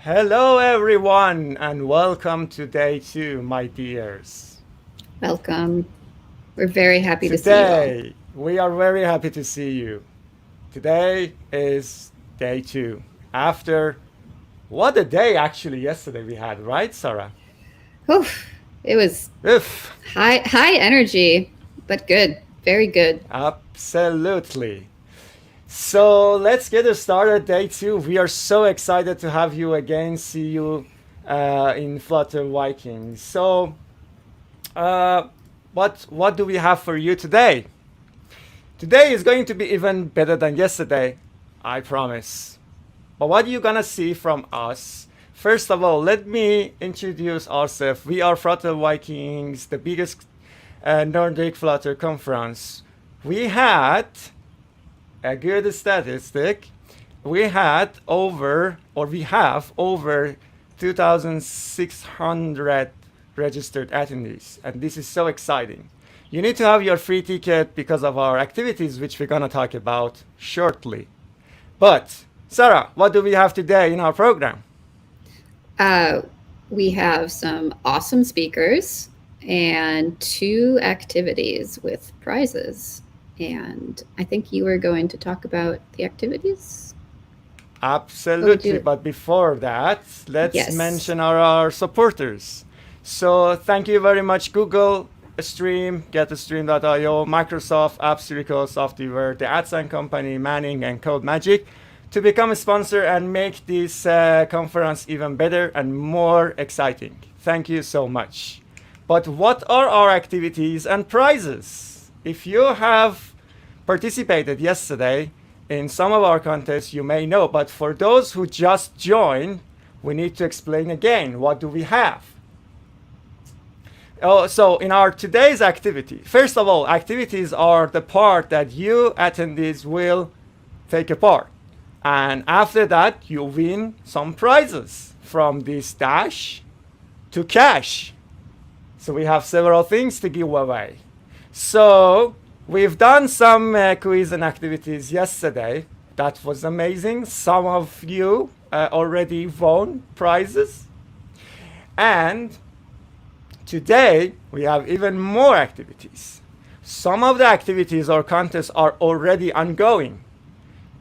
Hello, everyone, and welcome to day two, my dears. Welcome. We're very happy to see you all. Today, we are very happy to see you. Today is day two. After what a day actually yesterday we had, right, Sarah? Whew, it was Oof, high energy, but good. Very good. absolutely. So let's get started. Day two. We are so excited to have you again. See you in FlutterVikings. So, uh, what do we have for you today? Today is going to be even better than yesterday, I promise. But what are you gonna see from us? First of all, let me introduce ourselves. We are FlutterVikings, the biggest Nordic Flutter conference. We had a good statistic. We had over, or we have over 2,600 registered attendees, and this is so exciting. You need to have your free ticket because of our activities, which we're gonna talk about shortly. But Sarah, what do we have today in our program? Uh, we have some awesome speakers and two activities with prizes. And I think you were going to talk about the activities. Absolutely, but before that, let's Yes. mention our supporters. So thank you very much, Google, Stream, GetStream.io, Microsoft, AppCircle Software, the AdSense Company, Manning, and Code Magic to become a sponsor and make this conference even better and more exciting. Thank you so much. But what are our activities and prizes? If you have participated yesterday in some of our contests, you may know, but for those who just joined, we need to explain again, what do we have? Oh, so in our today's activity, first of all, activities are the part that you attendees will take a part. And after that, you win some prizes from this dash to cash. So we have several things to give away. So we've done some quiz and activities yesterday. That was amazing. Some of you already won prizes. And today, we have even more activities. Some of the activities or contests are already ongoing.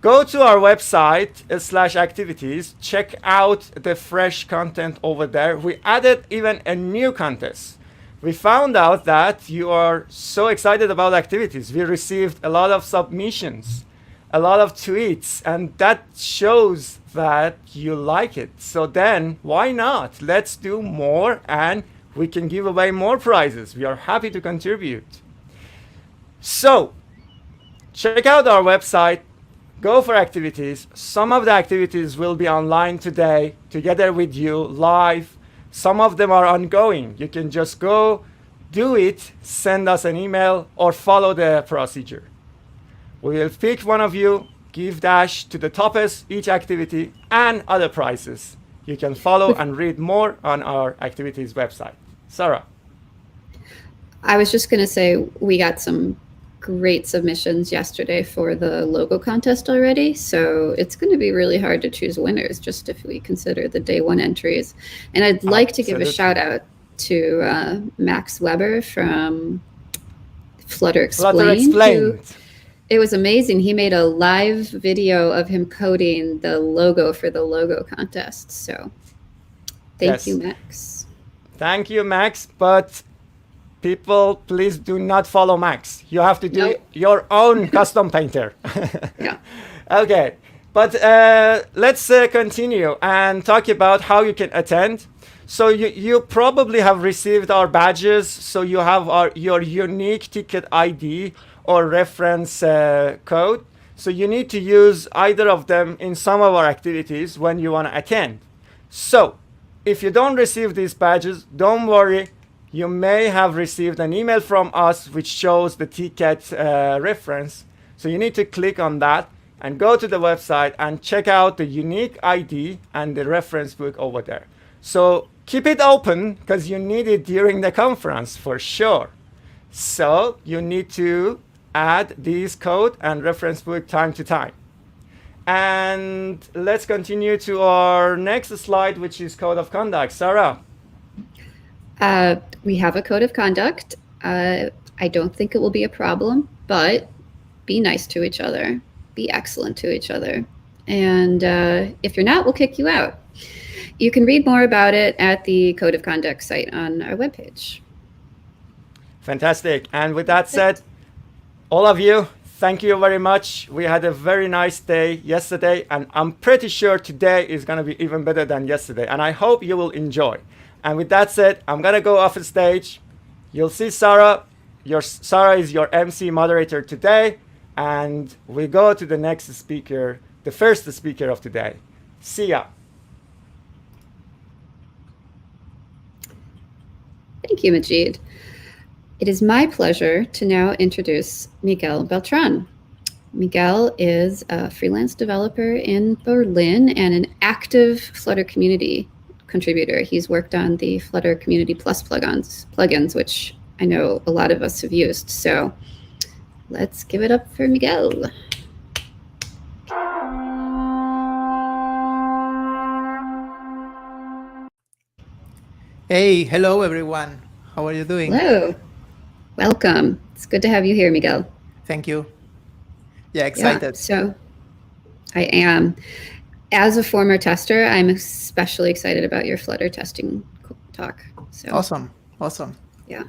Go to our website /activities, check out the fresh content over there. We added even a new contest. We found out that you are so excited about activities. We received a lot of submissions, a lot of tweets, and that shows that you like it. So then, why not? Let's do more and we can give away more prizes. We are happy to contribute. So, check out our website, go for activities. Some of the activities will be online today together with you live. Some of them are ongoing. You can just go, do it, send us an email, or follow the procedure. We will pick one of you, give dash to the toppest each activity, and other prizes. You can follow and read more on our activities website. Sarah. I was just going to say we got some great submissions yesterday for the logo contest already. So it's going to be really hard to choose winners just if we consider the day one entries. And I'd like to give a shout out to Max Weber from Flutter Explained. It was amazing. He made a live video of him coding the logo for the logo contest. So thank you, Max. Thank you, Max. But people, please do not follow Max. You have to do your own custom painter. Yeah. Okay. But let's continue and talk about how you can attend. So you probably have received our badges. So you have your unique ticket ID or reference code. So you need to use either of them in some of our activities when you want to attend. So if you don't receive these badges, don't worry. You may have received an email from us which shows the ticket reference. So you need to click on that and go to the website and check out the unique ID and the reference book over there. So keep it open because you need it during the conference for sure. So you need to add these code and reference book time to time. And let's continue to our next slide, which is code of conduct. Sarah. We have a code of conduct. I don't think it will be a problem, but be nice to each other. Be excellent to each other. And if you're not, we'll kick you out. You can read more about it at the Code of Conduct site on our webpage. Fantastic. And with that said, all of you, thank you very much. We had a very nice day yesterday, and I'm pretty sure today is going to be even better than yesterday. And I hope you will enjoy. And with that said, I'm going to go off the stage. You'll see Sarah. Sarah is your MC moderator today. And we go to the next speaker, the first speaker of today. See ya. Thank you, Majid. It is my pleasure to now introduce Miguel Beltran. Miguel is a freelance developer in Berlin and an active Flutter community contributor. He's worked on the Flutter Community Plus plugins, which I know a lot of us have used. So let's give it up for Miguel. Hey, hello everyone. How are you doing? Hello. Welcome. It's good to have you here, Miguel. Thank you. Yeah, excited. Yeah, so I am. As a former tester, I'm especially excited about your Flutter testing talk. So Awesome. yeah.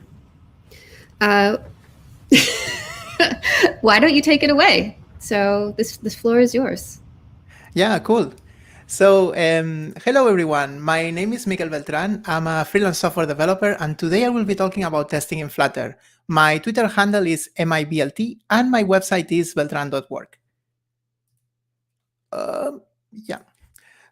Why don't you take it away? So this floor is yours. Yeah, cool. So hello everyone. My name is Miguel Beltran. I'm a freelance software developer, and today I will be talking about testing in Flutter. My Twitter handle is MIBLT, and my website is beltran.work. Yeah.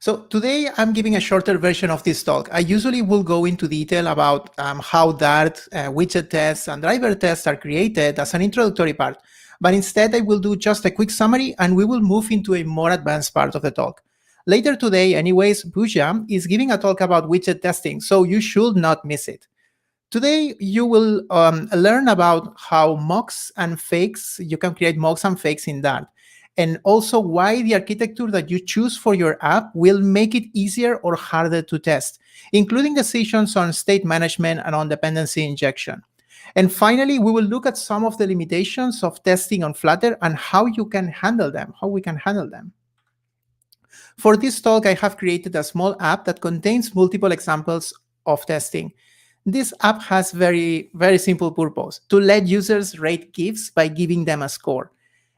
So today I'm giving a shorter version of this talk. I usually will go into detail about how Dart, widget tests, and driver tests are created as an introductory part. But instead, I will do just a quick summary, and we will move into a more advanced part of the talk. Later today, anyways, Pooja is giving a talk about widget testing, so you should not miss it. Today, you will learn about how mocks and fakes, you can create mocks and fakes in Dart, and also why the architecture that you choose for your app will make it easier or harder to test, including decisions on state management and on dependency injection. And finally, we will look at some of the limitations of testing on Flutter and how you can handle them, how we can handle them. For this talk, I have created a small app that contains multiple examples of testing. This app has very simple purpose: to let users rate GIFs by giving them a score.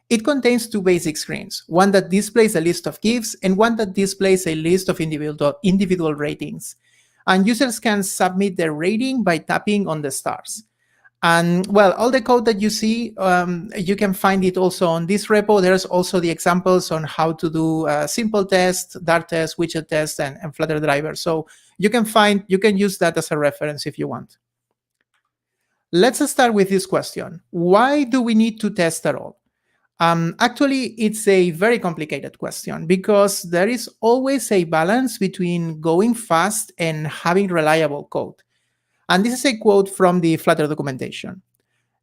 It contains two basic screens, one that displays a list of GIFs and one that displays a list of individual ratings. And users can submit their rating by tapping on the stars. And well, all the code that you see, you can find it also on this repo. There's also the examples on how to do simple tests, Dart tests, widget tests, and Flutter driver. So you can use that as a reference if you want. Let's start with this question. Why do we need to test at all? Actually, it's a very complicated question because there is always a balance between going fast and having reliable code. And this is a quote from the Flutter documentation.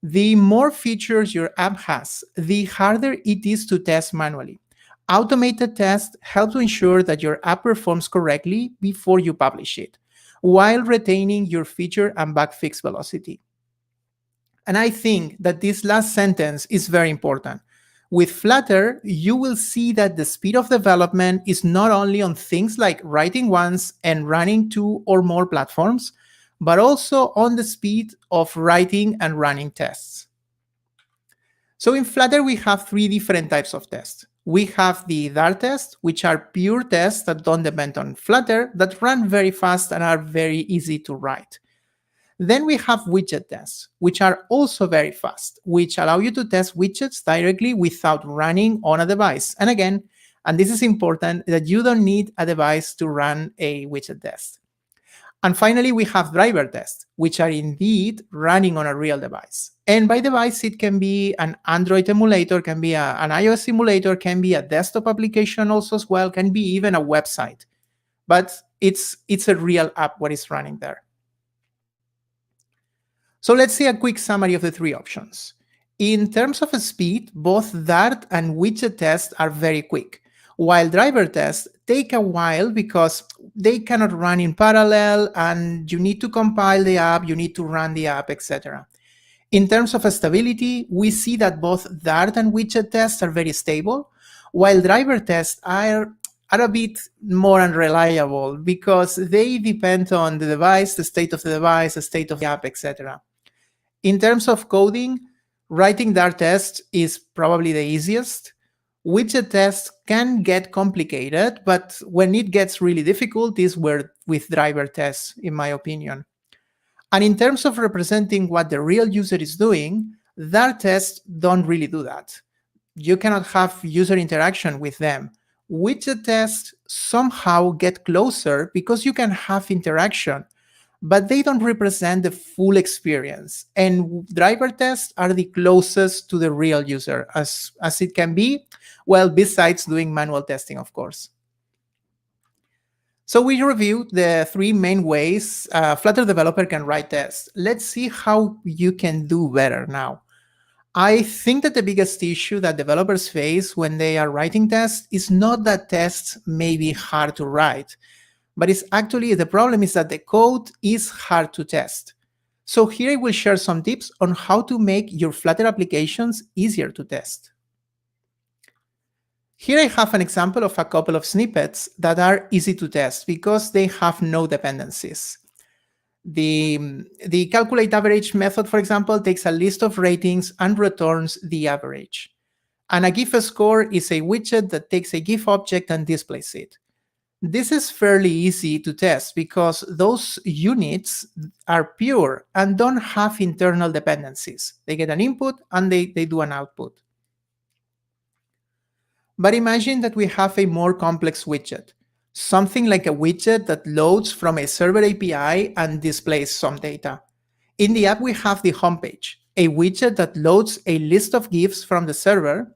The more features your app has, the harder it is to test manually. Automated tests help to ensure that your app performs correctly before you publish it, while retaining your feature and bug fix velocity. And I think that this last sentence is very important. With Flutter, you will see that the speed of development is not only on things like writing once and running two or more platforms, but also on the speed of writing and running tests. So in Flutter, we have three different types of tests. We have the Dart tests, which are pure tests that don't depend on Flutter, that run very fast and are very easy to write. Then we have widget tests, which are also very fast, which allow you to test widgets directly without running on a device. And again, and this is important, that you don't need a device to run a widget test. And finally, we have driver tests, which are indeed running on a real device. And by device, it can be an Android emulator, can be an iOS emulator, can be a desktop application also as well, can be even a website. But it's a real app what is running there. So let's see a quick summary of the three options. In terms of speed, both Dart and widget tests are very quick. while driver tests take a while because they cannot run in parallel and you need to compile the app, you need to run the app, etc. In terms of stability, we see that both Dart and widget tests are very stable, while driver tests are a bit more unreliable because they depend on the device, the state of the device, the state of the app, etc. In terms of coding, writing Dart tests is probably the easiest. Widget tests can get complicated, but when it gets really difficult is where with driver tests, in my opinion. And in terms of representing what the real user is doing, Dart tests don't really do that. You cannot have user interaction with them. Widget tests somehow get closer because you can have interaction, but they don't represent the full experience. And driver tests are the closest to the real user as it can be, well, besides doing manual testing, of course. So we reviewed the 3 main ways a Flutter developer can write tests. Let's see how you can do better now. I think that the biggest issue that developers face when they are writing tests is not that tests may be hard to write, but it's actually the problem is that the code is hard to test. So here I will share some tips on how to make your Flutter applications easier to test. Here I have an example of a couple of snippets that are easy to test because they have no dependencies. The calculate average method, for example, takes a list of ratings and returns the average. And a GIF score is a widget that takes a GIF object and displays it. This is fairly easy to test because those units are pure and don't have internal dependencies. They get an input and they do an output. But imagine that we have a more complex widget, something like a widget that loads from a server API and displays some data. In the app, we have the homepage, a widget that loads a list of GIFs from the server,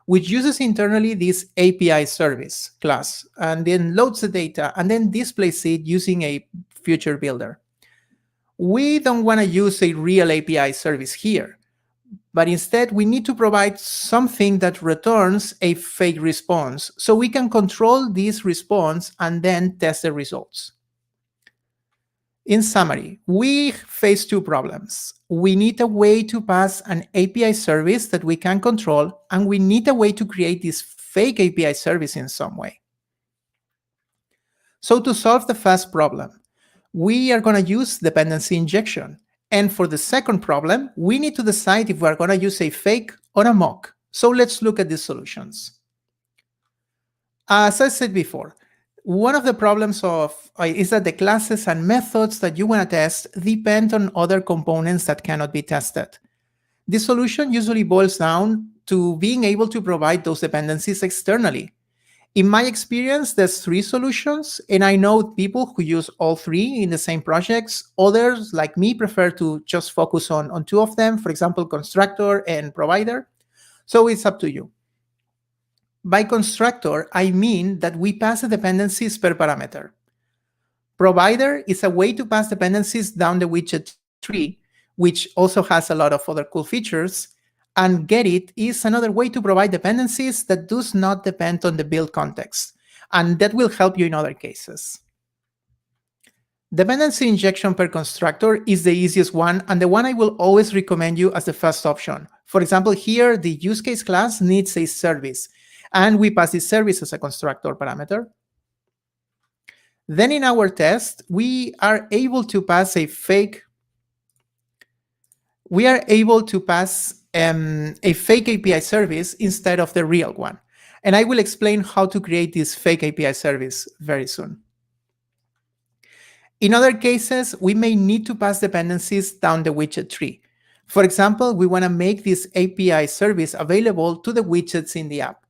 which uses internally this API service class, and then loads the data, and then displays it using a future builder. We don't want to use a real API service here, but instead we need to provide something that returns a fake response so we can control this response and then test the results. In summary, we face 2 problems. We need a way to pass an API service that we can control, and we need a way to create this fake API service in some way. So to solve the first problem, we are going to use dependency injection. And for the second problem, we need to decide if we're going to use a fake or a mock. So let's look at these solutions. As I said before, one of the problems is that the classes and methods that you want to test depend on other components that cannot be tested. This solution usually boils down to being able to provide those dependencies externally. In my experience, there's 3 solutions, and I know people who use all 3 in the same projects. Others, like me, prefer to just focus on 2 of them, for example, constructor and provider. So it's up to you. By constructor, I mean that we pass the dependencies per parameter. Provider is a way to pass dependencies down the widget tree, which also has a lot of other cool features. And get it is another way to provide dependencies that does not depend on the build context. And that will help you in other cases. Dependency injection per constructor is the easiest one and the one I will always recommend you as the first option. For example, here, the use case class needs a service, and we pass this service as a constructor parameter. Then in our test, we are able to pass a fake API service instead of the real one. And I will explain how to create this fake API service very soon. In other cases, we may need to pass dependencies down the widget tree. For example, we want to make this API service available to the widgets in the app.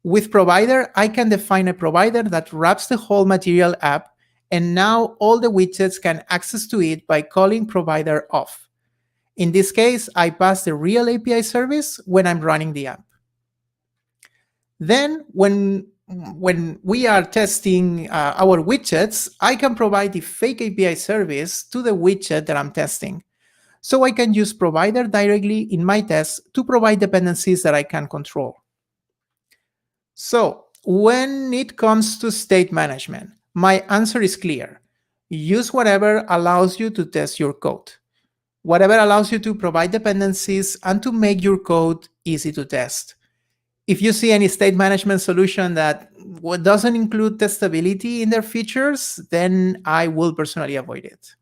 With provider, I can define a provider that wraps the whole material app, and now all the widgets can access to it by calling provider off. In this case, I pass the real API service when I'm running the app. Then, when we are testing our widgets, I can provide the fake API service to the widget that I'm testing. So I can use provider directly in my test to provide dependencies that I can control. So when it comes to state management, my answer is clear. Use whatever allows you to test your code, whatever allows you to provide dependencies and to make your code easy to test. If you see any state management solution that doesn't include testability in their features, then I will personally avoid it.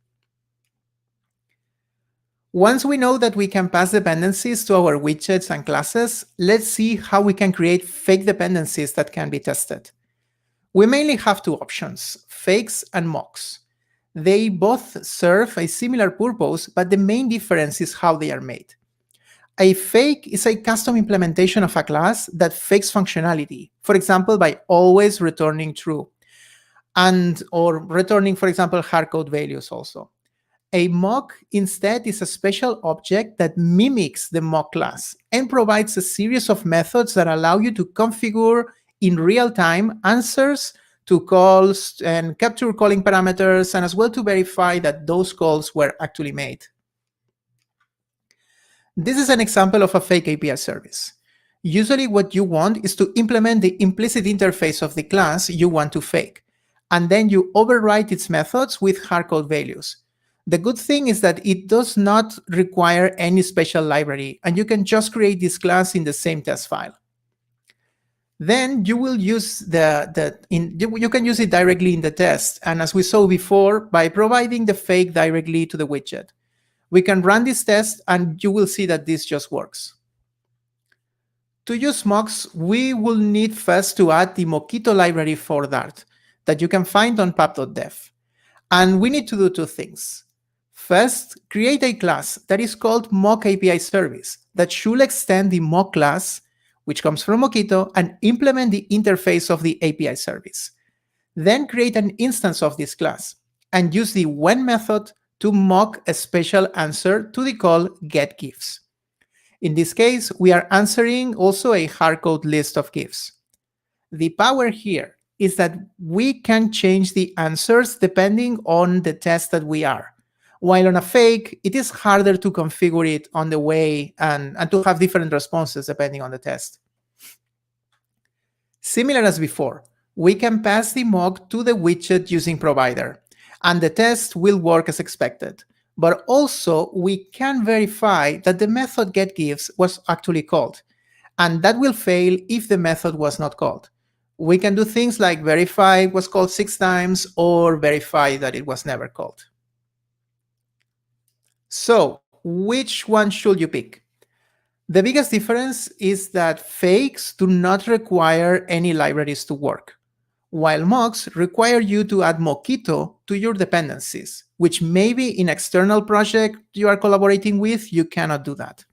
Once we know that we can pass dependencies to our widgets and classes, let's see how we can create fake dependencies that can be tested. We mainly have two options, fakes and mocks. They both serve a similar purpose, but the main difference is how they are made. A fake is a custom implementation of a class that fakes functionality, for example, by always returning true, or returning, for example, hardcode values also. A mock instead is a special object that mimics the mock class and provides a series of methods that allow you to configure in real time answers to calls and capture calling parameters, and as well to verify that those calls were actually made. This is an example of a fake API service. Usually what you want is to implement the implicit interface of the class you want to fake, and then you overwrite its methods with hardcode values. The good thing is that it does not require any special library, and you can just create this class in the same test file. Then you will use you can use it directly in the test, and as we saw before, by providing the fake directly to the widget. We can run this test, and you will see that this just works. To use mocks, we will need first to add the Mockito library for Dart that you can find on pub.dev. And we need to do two things. First, create a class that is called mock API service that should extend the mock class, which comes from Mockito, and implement the interface of the API service. Then create an instance of this class and use the when method to mock a special answer to the call getGifs. In this case, we are answering also a hardcode list of GIFs. The power here is that we can change the answers depending on the test that we are. While on a fake, it is harder to configure it on the way and to have different responses depending on the test. Similar as before, we can pass the mock to the widget using provider, and the test will work as expected. But also, we can verify that the method getGifs was actually called, and that will fail if the method was not called. We can do things like verify it was called 6 times or verify that it was never called. So, which one should you pick? The biggest difference is that fakes do not require any libraries to work, while mocks require you to add Mockito to your dependencies, which maybe in external project you are collaborating with, you cannot do that.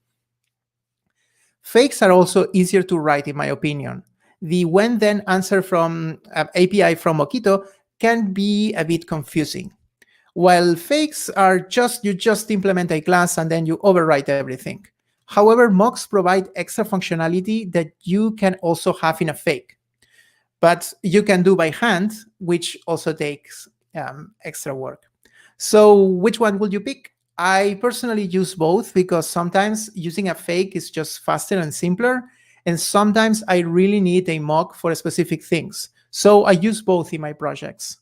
Fakes are also easier to write, in my opinion. The when-then answer from API from Mockito can be a bit confusing. While fakes are you just implement a class and then you overwrite everything. However, mocks provide extra functionality that you can also have in a fake, but you can do by hand, which also takes extra work. So which one will you pick? I personally use both because sometimes using a fake is just faster and simpler, and sometimes I really need a mock for specific things. So I use both in my projects.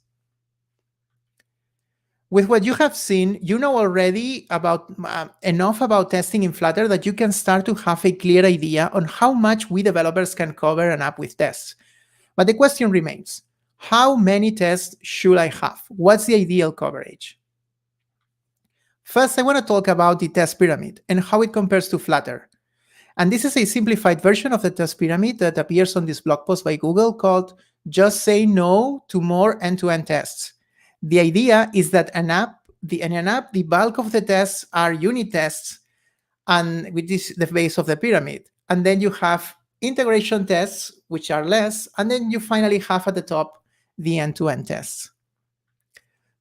With what you have seen, you know already about enough about testing in Flutter that you can start to have a clear idea on how much we developers can cover an app with tests. But the question remains, how many tests should I have? What's the ideal coverage? First, I want to talk about the test pyramid and how it compares to Flutter. And this is a simplified version of the test pyramid that appears on this blog post by Google called Just Say No to More End-to-End Tests. The idea is that in an app, the bulk of the tests are unit tests, and which is the base of the pyramid. And then you have integration tests, which are less, and then you finally have at the top the end-to-end tests.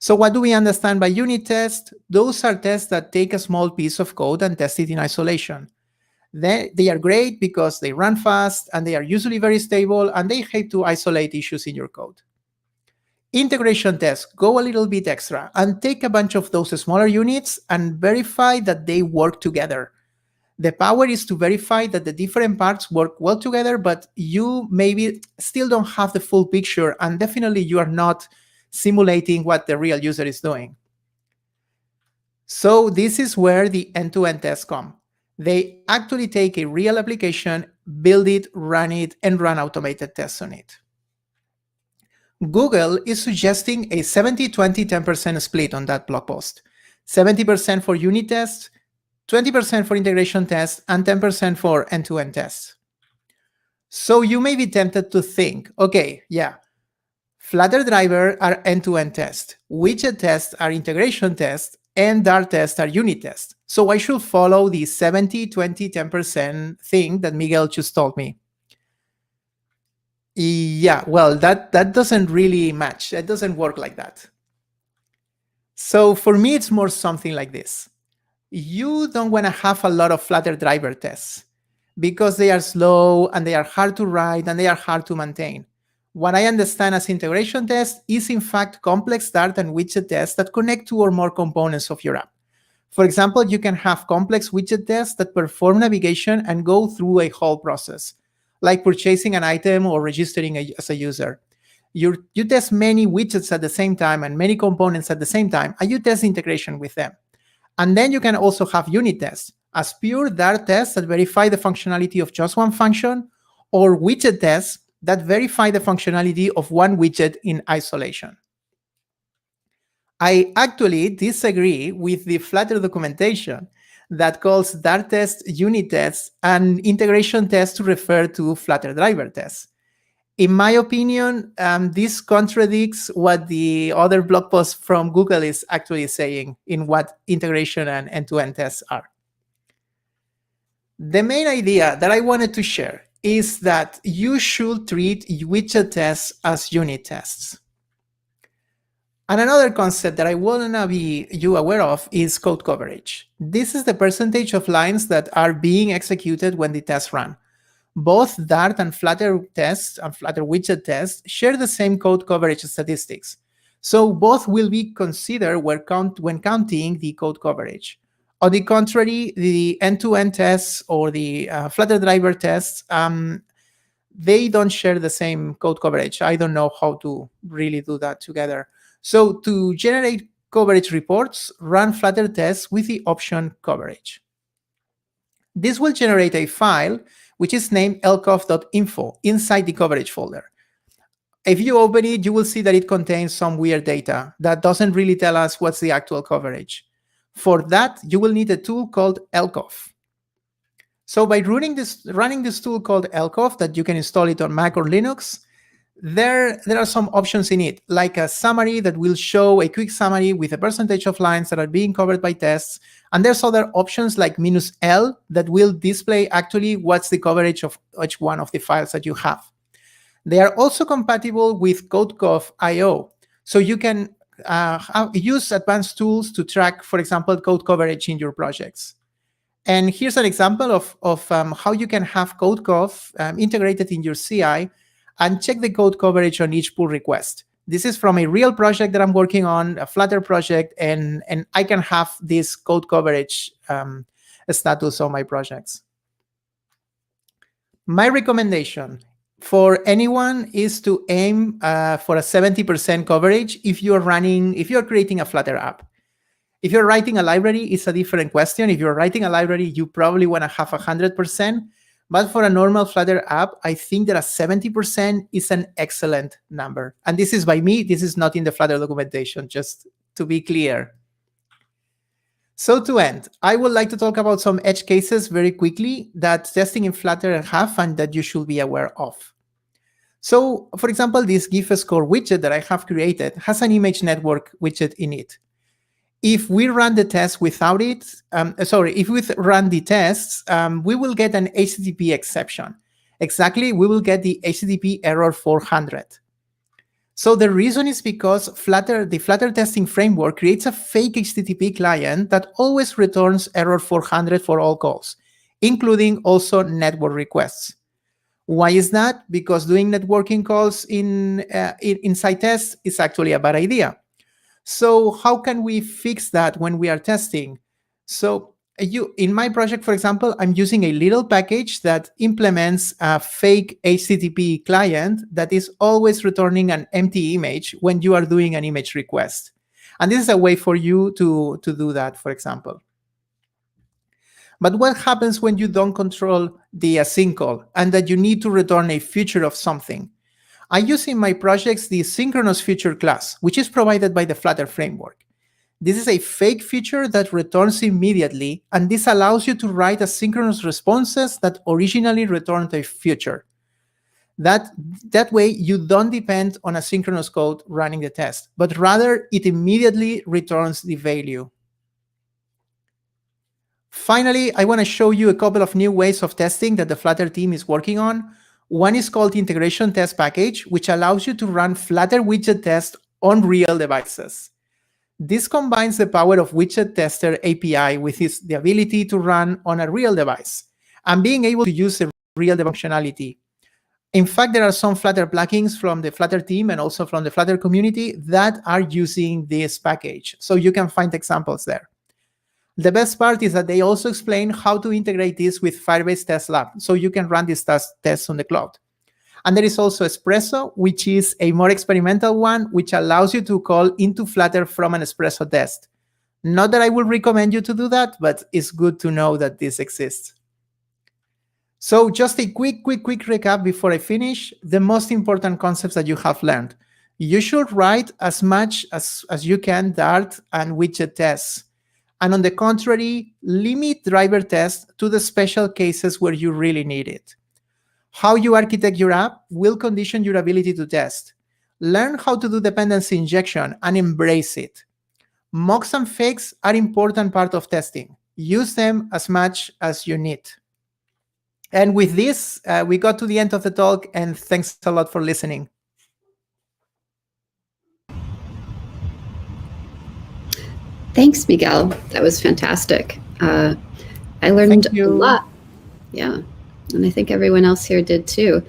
So what do we understand by unit tests? Those are tests that take a small piece of code and test it in isolation. They are great because they run fast, and they are usually very stable, and they help to isolate issues in your code. Integration tests go a little bit extra and take a bunch of those smaller units and verify that they work together. The power is to verify that the different parts work well together, but you maybe still don't have the full picture, and definitely you are not simulating what the real user is doing. So this is where the end-to-end tests come. They actually take a real application, build it, and run automated tests on it. Google is suggesting a 70-20-10% split on that blog post. 70% for unit tests, 20% for integration tests, and 10% for end-to-end tests. So you may be tempted to think, okay, yeah, Flutter driver are end-to-end tests, widget tests are integration tests, and Dart tests are unit tests. So I should follow the 70-20-10% thing that Miguel just told me. Yeah, well, that doesn't really match. It doesn't work like that. So for me, it's more something like this. You don't want to have a lot of Flutter driver tests because they are slow and they are hard to write and they are hard to maintain. What I understand as integration tests is in fact complex Dart and widget tests that connect two or more components of your app. For example, you can have complex widget tests that perform navigation and go through a whole process, like purchasing an item or registering as a user. You test many widgets at the same time and many components at the same time, and you test integration with them. And then you can also have unit tests, as pure Dart tests that verify the functionality of just one function, or widget tests that verify the functionality of one widget in isolation. I actually disagree with the Flutter documentation that calls Dart tests unit tests and integration tests to refer to Flutter driver tests. In my opinion, this contradicts what the other blog post from Google is actually saying in what integration and end-to-end tests are. The main idea that I wanted to share is that you should treat widget tests as unit tests. And another concept that I want to be you aware of is code coverage. This is the percentage of lines that are being executed when the tests run. Both Dart and Flutter tests and Flutter widget tests share the same code coverage statistics. So both will be considered when counting the code coverage. On the contrary, the end-to-end tests or the Flutter driver tests, they don't share the same code coverage. I don't know how to really do that together. So to generate coverage reports, run Flutter tests with the option coverage. This will generate a file which is named lcov.info inside the coverage folder. If you open it, you will see that it contains some weird data that doesn't really tell us what's the actual coverage. For that, you will need a tool called lcov. So by running this tool called lcov, that you can install it on Mac or Linux, there are some options in it, like a summary that will show a quick summary with a percentage of lines that are being covered by tests. And there's other options like -L that will display actually what's the coverage of each one of the files that you have. They are also compatible with codecov.io. So you can use advanced tools to track, for example, code coverage in your projects. And here's an example of how you can have codecov integrated in your CI and check the code coverage on each pull request. This is from a real project that I'm working on, a Flutter project, and I can have this code coverage status on my projects. My recommendation for anyone is to aim for a 70% coverage if you're creating a Flutter app. If you're writing a library, it's a different question. If you're writing a library, you probably want to have 100%. But for a normal Flutter app, I think that a 70% is an excellent number. And this is by me. This is not in the Flutter documentation, just to be clear. So to end, I would like to talk about some edge cases very quickly that testing in Flutter have and that you should be aware of. So, for example, this GIF score widget that I have created has an image network widget in it. If we run the test without it, if we run the tests, we will get an HTTP exception. Exactly, we will get the HTTP error 400. So the reason is because the Flutter testing framework creates a fake HTTP client that always returns error 400 for all calls, including also network requests. Why is that? Because doing networking calls inside tests is actually a bad idea. So how can we fix that when we are testing? So in my project, for example, I'm using a little package that implements a fake HTTP client that is always returning an empty image when you are doing an image request. And this is a way for you to do that, for example. But what happens when you don't control the async call and that you need to return a feature of something? I use in my projects the synchronous feature class, which is provided by the Flutter framework. This is a fake feature that returns immediately, and this allows you to write asynchronous responses that originally returned a feature. That way, you don't depend on asynchronous code running the test, but rather it immediately returns the value. Finally, I want to show you a couple of new ways of testing that the Flutter team is working on. One is called Integration Test Package, which allows you to run Flutter widget tests on real devices. This combines the power of Widget Tester API with the ability to run on a real device and being able to use the real device functionality. In fact, there are some Flutter plugins from the Flutter team and also from the Flutter community that are using this package. So you can find examples there. The best part is that they also explain how to integrate this with Firebase Test Lab, so you can run these tests on the cloud. And there is also Espresso, which is a more experimental one, which allows you to call into Flutter from an Espresso test. Not that I would recommend you to do that, but it's good to know that this exists. So just a quick recap before I finish. The most important concepts that you have learned. You should write as much as you can Dart and widget tests. And on the contrary, limit driver tests to the special cases where you really need it. How you architect your app will condition your ability to test. Learn how to do dependency injection and embrace it. Mocks and fakes are an important part of testing. Use them as much as you need. And with this, we got to the end of the talk, and thanks a lot for listening. Thanks, Miguel. That was fantastic. I learned a lot. Yeah. And I think everyone else here did too.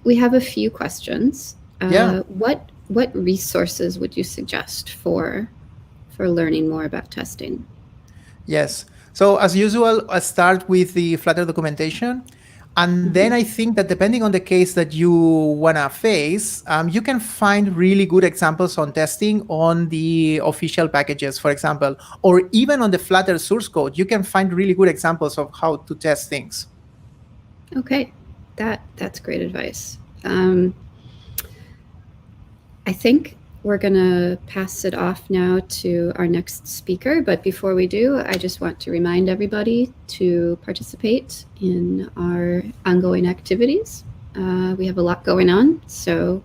We have a few questions. What resources would you suggest for learning more about testing? Yes. So as usual, I start with the Flutter documentation. And then I think that depending on the case that you want to face, you can find really good examples on testing on the official packages, for example, or even on the Flutter source code, you can find really good examples of how to test things. Okay, that's great advice. I think we're going to pass it off now to our next speaker. But before we do, I just want to remind everybody to participate in our ongoing activities. We have a lot going on, so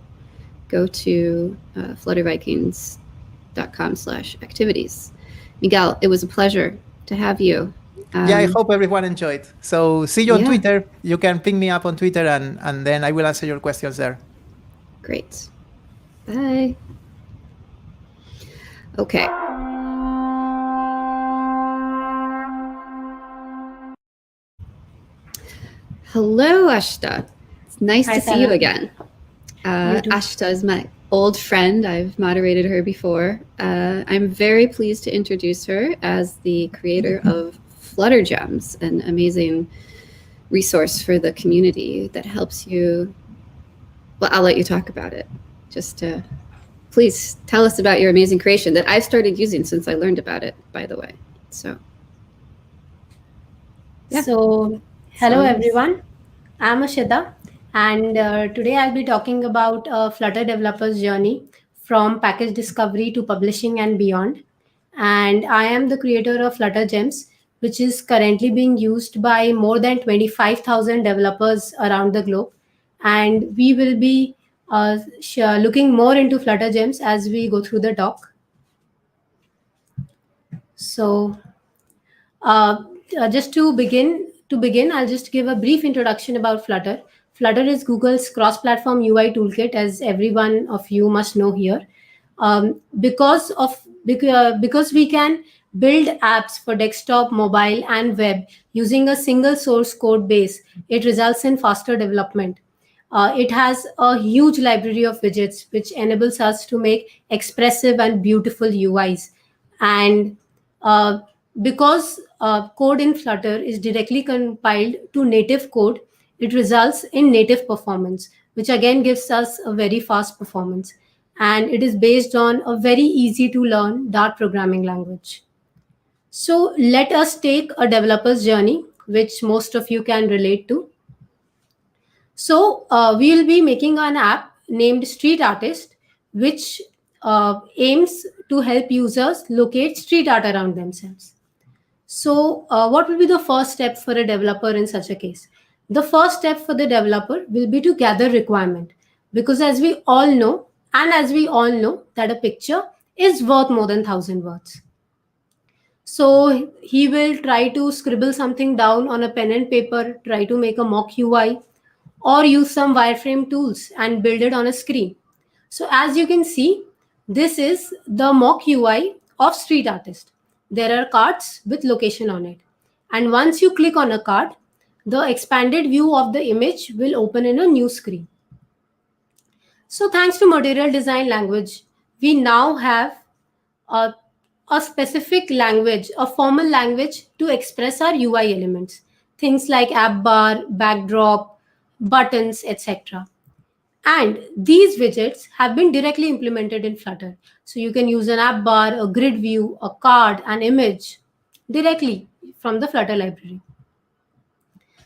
go to FlutterVikings.com/activities. Miguel, it was a pleasure to have you. I hope everyone enjoyed. So see you on Twitter. You can ping me up on Twitter, and then I will answer your questions there. Great. Bye. Okay. Hello, Ashita. It's nice to see you again. Ashita is my old friend. I've moderated her before. I'm very pleased to introduce her as the creator of Flutter Gems, an amazing resource for the community that helps you. Well, I'll let you talk about it. Just please tell us about your amazing creation that I've started using since I learned about it, by the way. So, yeah. So hello everyone, I'm Ashita, and today I'll be talking about a Flutter developer's journey from package discovery to publishing and beyond. And I am the creator of Flutter Gems, which is currently being used by more than 25,000 developers around the globe. And we will be looking more into Flutter Gems as we go through the talk. So just to begin, I'll just give a brief introduction about Flutter. Flutter is Google's cross-platform UI toolkit, as everyone of you must know here. Because we can build apps for desktop, mobile, and web using a single source code base, it results in faster development. It has a huge library of widgets, which enables us to make expressive and beautiful UIs. And Uh, because code in Flutter is directly compiled to native code, it results in native performance, which again gives us a very fast performance. And it is based on a very easy to learn Dart programming language. So let us take a developer's journey, which most of you can relate to. So we will be making an app named Street Artist, which aims to help users locate street art around themselves. So what will be the first step for a developer in such a case? The first step for the developer will be to gather requirement, because as we all know, that a picture is worth more than 1,000 words. So he will try to scribble something down on a pen and paper, try to make a mock UI, or use some wireframe tools and build it on a screen. So as you can see, this is the mock UI of Street Artist. There are cards with location on it. And once you click on a card, the expanded view of the image will open in a new screen. So thanks to material design language, we now have a, a specific language, a formal language to express our UI elements. Things like app bar, backdrop, buttons, etc. And these widgets have been directly implemented in Flutter. So you can use an app bar, a grid view, a card, an image directly from the Flutter library.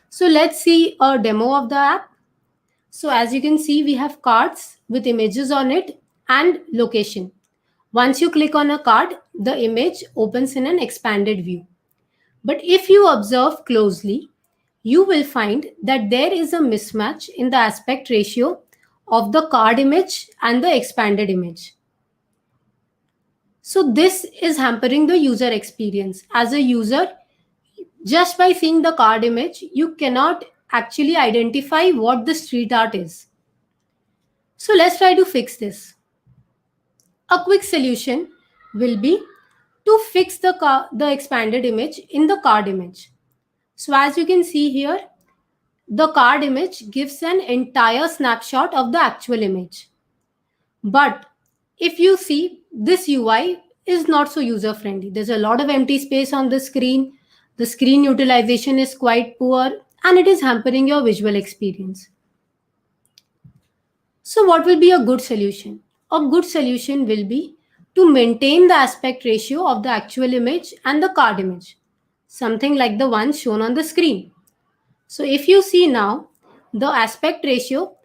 So let's see a demo of the app. So as you can see, we have cards with images on it and location. Once you click on a card, the image opens in an expanded view. But if you observe closely, you will find that there is a mismatch in the aspect ratio of the card image and the expanded image. So this is hampering the user experience. As a user, just by seeing the card image, you cannot actually identify what the street art is. So let's try to fix this. A quick solution will be to fix the expanded image in the card image. So as you can see here, the card image gives an entire snapshot of the actual image. But if you see, this UI is not so user friendly. There's a lot of empty space on the screen. The screen utilization is quite poor and it is hampering your visual experience. So what will be a good solution? A good solution will be to maintain the aspect ratio of the actual image and the card image, something like the one shown on the screen. So if you see now, the aspect ratio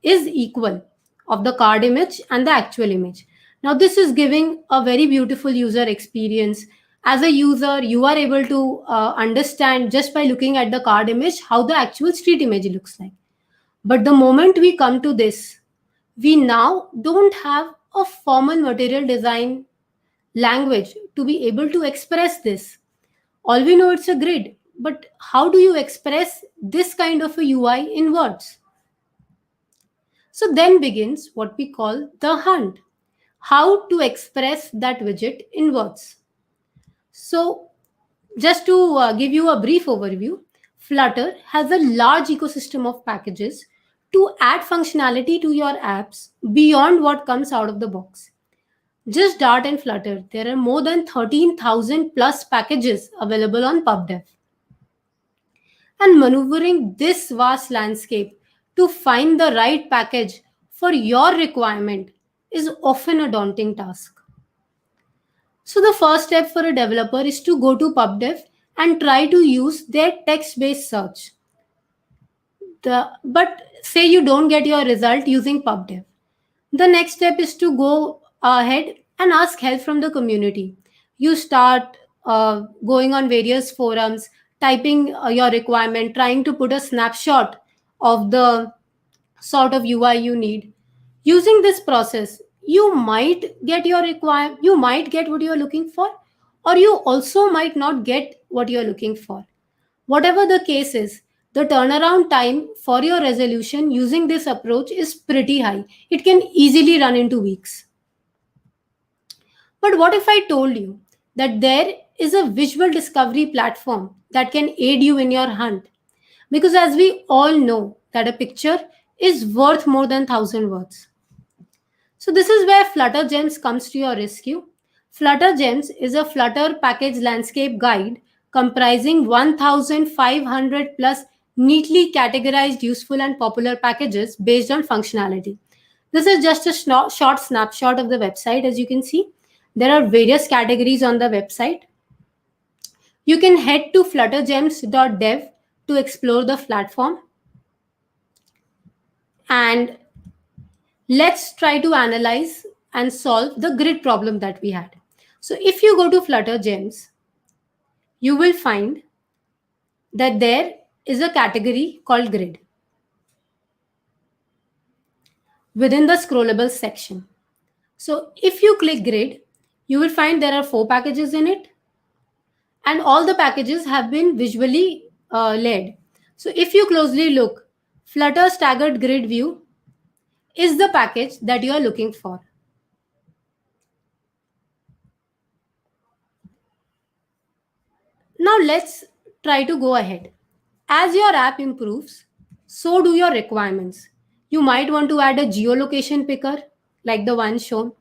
is equal of the card image and the actual image. Now this is giving a very beautiful user experience. As a user, you are able to understand just by looking at the card image how the actual street image looks like. But the moment we come to this, we now don't have a formal material design language to be able to express this. All we know it's a grid, but how do you express this kind of a UI in words? So then begins what we call the hunt. How to express that widget in words. So just to give you a brief overview, Flutter has a large ecosystem of packages to add functionality to your apps beyond what comes out of the box. Just Dart and Flutter, there are more than 13,000 plus packages available on PubDev. And maneuvering this vast landscape to find the right package for your requirement is often a daunting task. So the first step for a developer is to go to PubDev and try to use their text-based search. But say you don't get your result using PubDev. The next step is to go ahead and ask help from the community. You start going on various forums, typing your requirement, trying to put a snapshot of the sort of UI you need. Using this process, you might get you might get what you're looking for, or you also might not get what you're looking for. Whatever the case is, the turnaround time for your resolution using this approach is pretty high. It can easily run into weeks. But what if I told you that there is a visual discovery platform that can aid you in your hunt? Because as we all know that a picture is worth more than 1,000 words. So this is where Flutter Gems comes to your rescue. Flutter Gems is a Flutter package landscape guide comprising 1,500 plus neatly categorized useful and popular packages based on functionality. This is just a short snapshot of the website. As you can see, there are various categories on the website. You can head to fluttergems.dev to explore the platform. And let's try to analyze and solve the grid problem that we had. So if you go to Flutter Gems, you will find that there is a category called grid within the scrollable section. So if you click grid, you will find there are 4 packages in it, and all the packages have been visually led. So if you closely look, Flutter staggered grid view is the package that you are looking for. Now let's try to go ahead. As your app improves, so do your requirements. You might want to add a geolocation picker like the one shown,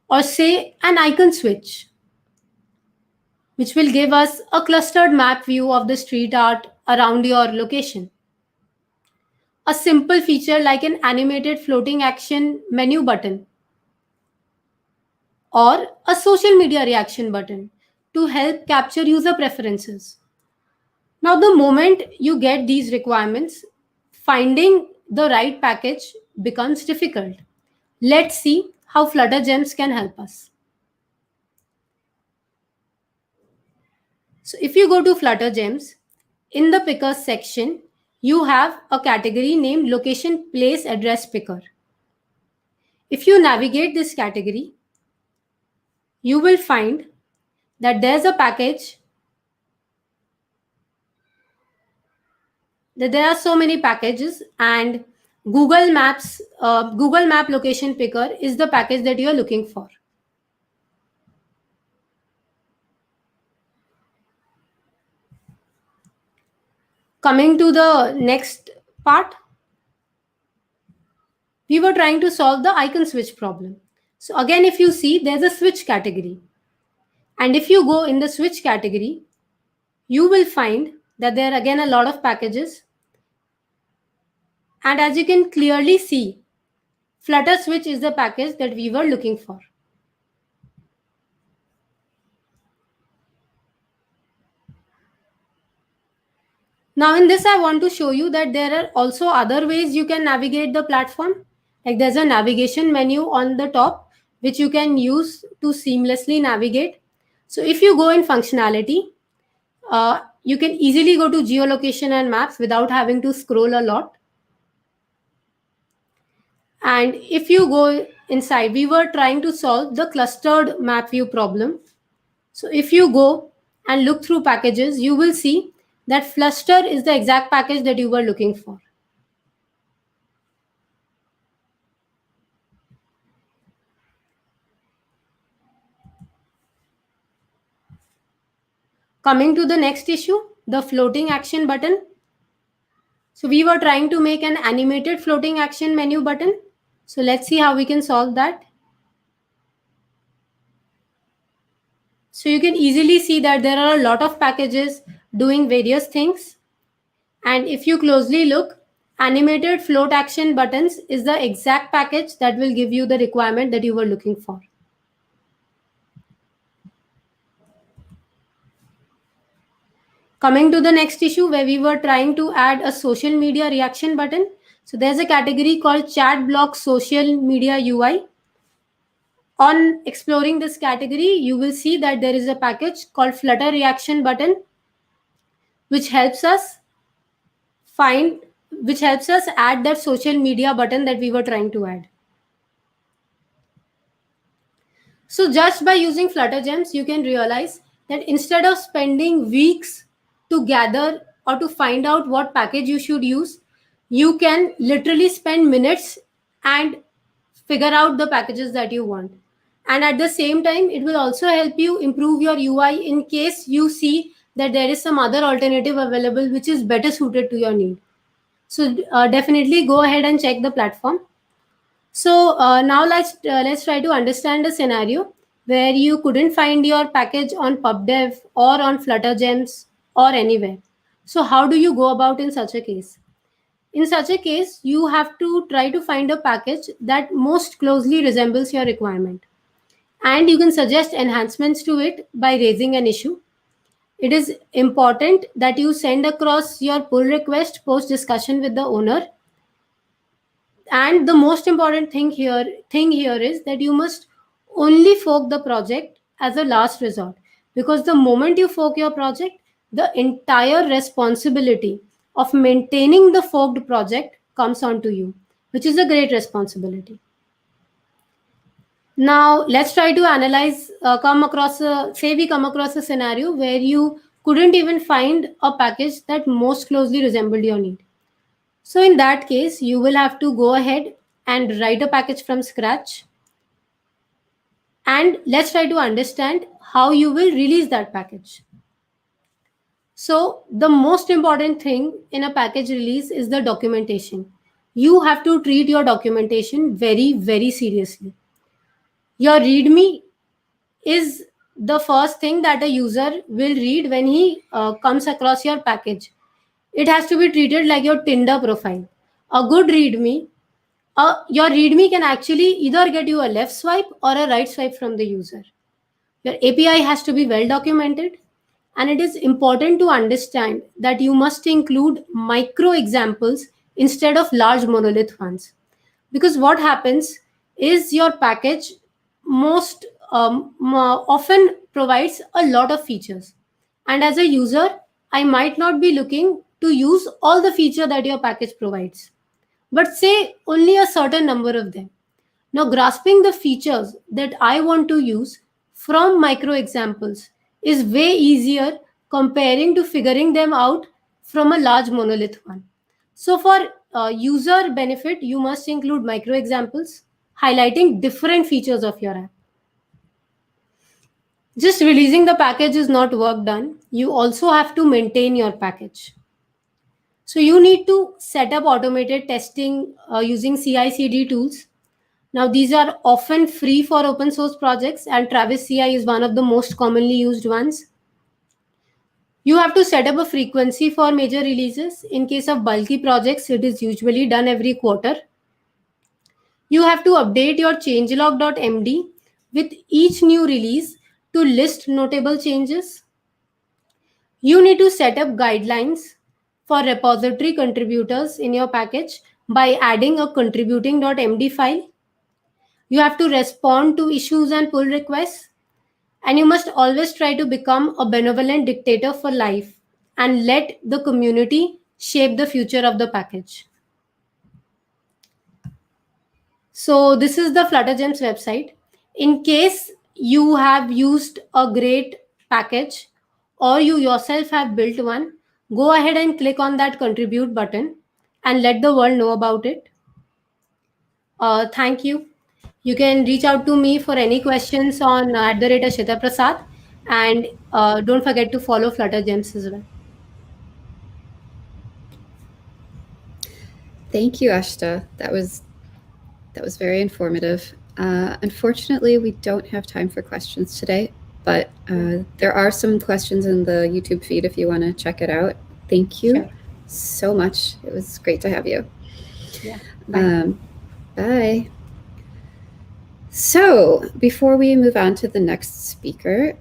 or say an icon switch, which will give us a clustered map view of the street art around your location. A simple feature like an animated floating action menu button, or a social media reaction button to help capture user preferences. Now, the moment you get these requirements, finding the right package becomes difficult. Let's see how Flutter Gems can help us. So if you go to Flutter Gems, in the pickers section, you have a category named Location Place Address Picker. If you navigate this category, you will find that there's a package, that there are so many packages, and Google Map Location Picker is the package that you are looking for. Coming to the next part, we were trying to solve the icon switch problem. So again, if you see, there's a switch category. And if you go in the switch category, you will find that there are again a lot of packages. And as you can clearly see, Flutter Switch is the package that we were looking for. Now in this, I want to show you that there are also other ways you can navigate the platform. Like there's a navigation menu on the top, which you can use to seamlessly navigate. So if you go in functionality, you can easily go to geolocation and maps without having to scroll a lot. And if you go inside, we were trying to solve the clustered map view problem. So if you go and look through packages, you will see that Flutter is the exact package that you were looking for. Coming to the next issue, the floating action button. So we were trying to make an animated floating action menu button. So let's see how we can solve that. So you can easily see that there are a lot of packages doing various things. And if you closely look, animated float action buttons is the exact package that will give you the requirement that you were looking for. Coming to the next issue where we were trying to add a social media reaction button. So there's a category called chat block social media UI. On exploring this category, you will see that there is a package called Flutter reaction button, which helps us add that social media button that we were trying to add. So just by using Flutter Gems, you can realize that instead of spending weeks to gather or to find out what package you should use, you can literally spend minutes and figure out the packages that you want. And at the same time, it will also help you improve your UI in case you see that there is some other alternative available which is better suited to your need. So definitely go ahead and check the platform. So now let's try to understand the scenario where you couldn't find your package on PubDev or on FlutterGems or anywhere. So how do you go about in such a case? In such a case, you have to try to find a package that most closely resembles your requirement. And you can suggest enhancements to it by raising an issue. It is important that you send across your pull request post discussion with the owner. And the most important thing here is that you must only fork the project as a last resort, because the moment you fork your project, the entire responsibility of maintaining the forked project comes onto you, which is a great responsibility. Now let's try to analyze, we come across a scenario where you couldn't even find a package that most closely resembled your need. So in that case, you will have to go ahead and write a package from scratch. And let's try to understand how you will release that package. So the most important thing in a package release is the documentation. You have to treat your documentation very, very seriously. Your README is the first thing that a user will read when he comes across your package. It has to be treated like your Tinder profile. A good README, your README can actually either get you a left swipe or a right swipe from the user. Your API has to be well documented, and it is important to understand that you must include micro examples instead of large monolith ones. Because what happens is your package most often provides a lot of features. And as a user, I might not be looking to use all the feature that your package provides, but say only a certain number of them. Now, grasping the features that I want to use from micro examples is way easier comparing to figuring them out from a large monolith one. So, for user benefit, you must include micro examples highlighting different features of your app. Just releasing the package is not work done. You also have to maintain your package. So, you need to set up automated testing using CI/CD tools. Now, these are often free for open source projects, and Travis CI is one of the most commonly used ones. You have to set up a frequency for major releases. In case of bulky projects, it is usually done every quarter. You have to update your changelog.md with each new release to list notable changes. You need to set up guidelines for repository contributors in your package by adding a contributing.md file. You have to respond to issues and pull requests. And you must always try to become a benevolent dictator for life and let the community shape the future of the package. So this is the FlutterGems website. In case you have used a great package or you yourself have built one, go ahead and click on that contribute button and let the world know about it. Thank you. You can reach out to me for any questions on @Ashita Prasad, and don't forget to follow FlutterGems as well. Thank you, Ashita. That was very informative. Unfortunately, we don't have time for questions today, but there are some questions in the YouTube feed if you want to check it out. Thank you so much. It was great to have you. Yeah. Bye. So before we move on to the next speaker,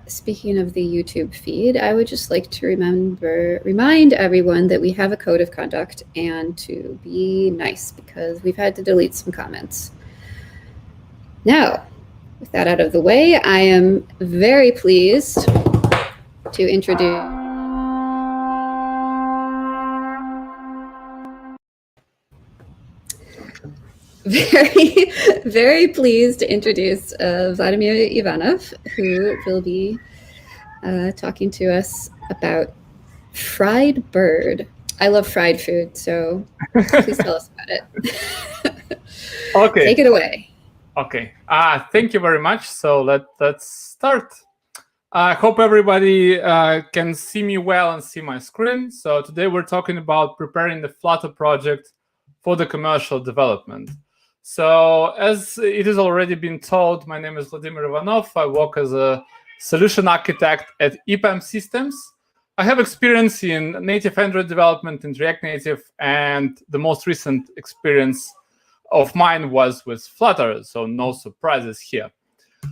speaking of the YouTube feed, I would just like to remind everyone that we have a code of conduct and to be nice because we've had to delete some comments. Now, with that out of the way, I am very pleased to introduce very pleased to introduce Vladimir Ivanov, who will be talking to us about fried bird. I love fried food, so please tell us about it. Okay. Take it away. Okay. Thank you very much. So let's start. I hope everybody can see me well and see my screen. So today we're talking about preparing the Flutter project for the commercial development. So as it has already been told, my name is Vladimir Ivanov. I work as a solution architect at EPAM Systems. I have experience in native Android development in React Native, and the most recent experience of mine was with Flutter, so no surprises here.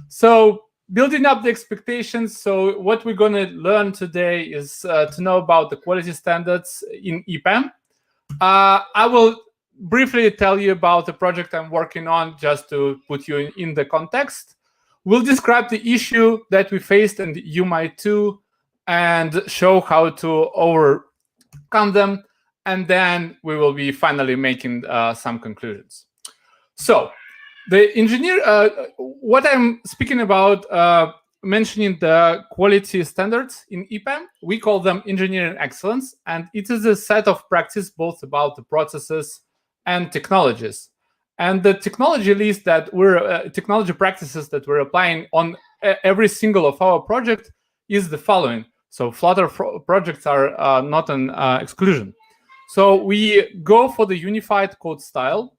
So building up the expectations, so what we're going to learn today is to know about the quality standards in EPAM. I will briefly tell you about the project I'm working on just to put you in the context. We'll describe the issue that we faced, and you might too, and show how to overcome them. And then we will be finally making some conclusions. So the engineer, what I'm speaking about, mentioning the quality standards in EPAM, we call them engineering excellence. And it is a set of practice both about the processes and technologies. And the technology list that technology practices that we're applying on every single of our project is the following. So Flutter projects are not an exclusion. So we go for the unified code style.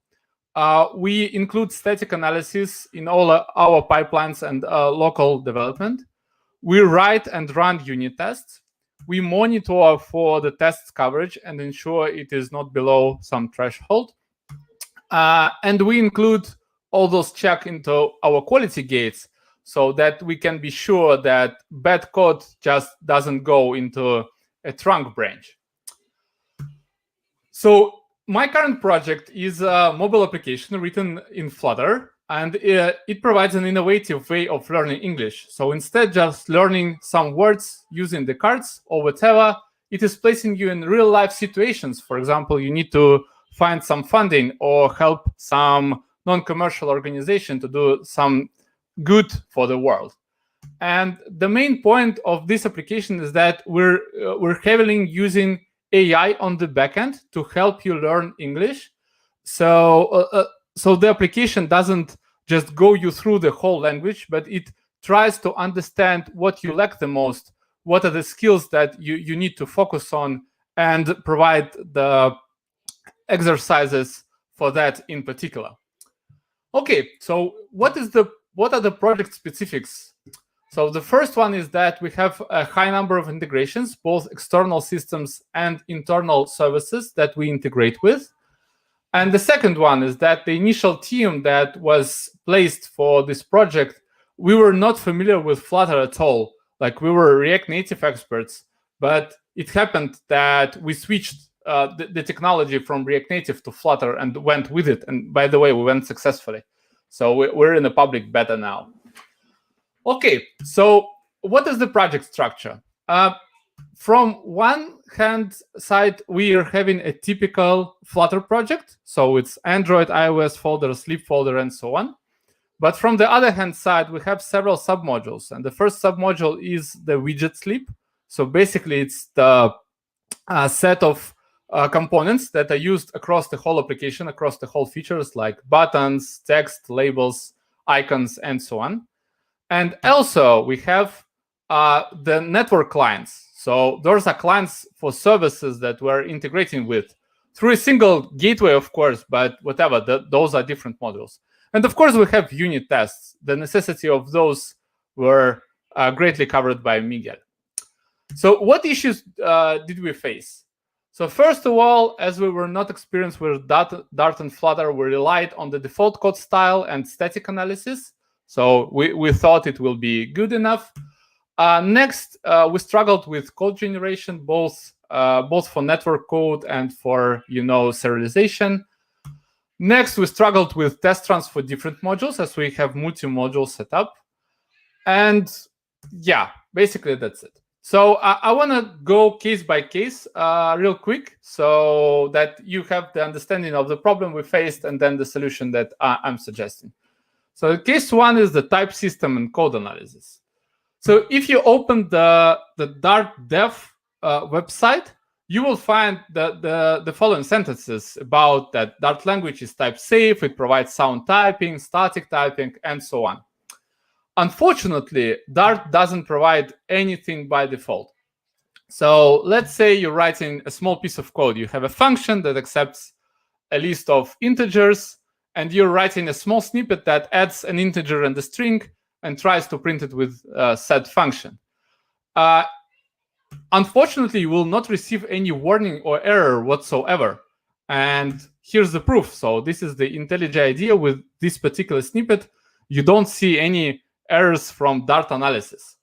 We include static analysis in all our pipelines and local development. We write and run unit tests. We monitor for the test coverage and ensure it is not below some threshold. And we include all those checks into our quality gates so that we can be sure that bad code just doesn't go into a trunk branch. So my current project is a mobile application written in Flutter, and it provides an innovative way of learning English. So instead just learning some words using the cards or whatever, it is placing you in real life situations. For example, you need to find some funding or help some non-commercial organization to do some good for the world. And the main point of this application is that we're heavily using AI on the backend to help you learn English. So the application doesn't just go you through the whole language, but it tries to understand what you lack the most, what are the skills that you need to focus on, and provide the exercises for that in particular. Okay, so what are the project specifics? So the first one is that we have a high number of integrations, both external systems and internal services that we integrate with. And the second one is that the initial team that was placed for this project, we were not familiar with Flutter at all. Like, we were React Native experts, but it happened that we switched the technology from React Native to Flutter and went with it. And by the way, we went successfully. So we're in a public beta now. Okay, so what is the project structure? From one hand side, we are having a typical Flutter project. So it's Android, iOS folder, sleep folder, and so on. But from the other hand side, we have several submodules. And the first submodule is the widget sleep. So basically, it's the set of components that are used across the whole application, across the whole features like buttons, text, labels, icons, and so on. And also, we have the network clients. So those are clients for services that we're integrating with through a single gateway, of course, but whatever, those are different modules. And of course, we have unit tests. The necessity of those were greatly covered by Miguel. So what issues did we face? So first of all, as we were not experienced with Dart and Flutter, we relied on the default code style and static analysis. So we thought it will be good enough. Next, we struggled with code generation, both for network code and for serialization. Next, we struggled with test runs for different modules, as we have multi-module set up. And yeah, basically that's it. So I want to go case by case real quick so that you have the understanding of the problem we faced and then the solution that I'm suggesting. So case one is the type system and code analysis. So if you open the Dart dev website, you will find the following sentences about that Dart language is type safe, it provides sound typing, static typing, and so on. Unfortunately, Dart doesn't provide anything by default. So let's say you're writing a small piece of code. You have a function that accepts a list of integers, and you're writing a small snippet that adds an integer and a string and tries to print it with set function. Unfortunately, you will not receive any warning or error whatsoever. And here's the proof. So this is the IntelliJ idea with this particular snippet. You don't see any errors from Dart analysis.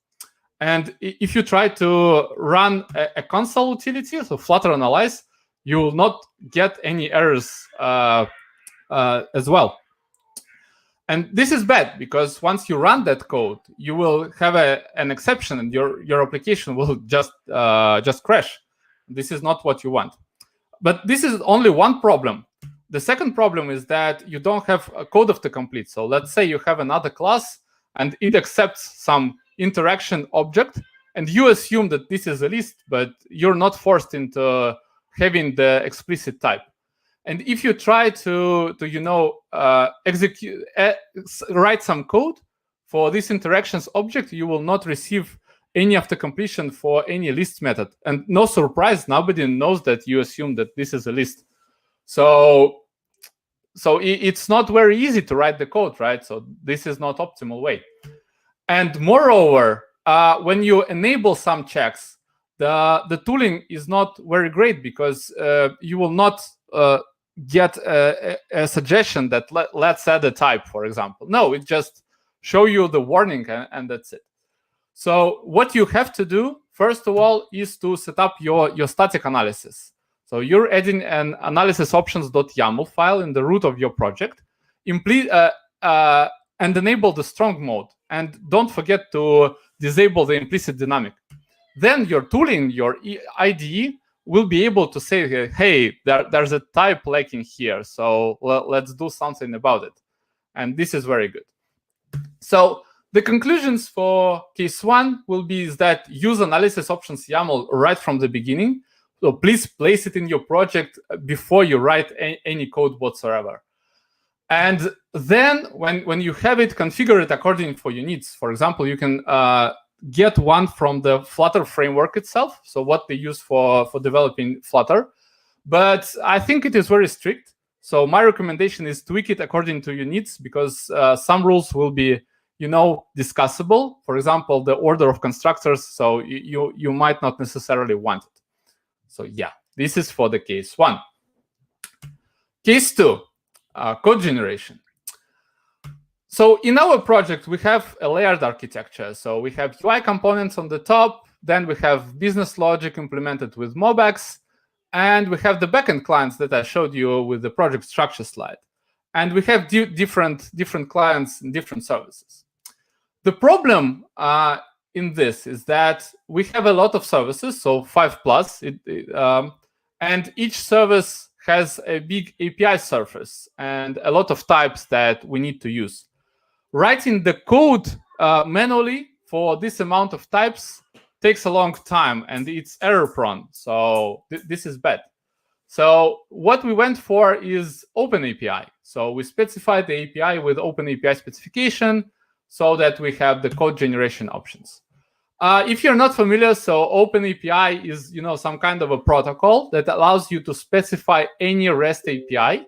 And if you try to run a console utility, so Flutter Analyze, you will not get any errors as well. And this is bad, because once you run that code, you will have an exception, and your application will just crash. This is not what you want. But this is only one problem. The second problem is that you don't have a code autocomplete. So let's say you have another class, and it accepts some interaction object, and you assume that this is a list, but you're not forced into having the explicit type. And if you try to write some code for this interactions object, you will not receive any autocompletion for any list method. And no surprise, nobody knows that you assume that this is a list. So it's not very easy to write the code, right? So this is not optimal way. And moreover, when you enable some checks, the tooling is not very great, because you will not get a suggestion that let's add a type, for example. No, it just show you the warning, and that's it. So what you have to do, first of all, is to set up your static analysis. So you're adding an analysis options.yaml file in the root of your project, and enable the strong mode. And don't forget to disable the implicit dynamic. Then your tooling, your IDE, will be able to say, hey, there's a type lacking here, so let's do something about it. And this is very good. So the conclusions for case 1 will be is that use analysis options YAML right from the beginning. So please place it in your project before you write any code whatsoever. And then when you have it, configure it according for your needs. For example, you can get one from the Flutter framework itself, so what they use for developing Flutter. But I think it is very strict. So my recommendation is tweak it according to your needs, because some rules will be, discussable. For example, the order of constructors. So you might not necessarily want it. So yeah, this is for the case 1. Case 2, code generation. So in our project, we have a layered architecture. So we have UI components on the top, then we have business logic implemented with MobX, and we have the backend clients that I showed you with the project structure slide. And we have different clients and different services. The problem in this is that we have a lot of services, so 5+, and each service has a big API surface and a lot of types that we need to use. Writing the code manually for this amount of types takes a long time, and it's error prone. So this is bad. So what we went for is OpenAPI. So we specified the API with OpenAPI specification so that we have the code generation options. If you're not familiar, so OpenAPI is some kind of a protocol that allows you to specify any REST API,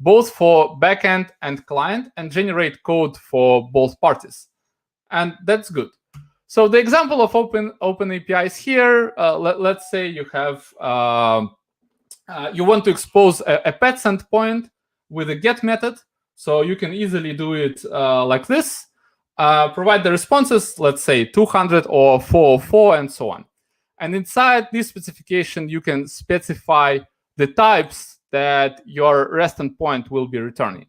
both for backend and client, and generate code for both parties. And that's good. So the example of OpenAPI is here. Let's say you have you want to expose a pets endpoint with a get method. So you can easily do it like this. Provide the responses, let's say 200 or 404 and so on. And inside this specification, you can specify the types that your REST endpoint will be returning.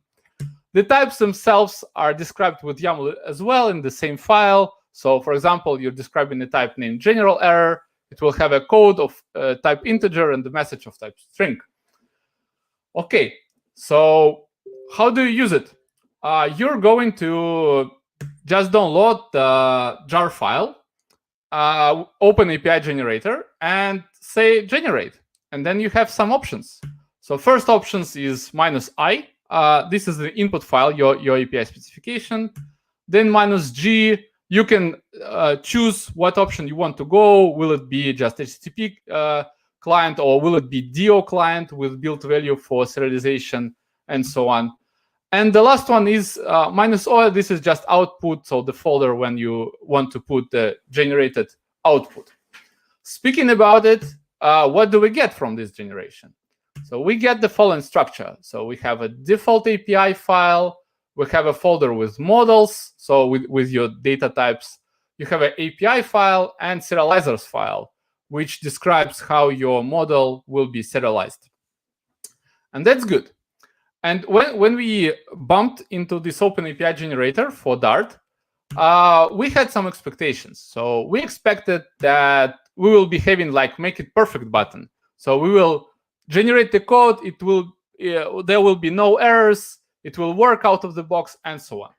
The types themselves are described with YAML as well in the same file. So for example, you're describing the type named general error. It will have a code of type integer and the message of type string. Okay, so how do you use it? You're going to just download the jar file, open API generator, and say generate. And then you have some options. So first options is -i. This is the input file, your API specification. Then -g, you can choose what option you want to go. Will it be just HTTP client, or will it be DO client with build value for serialization and so on? And the last one is -o. This is just output, so the folder when you want to put the generated output. Speaking about it, what do we get from this generation? So we get the following structure. So we have a default API file. We have a folder with models, so with your data types. You have an API file and serializers file, which describes how your model will be serialized. And that's good. And when we bumped into this OpenAPI generator for Dart, we had some expectations. So we expected that we will be having like make it perfect button. So we will generate the code. It will there will be no errors. It will work out of the box and so on.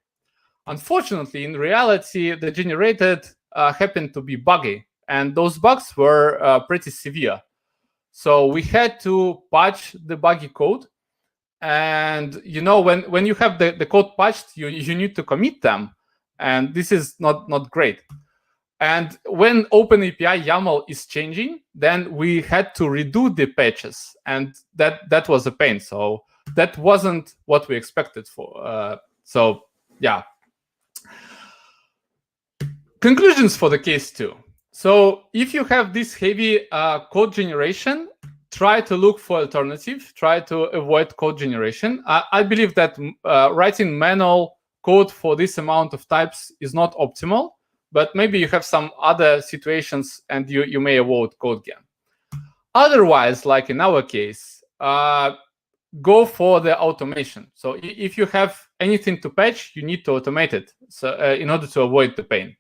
Unfortunately, in reality, the generated happened to be buggy, and those bugs were pretty severe. So we had to patch the buggy code. And you know, when you have the code patched, you need to commit them, and this is not great. And when OpenAPI YAML is changing, then we had to redo the patches, and that was a pain. So that wasn't what we expected for. So yeah. Conclusions for the case 2. So if you have this heavy code generation, try to look for alternative. Try to avoid code generation. I believe that writing manual code for this amount of types is not optimal, but maybe you have some other situations and you may avoid code gen. Otherwise, like in our case, go for the automation. So if you have anything to patch, you need to automate it, so in order to avoid the pain.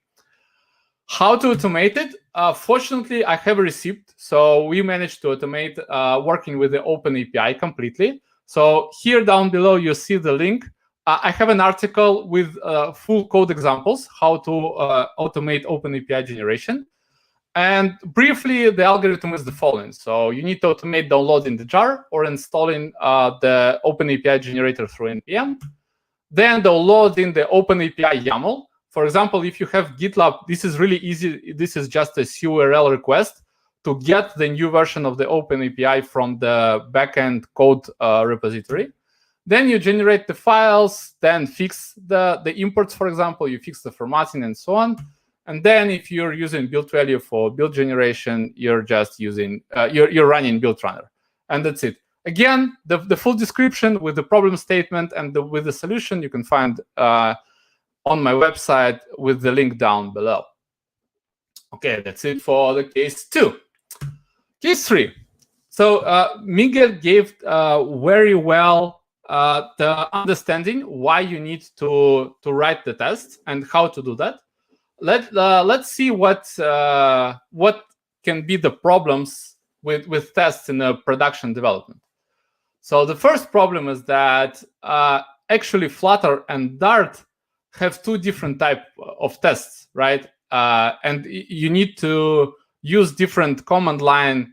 How to automate it? Fortunately, I have a receipt, so we managed to automate working with the OpenAPI completely. So here down below, you see the link. I have an article with full code examples, how to automate OpenAPI generation. And briefly, the algorithm is the following. So you need to automate downloading the jar or installing the OpenAPI generator through NPM. Then downloading the OpenAPI YAML. For example, if you have GitLab, this is really easy. This is just a CURL request to get the new version of the OpenAPI from the backend code repository. Then you generate the files, then fix the imports, for example, you fix the formatting and so on. And then if you're using build value for build generation, you're just using, you're running build runner. And that's it. Again, the full description with the problem statement and with the solution you can find on my website with the link down below. Okay, that's it for the case 2. Case 3. So Miguel gave very well the understanding why you need to write the test and how to do that. Let's see what can be the problems with tests in a production development. So the first problem is that actually Flutter and Dart have 2 different types of tests, right? And you need to use different command line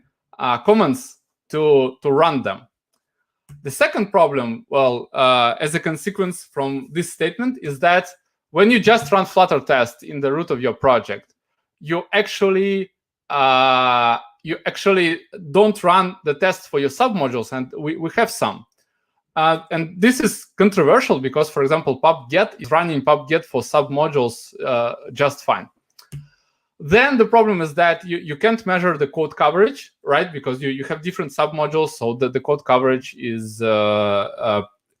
commands to run them. The second problem, well, as a consequence from this statement, is that when you just run Flutter test in the root of your project, you actually don't run the tests for your submodules, and we have some. And this is controversial because, for example, pub-get is running pub-get for submodules just fine. Then the problem is that you can't measure the code coverage, right? Because you have different submodules, so the code coverage is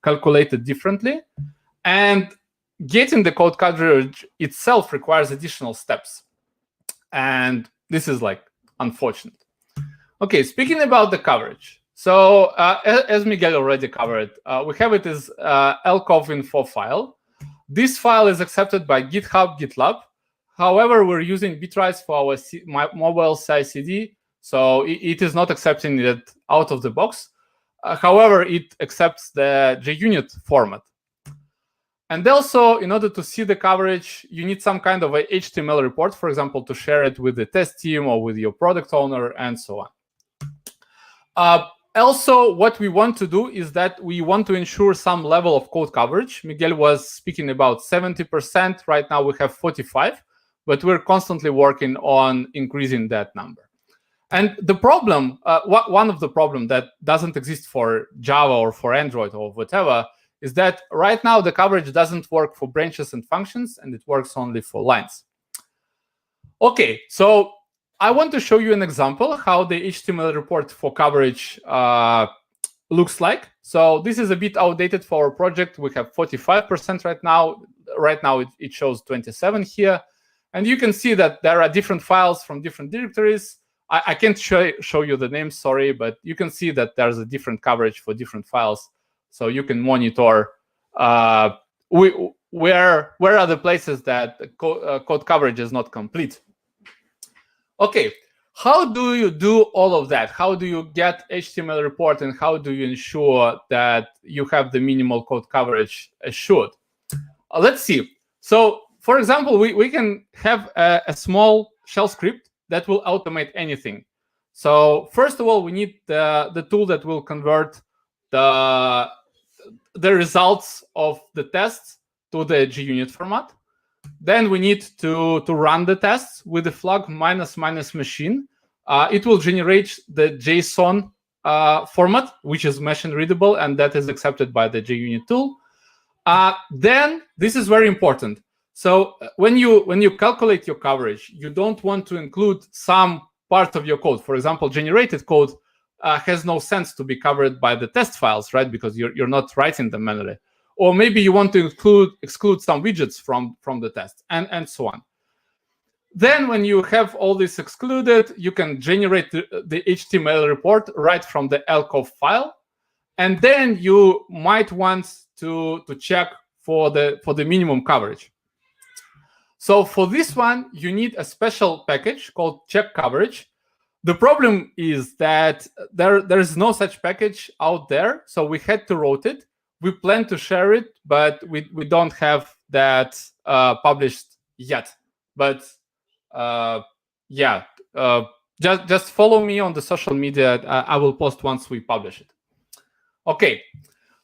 calculated differently. And getting the code coverage itself requires additional steps. And this is like unfortunate. Okay, speaking about the coverage. So as Miguel already covered, we have it as lcov info file. This file is accepted by GitHub, GitLab. However, we're using Bitrise for our mobile CI/CD, so it is not accepting it out of the box. However, it accepts the JUnit format. And also, in order to see the coverage, you need some kind of a HTML report, for example, to share it with the test team or with your product owner and so on. Also, what we want to do is that we want to ensure some level of code coverage. Miguel was speaking about 70%. Right now, we have 45%, but we're constantly working on increasing that number. And the problem, one of the problems that doesn't exist for Java or for Android or whatever, is that right now the coverage doesn't work for branches and functions, and it works only for lines. Okay, so I want to show you an example how the HTML report for coverage looks like. So this is a bit outdated for our project. We have 45% right now. Right now it shows 27 here. And you can see that there are different files from different directories. I can't show you the names, sorry, but you can see that there's a different coverage for different files. So you can monitor where are the places that code coverage is not complete. Okay, how do you do all of that? How do you get HTML report, and how do you ensure that you have the minimal code coverage assured? Let's see. So, for example, we can have a small shell script that will automate anything. So first of all, we need the tool that will convert the results of the tests to the JUnit format. Then we need to run the tests with the flag ---- machine. It will generate the JSON format, which is machine readable, and that is accepted by the JUnit tool. Then this is very important. So when you calculate your coverage, you don't want to include some part of your code. For example, generated code has no sense to be covered by the test files, right? Because you're not writing them manually. Or maybe you want to exclude some widgets from the test, and so on. Then when you have all this excluded, you can generate the HTML report right from the lcov file. And then you might want to check for the minimum coverage. So for this one, you need a special package called check coverage. The problem is that there is no such package out there, so we had to write it. We plan to share it, but we don't have that published yet. But yeah, just follow me on the social media. I will post once we publish it. Okay.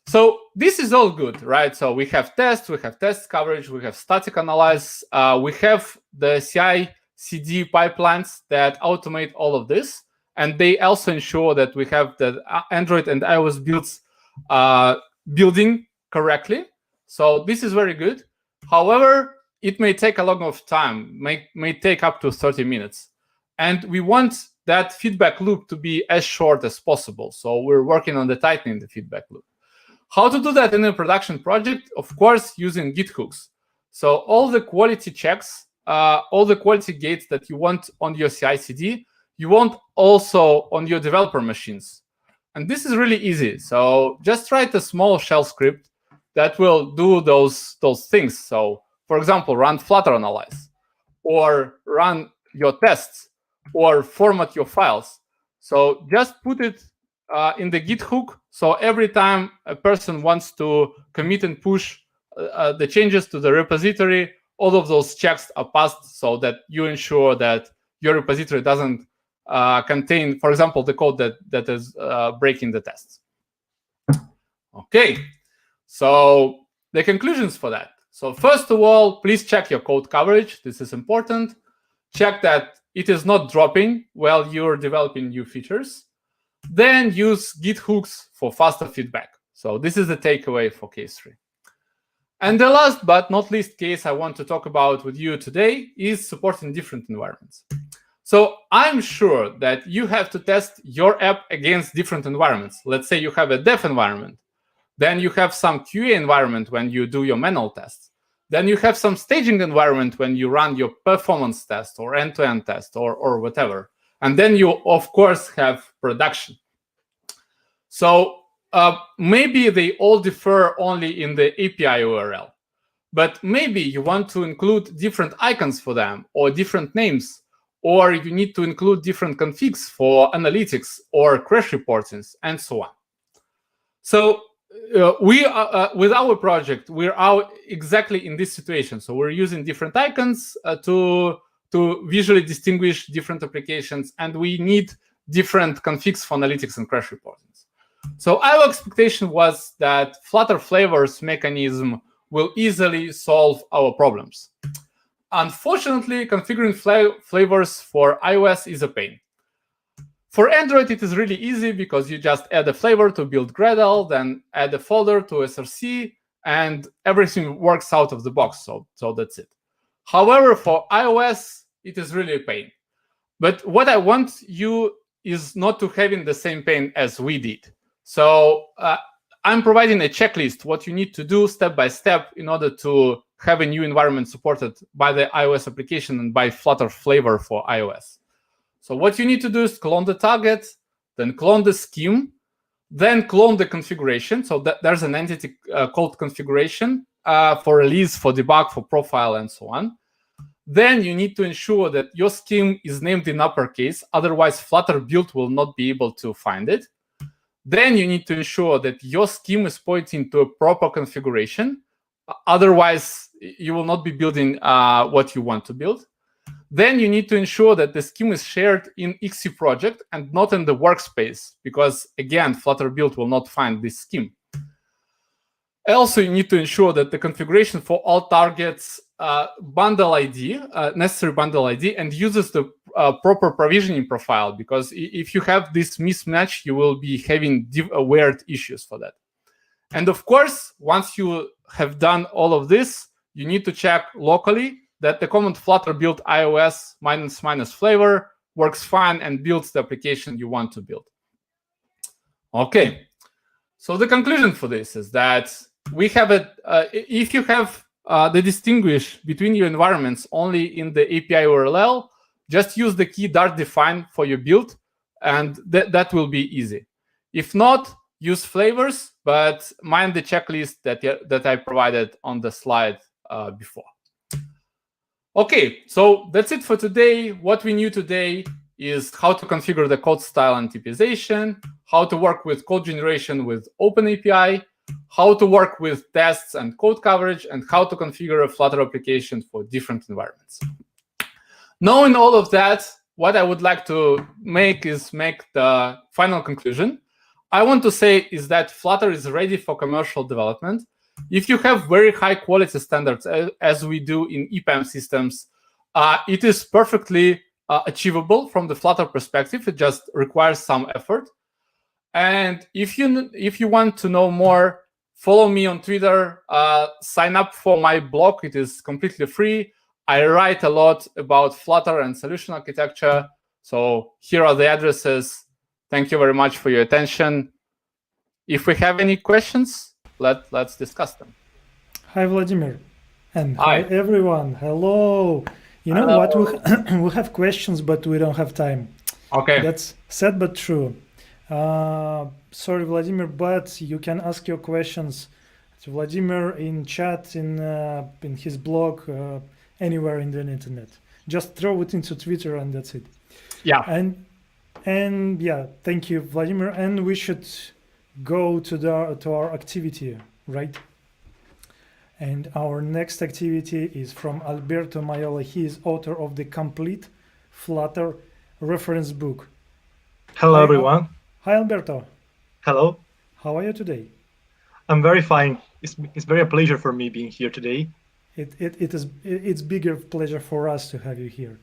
So this is all good, right? So we have tests, we have test coverage, we have static analyze, we have the CI/CD pipelines that automate all of this, and they also ensure that we have the Android and iOS builds building correctly. So this is very good. However, it may take a lot of time, may take up to 30 minutes. And we want that feedback loop to be as short as possible. So we're working on tightening the feedback loop. How to do that in a production project? Of course, using Git hooks. So all the quality checks, all the quality gates that you want on your CI/CD, you want also on your developer machines. And this is really easy. So just write a small shell script that will do those things. So, for example, run Flutter analyze, or run your tests, or format your files. So just put it in the Git hook. So every time a person wants to commit and push the changes to the repository, all of those checks are passed, so that you ensure that your repository doesn't contain, for example, the code that is breaking the tests. Okay, so the conclusions for that. So first of all, please check your code coverage. This is important. Check that it is not dropping while you're developing new features. Then use Git hooks for faster feedback. So this is the takeaway for case 3. And the last but not least case I want to talk about with you today is supporting different environments. So I'm sure that you have to test your app against different environments. Let's say you have a dev environment. Then you have some QA environment when you do your manual tests. Then you have some staging environment when you run your performance test or end-to-end test or whatever. And then you, of course, have production. So maybe they all differ only in the API URL. But maybe you want to include different icons for them, or different names, or you need to include different configs for analytics or crash reportings, and so on. So we are, with our project, we're out exactly in this situation. So we're using different icons to visually distinguish different applications, and we need different configs for analytics and crash reportings. So our expectation was that Flutter flavors mechanism will easily solve our problems. Unfortunately, configuring flavors for iOS is a pain. For Android, it is really easy because you just add a flavor to build Gradle, then add a folder to src, and everything works out of the box. So that's it. However, for iOS, it is really a pain. But what I want you is not to have in the same pain as we did. So I'm providing a checklist, what you need to do step by step in order to have a new environment supported by the iOS application and by Flutter flavor for iOS. So what you need to do is clone the target, then clone the scheme, then clone the configuration. So there's an entity called configuration for release, for debug, for profile, and so on. Then you need to ensure that your scheme is named in uppercase. Otherwise, Flutter build will not be able to find it. Then you need to ensure that your scheme is pointing to a proper configuration. Otherwise, you will not be building what you want to build. Then you need to ensure that the scheme is shared in XC project and not in the workspace, because again, Flutter build will not find this scheme. Also, you need to ensure that the configuration for all targets bundle ID, necessary bundle ID, and uses the proper provisioning profile, because if you have this mismatch, you will be having weird issues for that. And of course, once you have done all of this, you need to check locally that the command flutter build iOS -- flavor works fine and builds the application you want to build. Okay, so the conclusion for this is that we have if you have the distinguish between your environments only in the API URL, just use the key _define for your build, and that will be easy. If not, use flavors, but mind the checklist that I provided on the slide before. Okay, so that's it for today. What we knew today is how to configure the code style and typization, how to work with code generation with OpenAPI, how to work with tests and code coverage, and how to configure a Flutter application for different environments. Knowing all of that, what I would like to make the final conclusion. I want to say is that Flutter is ready for commercial development. If you have very high quality standards, as we do in EPAM systems, it is perfectly achievable from the Flutter perspective. It just requires some effort. And if you want to know more, follow me on Twitter, sign up for my blog. It is completely free. I write a lot about Flutter and solution architecture. So here are the addresses. Thank you very much for your attention. If we have any questions, let's discuss them. Hi, Vladimir. And Hi. hi, everyone. Hello. You know Hello. what? We have questions, but we don't have time. Okay. That's sad but true. Sorry, Vladimir, but you can ask your questions to Vladimir in chat, in his blog, anywhere in the internet. Just throw it into Twitter and that's it. Yeah. And yeah, thank you, Vladimir. And we should go to our activity, right? And our next activity is from Alberto Maiola. He is author of the complete Flutter reference book. Hello, everyone. Hi, Alberto. Hello. How are you today? I'm very fine. It's very a pleasure for me being here today. It's bigger pleasure for us to have you here.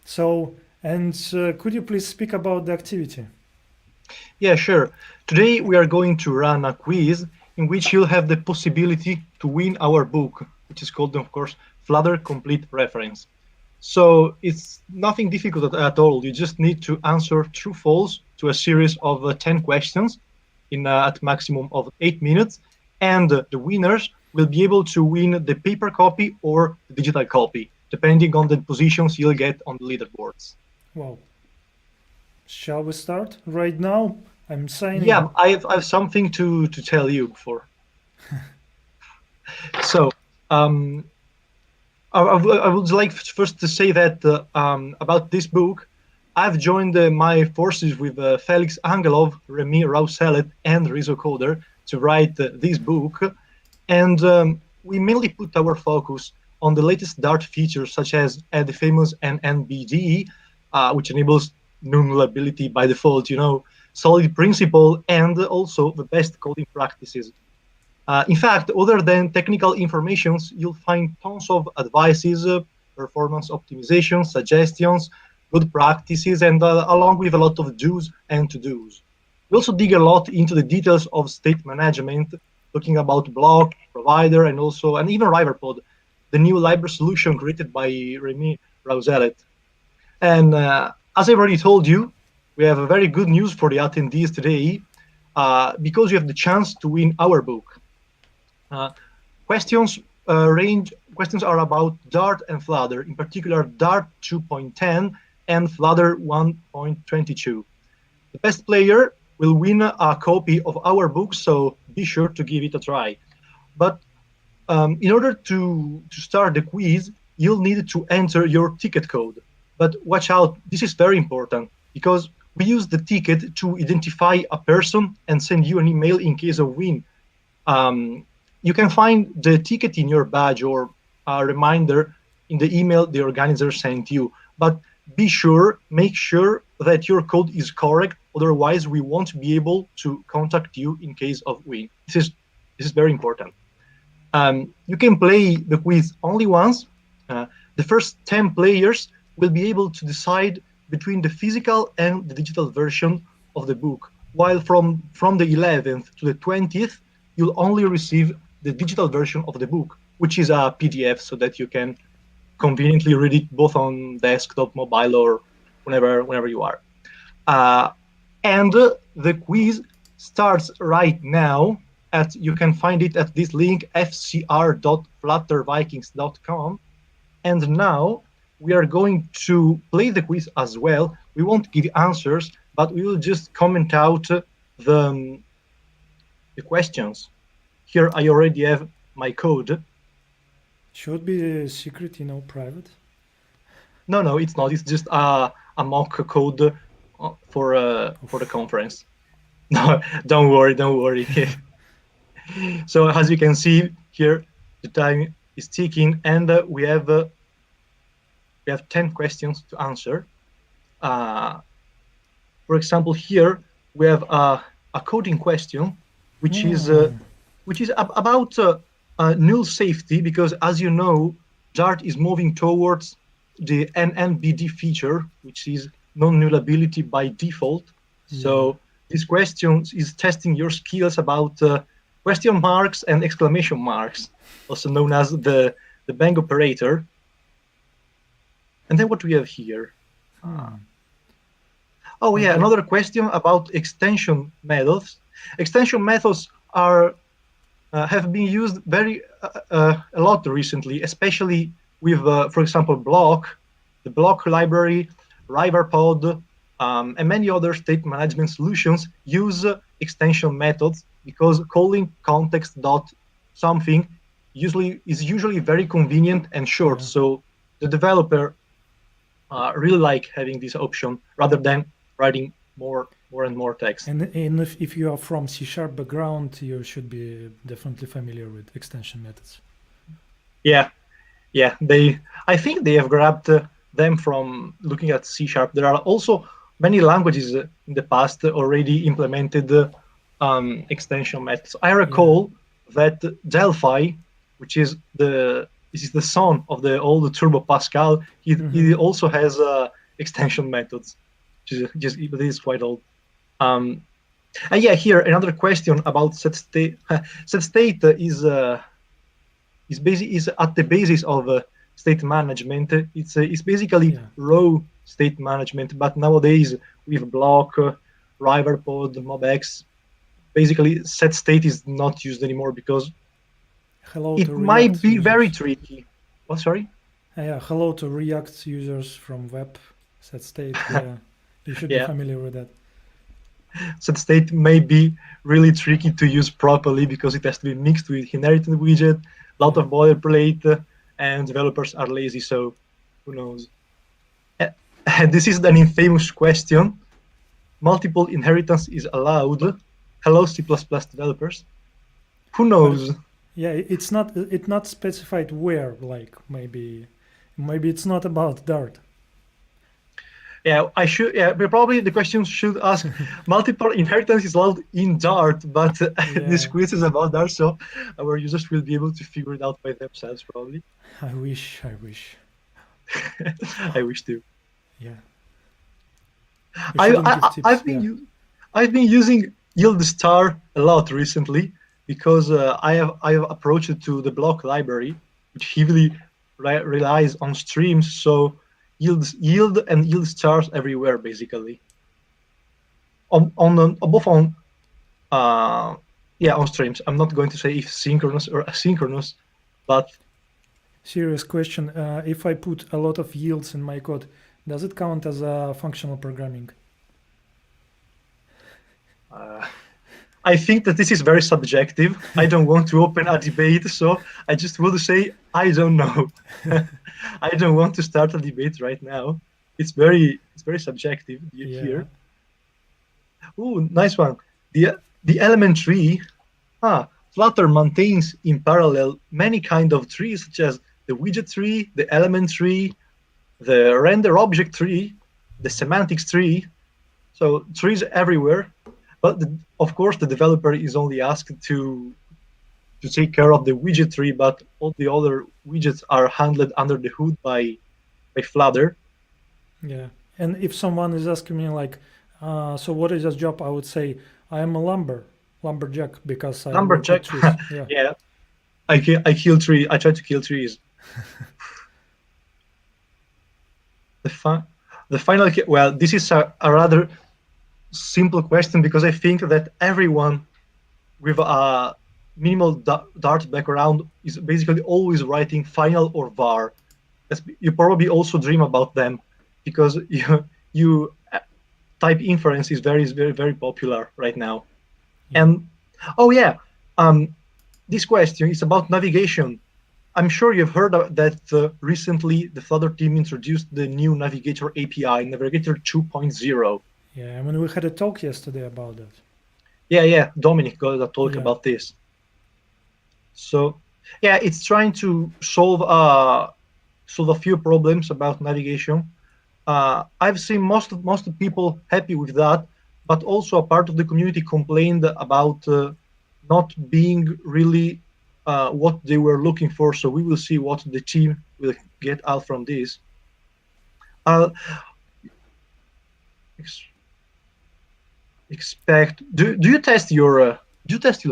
So, and could you please speak about the activity? Yeah, sure. Today we are going to run a quiz in which you'll have the possibility to win our book, which is called, of course, Flutter Complete Reference. So it's nothing difficult at all. You just need to answer true, false to a series of 10 questions in at maximum of 8 minutes, and the winners will be able to win the paper copy or the digital copy, depending on the positions you'll get on the leaderboards. Wow. Shall we start right now? I'm signing. Yeah, I have something to tell you before. So, I would like first to say that about this book, I've joined my forces with Felix Angelov, Remy Rauselet, and Rizzo Coder to write this book. And we mainly put our focus on the latest Dart features, such as the famous NNBD, which enables nullability by default, solid principle, and also the best coding practices. In fact, other than technical informations, you'll find tons of advices, performance optimization, suggestions, good practices, and along with a lot of do's and to-dos. We also dig a lot into the details of state management, talking about block, provider, and even RiverPod, the new library solution created by Remy Rauselet. And as I've already told you, we have a very good news for the attendees today, because you have the chance to win our book. Questions are about Dart and Flutter, in particular Dart 2.10 and Flutter 1.22. The best player will win a copy of our book, so be sure to give it a try. But in order to start the quiz, you'll need to enter your ticket code. But watch out, this is very important, because we use the ticket to identify a person and send you an email in case of win. You can find the ticket in your badge or a reminder in the email the organizer sent you. But make sure that your code is correct, otherwise we won't be able to contact you in case of win. This is very important. You can play the quiz only once. The first 10 players will be able to decide between the physical and the digital version of the book, while from the 11th to the 20th, you'll only receive the digital version of the book, which is a PDF, so that you can conveniently read it both on desktop, mobile, or whenever you are. And the quiz starts right now. You can find it at this link, fcr.fluttervikings.com. And now we are going to play the quiz as well. We won't give answers, but we will just comment out the questions. Here I already have my code. Should be secret, private. No, it's not. It's just a mock code for the conference. No, don't worry. So as you can see here, the time is ticking, and we have 10 questions to answer. For example, here we have a coding question, which is about null safety, because as you know, Dart is moving towards the NNBD feature, which is non-nullability by default. So this question is testing your skills about question marks and exclamation marks, also known as the bang operator. And then what do we have here? Another question about extension methods. Extension methods have been used very a lot recently, especially with, for example, the block library, RiverPod, and many other state management solutions use extension methods, because calling context.something is usually very convenient and short. So the developer really like having this option rather than writing more and more text. And if you are from C# background, you should be definitely familiar with extension methods. Yeah. I think they have grabbed them from looking at C#. There are also many languages in the past already implemented extension methods. I recall that Delphi, which is the son of the old Turbo Pascal, he also has extension methods, which is quite old. And here another question about set state. Set state is at the basis of state management. It's basically raw state management, but nowadays with block, RiverPod, MobX, basically set state is not used anymore because it might be very tricky. Oh, sorry? Hello to React users from web. Set state, you should be familiar with that. Set state may be really tricky to use properly because it has to be mixed with inherited widget, a lot of boilerplate, and developers are lazy, so who knows? And this is an infamous question. Multiple inheritance is allowed. Hello, C++ developers. Who knows? It's not specified where. Like maybe it's not about Dart. Probably the question should ask multiple inheritance is allowed in Dart, but this quiz is about Dart, so our users will be able to figure it out by themselves, probably. I wish. I wish too. Yeah. You shouldn't give tips. I've been using yield star a lot recently because I have approached it to the block library, which heavily relies on streams. So yield and yield stars everywhere basically. On streams. I'm not going to say if synchronous or asynchronous, but Serious question. If I put a lot of yields in my code, does it count as functional programming? I think that this is very subjective. I don't want to open a debate, so I just will say I don't know. I don't want to start a debate right now. It's very subjective here. Ooh, nice one. The element tree. Flutter maintains in parallel many kind of trees, such as the widget tree, the element tree, the render object tree, the semantics tree. So trees everywhere. But of course, the developer is only asked to take care of the widget tree, but all the other widgets are handled under the hood by Flutter. Yeah, and if someone is asking me like, so what is your job? I would say I am a lumberjack because I work with trees. Yeah. I kill trees. I try to kill trees. The final. Well, this is a rather simple question because I think that everyone with a minimal Dart background is basically always writing final or var. You probably also dream about them because you type inference is very popular right now. And this question is about navigation. I'm sure you've heard that recently the Flutter team introduced the new Navigator API, Navigator 2.0. Yeah, I mean, we had a talk yesterday about that. Yeah, Dominic got a talk about this. So, yeah, it's trying to solve a few problems about navigation. I've seen most of people happy with that, but also a part of the community complained about not being really what they were looking for. So we will see what the team will get out from this. Do you test your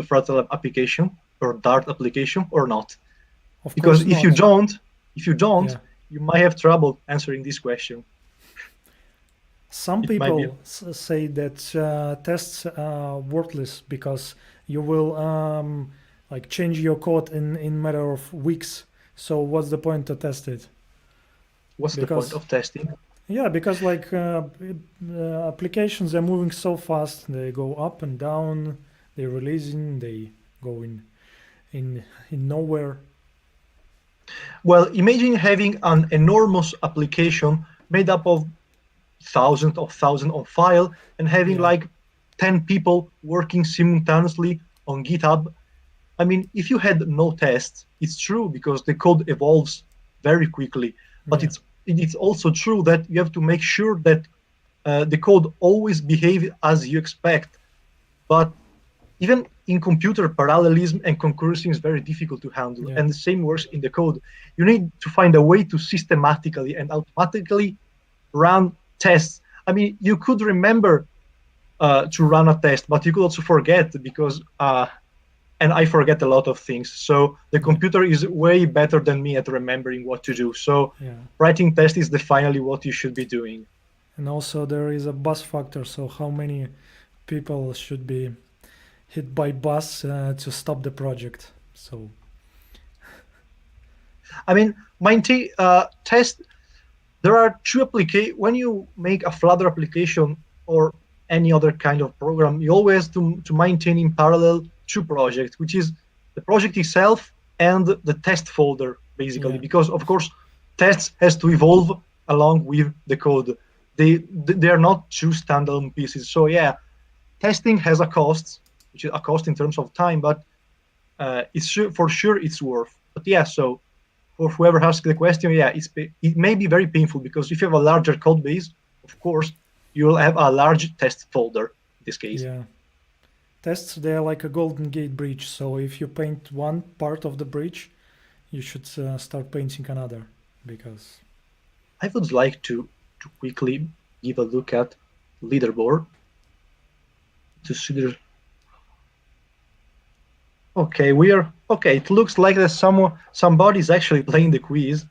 Flutter application or Dart application or not? Because if you don't, you might have trouble answering this question. Some people say that tests are worthless because you will like change your code in matter of weeks. So what's the point to test it? What's the point of testing? Yeah, because like applications are moving so fast, they go up and down, they're releasing, they go in nowhere. Well, imagine having an enormous application made up of thousands of file and having like 10 people working simultaneously on GitHub. I mean, if you had no tests, it's true because the code evolves very quickly, but it's also true that you have to make sure that the code always behaves as you expect. But even in computer, parallelism and concurrency is very difficult to handle, and the same works in the code. You need to find a way to systematically and automatically run tests. I mean, you could remember to run a test, but you could also forget because, and I forget a lot of things. So the computer is way better than me at remembering what to do. So writing tests is finally what you should be doing. And also there is a bus factor. So how many people should be hit by bus to stop the project? So, I mean, maintain test. There are two applications. When you make a Flutter application or any other kind of program, you always to maintain in parallel two projects, which is the project itself and the test folder, basically, because of course tests has to evolve along with the code. They are not two standalone pieces. So testing has a cost, which is a cost in terms of time, but it's for sure it's worth. But so for whoever asked the question, it may be very painful because if you have a larger code base, of course, you will have a large test folder in this case. Yeah. Tests, they're like a Golden Gate bridge. So if you paint one part of the bridge, you should start painting another, because... I would like to quickly give a look at leaderboard to see the. Okay, we are okay. It looks like there's somebody's actually playing the quiz,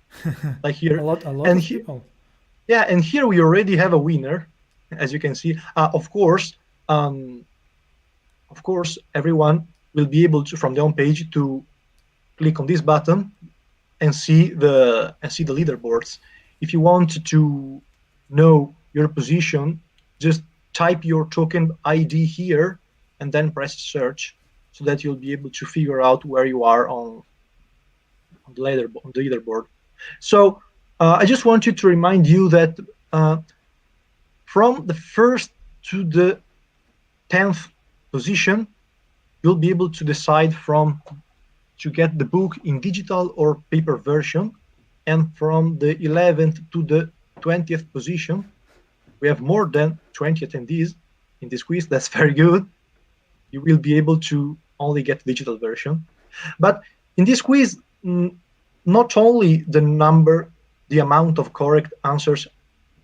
like here. A lot And of people. Yeah, and here we already have a winner, as you can see. Of course, everyone will be able to, from the home page, to click on this button and see the leaderboards. If you want to know your position, just type your token ID here and then press search, so that you'll be able to figure out where you are on the leaderboard. So I just wanted to remind you that from the 1st to the 10th position, you'll be able to decide to get the book in digital or paper version. And from the 11th to the 20th position, we have more than 20 attendees in this quiz. That's very good. You will be able to only get digital version. But in this quiz, not only the amount of correct answers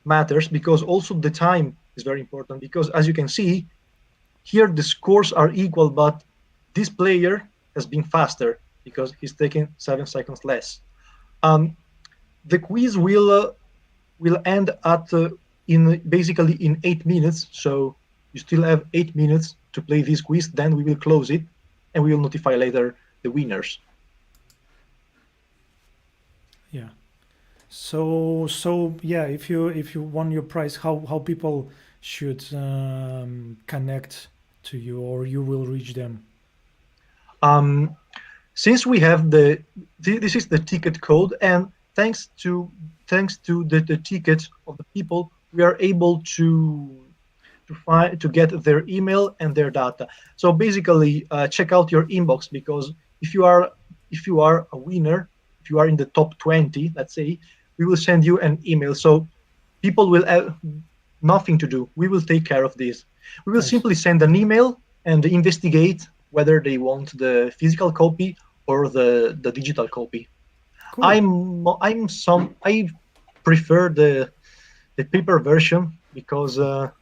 matters, because also the time is very important, because as you can see, here the scores are equal, but this player has been faster because he's taking 7 seconds less. The quiz will end at basically in 8 minutes, so you still have 8 minutes to play this quiz. Then we will close it, and we will notify later the winners. Yeah. So yeah, if you won your prize, how people should connect to you, or you will reach them? Since we have this is the ticket code, and thanks to the ticket of the people, we are able to get their email and their data. So basically, check out your inbox, because if you are a winner, if you are in the top 20, let's say, we will send you an email. So people will have nothing to do. We will take care of this. We will simply send an email and investigate whether they want the physical copy or the digital copy. Cool. I prefer the paper version, because I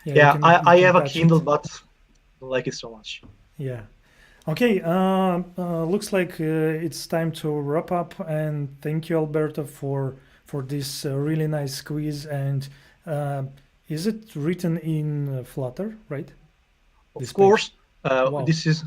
have a Kindle, but I don't like it so much. Yeah. Okay. Looks like it's time to wrap up. And thank you, Alberto, for this really nice quiz. And is it written in Flutter, right? Of course. Wow. This is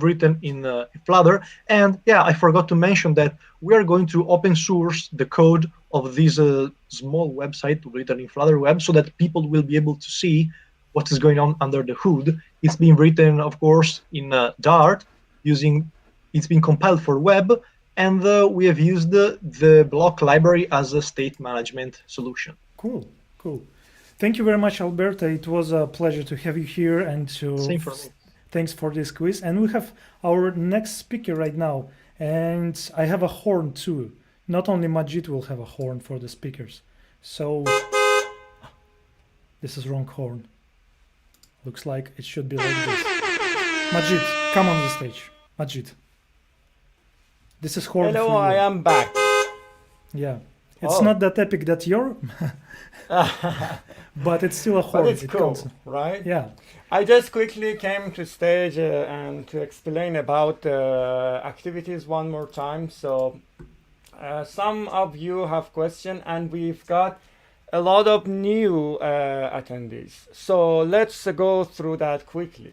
written in Flutter. And yeah, I forgot to mention that we are going to open source the code of this small website written in Flutter Web, so that people will be able to see what is going on under the hood. It's been written, of course, in Dart, it's been compiled for web, and we have used the block library as a state management solution. Cool. Thank you very much, Alberto. It was a pleasure to have you here, and Same for me. Thanks for this quiz. And we have our next speaker right now, and I have a horn too. Not only Majid will have a horn for the speakers. So this is wrong horn. Looks like it should be like this. Majid, come on the stage. Majid. This is horn. Hello, for you. I am back. Yeah. It's not that epic that you're, but it's still a horn. But it's It cool, counts. right? Yeah. I just quickly came to stage and to explain about activities one more time. So some of you have questions, and we've got a lot of new attendees. So let's go through that quickly.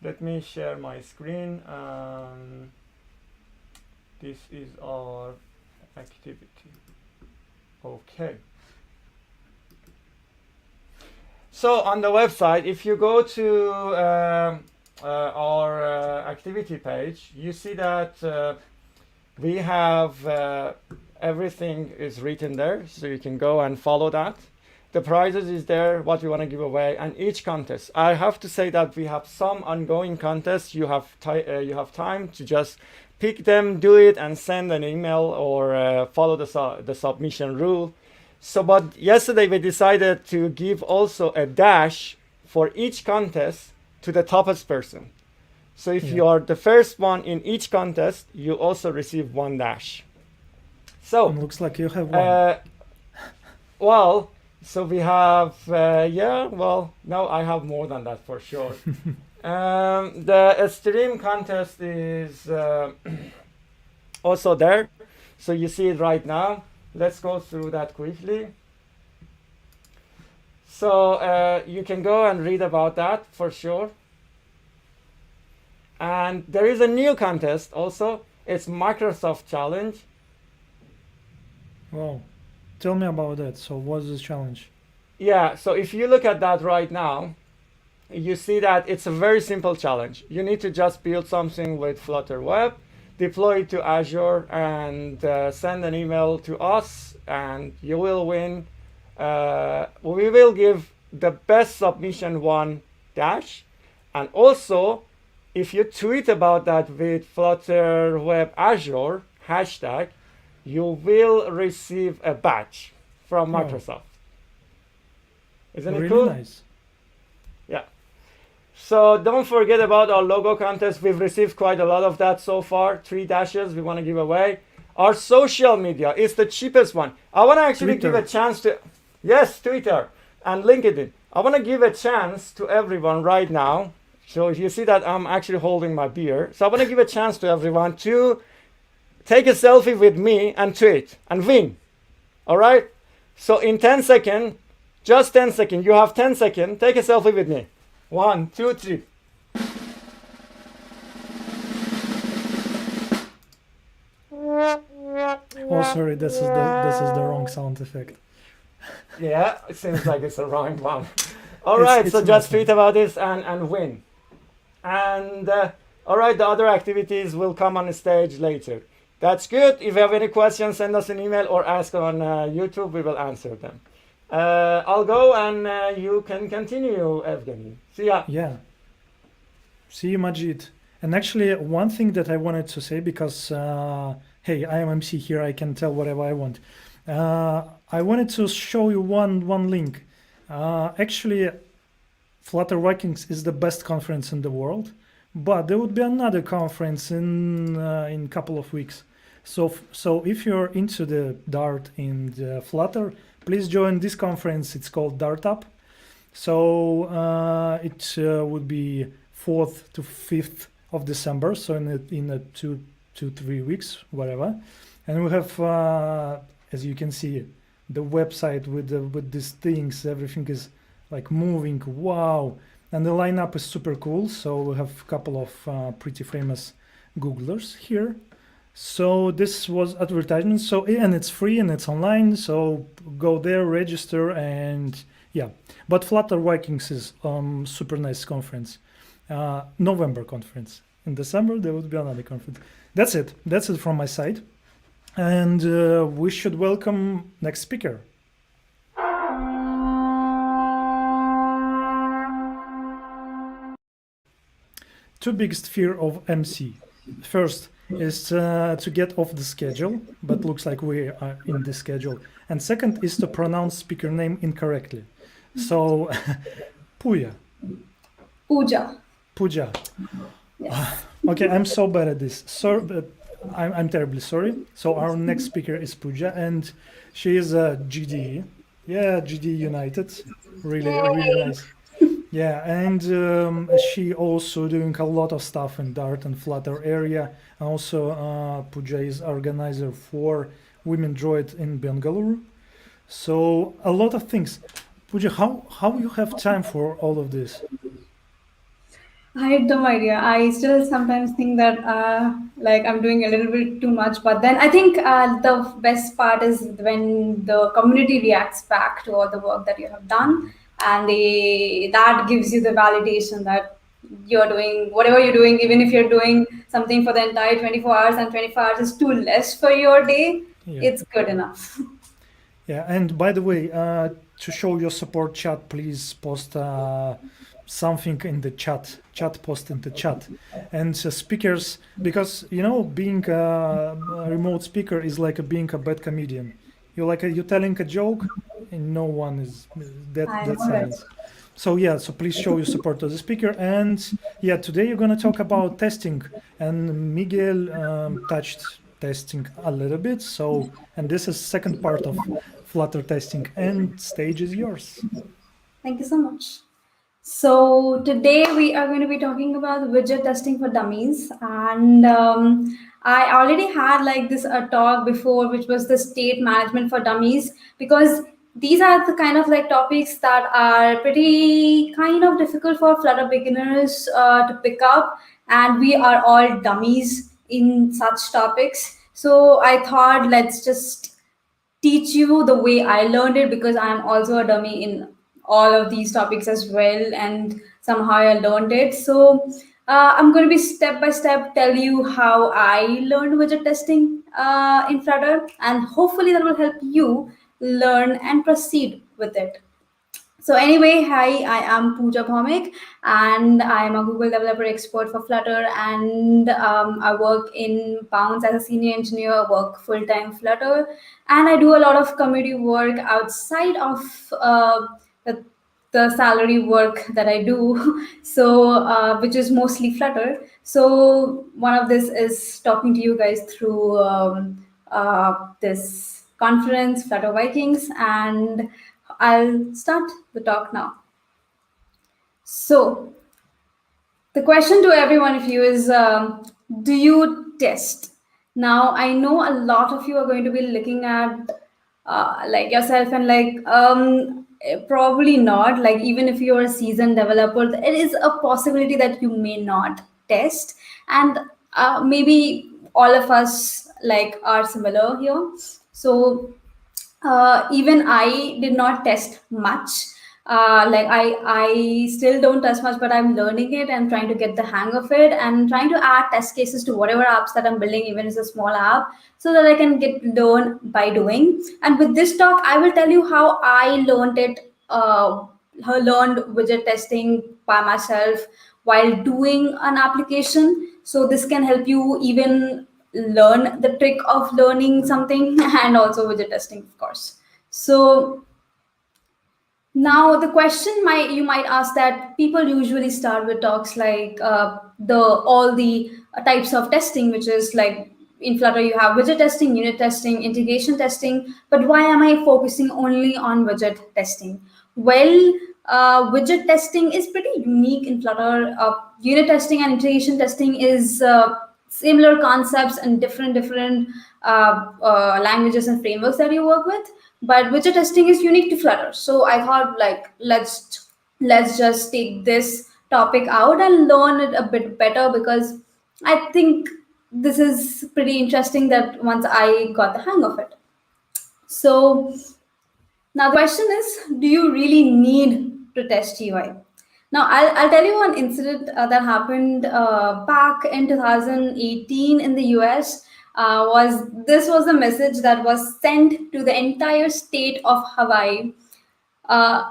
Let me share my screen. This is our activity. Okay. So on the website, if you go to our activity page, you see that we have everything is written there, so you can go and follow that. The prizes is there, what we want to give away, and each contest. I have to say that we have some ongoing contests. You have time to just pick them, do it, and send an email or follow the submission rule. So, but yesterday we decided to give also a dash for each contest to the toppest person. So if you are the first one in each contest, you also receive 1 dash. So Looks like you have one. well, So we have, no, I have more than that for sure. The stream contest is also there. So you see it right now. Let's go through that quickly. So you can go and read about that for sure. And there is a new contest also. It's Microsoft Challenge. Wow. Tell me about that. So what's the challenge? Yeah, so if you look at that right now, you see that it's a very simple challenge. You need to just build something with Flutter Web, deploy it to Azure, and send an email to us, and you will win. We will give the best submission one dash, and also if you tweet about that with Flutter Web Azure hashtag, you will receive a badge from Microsoft. Isn't it Really cool? nice. Yeah. So don't forget about our logo contest. We've received quite a lot of that so far. 3 dashes we want to give away. Our social media is the cheapest one. I want to actually give a chance to, yes, Twitter and LinkedIn. I want to give a chance to everyone right now. So you see that I'm actually holding my beer. So I want to give a chance to everyone to take a selfie with me and tweet and win. All right? So in 10 seconds, just 10 seconds, you have 10 seconds, take a selfie with me. 1, 2, 3. Oh, sorry, this is the wrong sound effect. Yeah, it seems like it's the wrong one. All right, so just tweet about this and win. And all right, the other activities will come on stage later. That's good. If you have any questions, send us an email or ask on YouTube. We will answer them. I'll go and you can continue, Evgeny. See ya. Yeah. See you, Majid. And actually, one thing that I wanted to say, because, hey, I am MC here, I can tell whatever I want. I wanted to show you one link. Actually, FlutterVikings is the best conference in the world, but there would be another conference in a couple of weeks. So if you're into the Dart and Flutter, please join this conference. It's called Dart Up. So it would be 4th to 5th of December. So in a 2-3 weeks, whatever. And we have, as you can see, the website with these things. Everything is like moving. Wow. And the lineup is super cool. So we have a couple of pretty famous Googlers here. So this was advertisement. So, and it's free and it's online. So go there, register, and yeah. But FlutterVikings is super nice conference. November conference. In December there would be another conference. That's it. That's it from my side. And we should welcome next speaker. Two biggest fear of MC. First is to get off the schedule, but looks like we are in the schedule. And second is to pronounce speaker name incorrectly. So, Pooja. Pooja. Yes. Okay, I'm so bad at this. So, I'm terribly sorry. So our next speaker is Pooja, and she is a GD. Yeah, GD United. Really nice. Yeah, and she also doing a lot of stuff in Dart and Flutter area. Also, Pooja is organizer for Women Droid in Bangalore. So a lot of things. Pooja, how you have time for all of this? I had no idea. I still sometimes think that like I'm doing a little bit too much, but then I think the best part is when the community reacts back to all the work that you have done, and that gives you the validation that you're doing whatever you're doing, even if you're doing something for the entire 24 hours and 24 hours is too less for your day, it's good enough. Yeah, and by the way, to show your support chat, please post something in the chat post in the chat. And speakers, because being a remote speaker is like being a bad comedian. You're telling a joke and no one is that silence. So yeah, so please show your support to the speaker. And yeah, today you're going to talk about testing, and Miguel touched testing a little bit. So, and this is second part of Flutter testing, and stage is yours. Thank you so much. So today we are going to be talking about widget testing for dummies, and I already had like this a talk before, which was the state management for dummies, because these are the kind of like topics that are pretty kind of difficult for Flutter beginners to pick up, and we are all dummies in such topics. So I thought let's just teach you the way I learned it, because I'm also a dummy in all of these topics as well, and somehow I learned it. So I'm going to be step by step tell you how I learned widget testing in Flutter, and hopefully that will help you learn and proceed with it. So anyway, hi, I am Pooja Bhaumik, and I am a Google developer expert for Flutter, and I work in Bounce as a senior engineer, work full-time Flutter, and I do a lot of community work outside of the salary work that I do, so which is mostly Flutter. So one of this is talking to you guys through this conference, FlutterVikings, and I'll start the talk now. So the question to every one of you is, do you test? Now, I know a lot of you are going to be looking at like yourself and like, probably not. Like, even if you're a seasoned developer, it is a possibility that you may not test. And maybe all of us like are similar here. So even I did not test much. Like I still don't test much, but I'm learning it and trying to get the hang of it, and trying to add test cases to whatever apps that I'm building, even if it's a small app, so that I can learn by doing. And with this talk, I will tell you how I learned it, learned widget testing by myself while doing an application. So this can help you even learn the trick of learning something, and also widget testing, of course. So now the question you might ask, that people usually start with talks like all the types of testing, which is like in Flutter you have widget testing, unit testing, integration testing, but why am I focusing only on widget testing? Well, widget testing is pretty unique in Flutter. Unit testing and integration testing is similar concepts and different languages and frameworks that you work with, but widget testing is unique to Flutter. So I thought like let's just take this topic out and learn it a bit better, because I think this is pretty interesting that once I got the hang of it. So now the question is, do you really need to test UI? Now, I'll tell you one incident that happened back in 2018 in the US. This was a message that was sent to the entire state of Hawaii,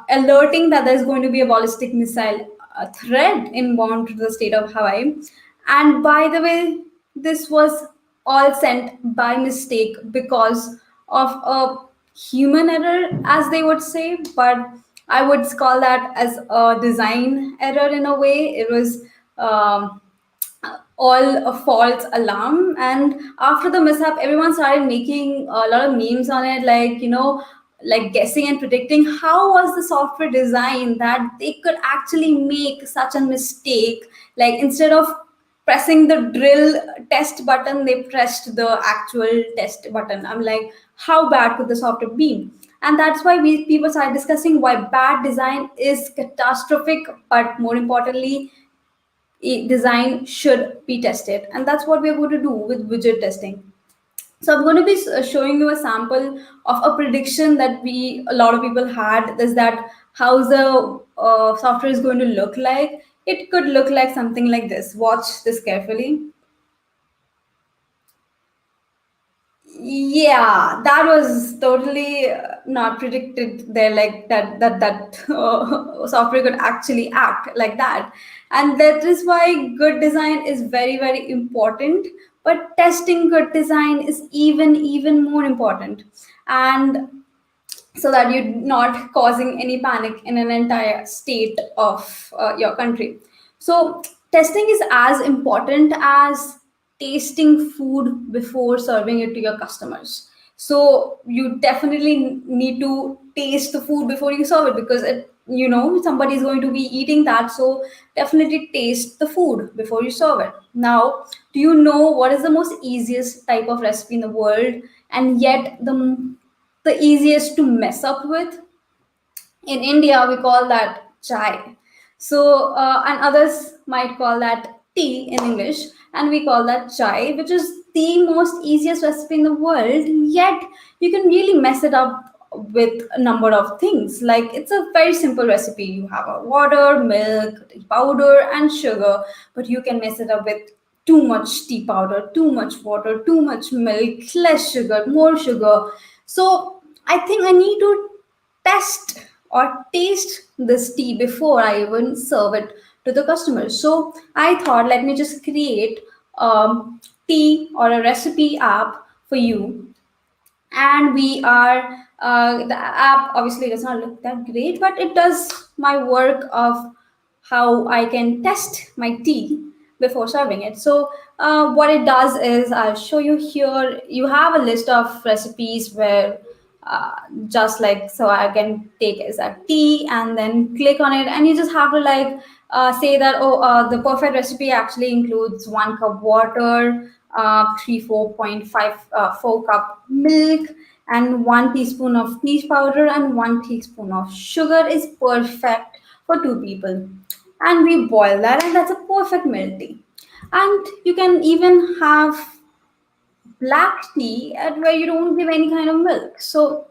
alerting that there's going to be a ballistic missile threat inbound to the state of Hawaii. And by the way, this was all sent by mistake because of a human error, as they would say, but I would call that as a design error in a way. It was all a false alarm. And after the mishap, everyone started making a lot of memes on it, like, like guessing and predicting how was the software designed that they could actually make such a mistake. Like instead of pressing the drill test button, they pressed the actual test button. I'm like, how bad could the software be? And that's why people started discussing why bad design is catastrophic, but more importantly, design should be tested. And that's what we're going to do with widget testing. So I'm going to be showing you a sample of a prediction that a lot of people had, is that how the software is going to look like. It could look like something like this. Watch this carefully. Yeah, that was totally not predicted there, like that software could actually act like that. And that is why good design is very, very important, but testing good design is even more important, and so that you're not causing any panic in an entire state of your country. So testing is as important as tasting food before serving it to your customers. So you definitely need to taste the food before you serve it, because somebody is going to be eating that. So definitely taste the food before you serve it. Now, do you know what is the most easiest type of recipe in the world, and yet the easiest to mess up with? In India, we call that chai. So, and others might call that tea in English, and we call that chai, which is the most easiest recipe in the world. Yet, you can really mess it up with a number of things. Like, it's a very simple recipe. You have a water, milk, tea powder, and sugar, but you can mess it up with too much tea powder, too much water, too much milk, less sugar, more sugar. So, I think I need to test or taste this tea before I even serve it to the customers. So I thought, let me just create a tea or a recipe app for you. And we are, the app obviously does not look that great, but it does my work of how I can test my tea before serving it. So what it does is, I'll show you here. You have a list of recipes where just like, so I can take as a tea and then click on it, and you just have to like say that, the perfect recipe actually includes 1 cup water, 4 cup milk, and 1 teaspoon of tea powder and 1 teaspoon of sugar is perfect for 2 people. And we boil that, and that's a perfect milk tea. And you can even have black tea at where you don't give any kind of milk. So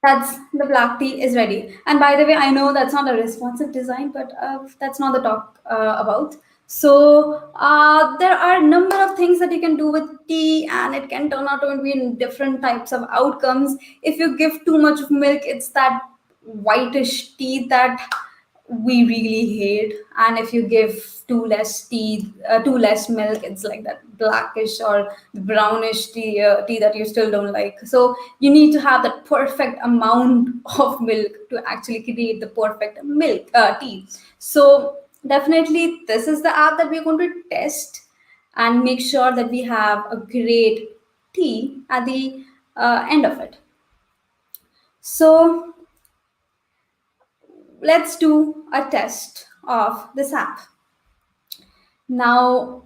that's, the black tea is ready. And by the way, I know that's not a responsive design, but that's not the talk about. So there are a number of things that you can do with tea, and it can turn out to be in different types of outcomes. If you give too much of milk, it's that whitish tea that we really hate. And if you give too less milk, it's like that blackish or brownish tea that you still don't like. So you need to have that perfect amount of milk to actually create the perfect milk tea. So definitely this is the app that we're going to test and make sure that we have a great tea at the end of it. So let's do a test of this app. Now,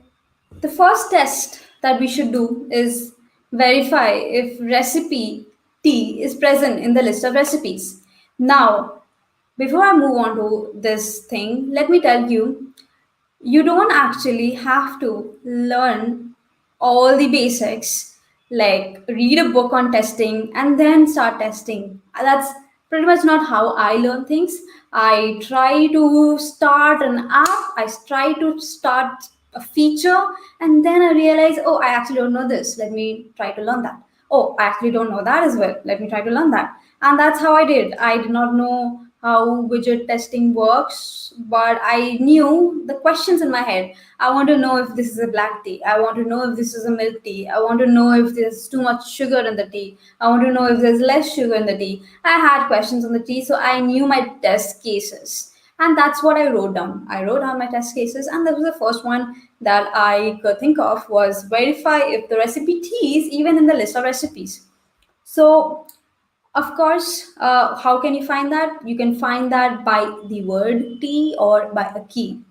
the first test that we should do is verify if recipe tea is present in the list of recipes. Now, before I move on to this thing, let me tell you, you don't actually have to learn all the basics, like read a book on testing and then start testing. That's pretty much not how I learn things. I try to start an app, I try to start a feature, and then I realize, oh, I actually don't know this. Let me try to learn that. Oh, I actually don't know that as well. Let me try to learn that. And that's how I did. I did not know how widget testing works, but I knew the questions in my head. I want to know if this is a black tea. I want to know if this is a milk tea. I want to know if there's too much sugar in the tea. I want to know if there's less sugar in the tea. I had questions on the tea, so I knew my test cases. And that's what I wrote down. I wrote down my test cases, and that was the first one that I could think of, was verify if the recipe tea is even in the list of recipes. So of course, how can you find that? You can find that by the word tea or by a key.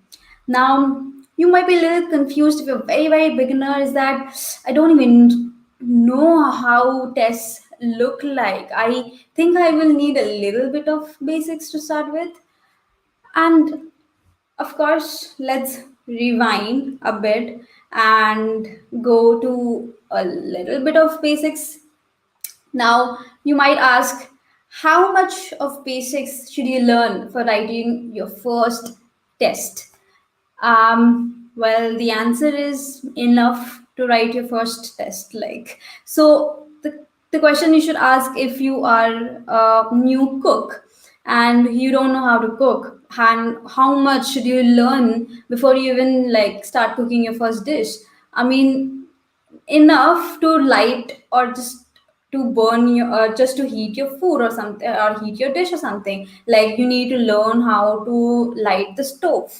Now, you might be a little confused if you're very, very beginner, is that I don't even know how tests look like. I think I will need a little bit of basics to start with. And of course, let's rewind a bit and go to a little bit of basics. Now, you might ask, how much of basics should you learn for writing your first test? Well, the answer is enough to write your first test. So the question you should ask, if you are a new cook and you don't know how to cook, and how much should you learn before you even start cooking your first dish? I mean, enough to light or just to burn your just to heat your food or something, or heat your dish or something. Like, you need to learn how to light the stove,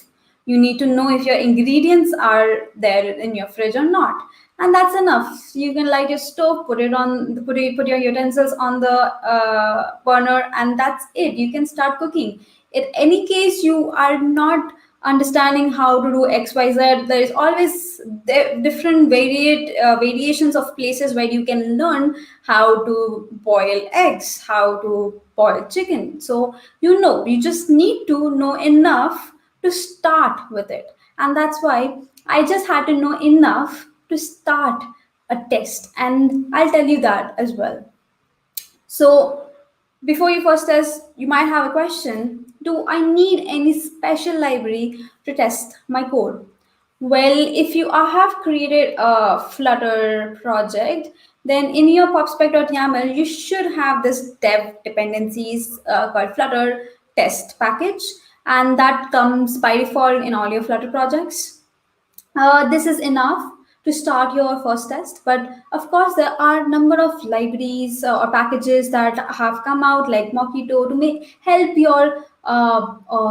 You need to know if your ingredients are there in your fridge or not, and that's enough. You can light your stove, put your utensils on the burner, and that's it. You can start cooking. In any case, you are not understanding how to do XYZ, there is always different variations of places where you can learn how to boil eggs, how to boil chicken. So you just need to know enough to start with it, and that's why I just had to know enough to start a test, and I'll tell you that as well. So before you first test, you might have a question: do I need any special library to test my code? Well, if you have created a Flutter project, then in your pubspec.yaml, you should have this dev dependencies called Flutter test package, and that comes by default in all your Flutter projects. This is enough to start your first test, but of course there are a number of libraries or packages that have come out like Mockito to help your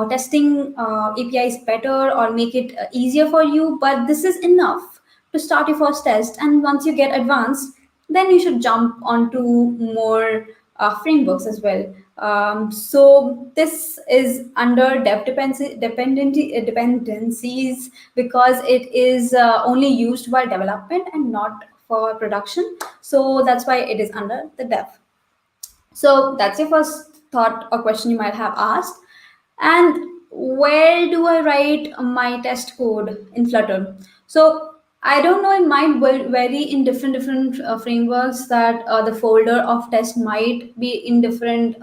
testing APIs better or make it easier for you, but this is enough to start your first test. And once you get advanced, then you should jump onto more frameworks as well. So this is under dependencies because it is only used while development and not for production. So that's why it is under the dev. So that's your first thought or question you might have asked. And where do I write my test code in Flutter? So I don't know, it might vary in different frameworks, that the folder of test might be in different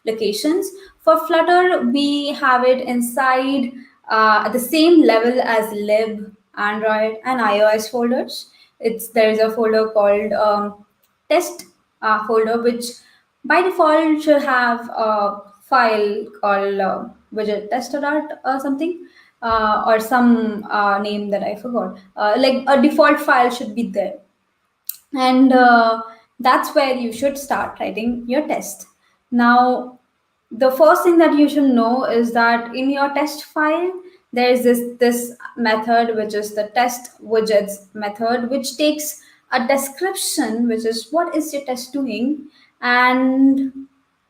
locations. For Flutter, we have it inside at the same level as lib, Android, and iOS folders. There is a folder called test folder, which by default should have a file called widget tester dot or something, or some name that I forgot. Like a default file should be there, and that's where you should start writing your test. Now, the first thing that you should know is that in your test file, there is this method, which is the test widgets method, which takes a description, which is what is your test doing, and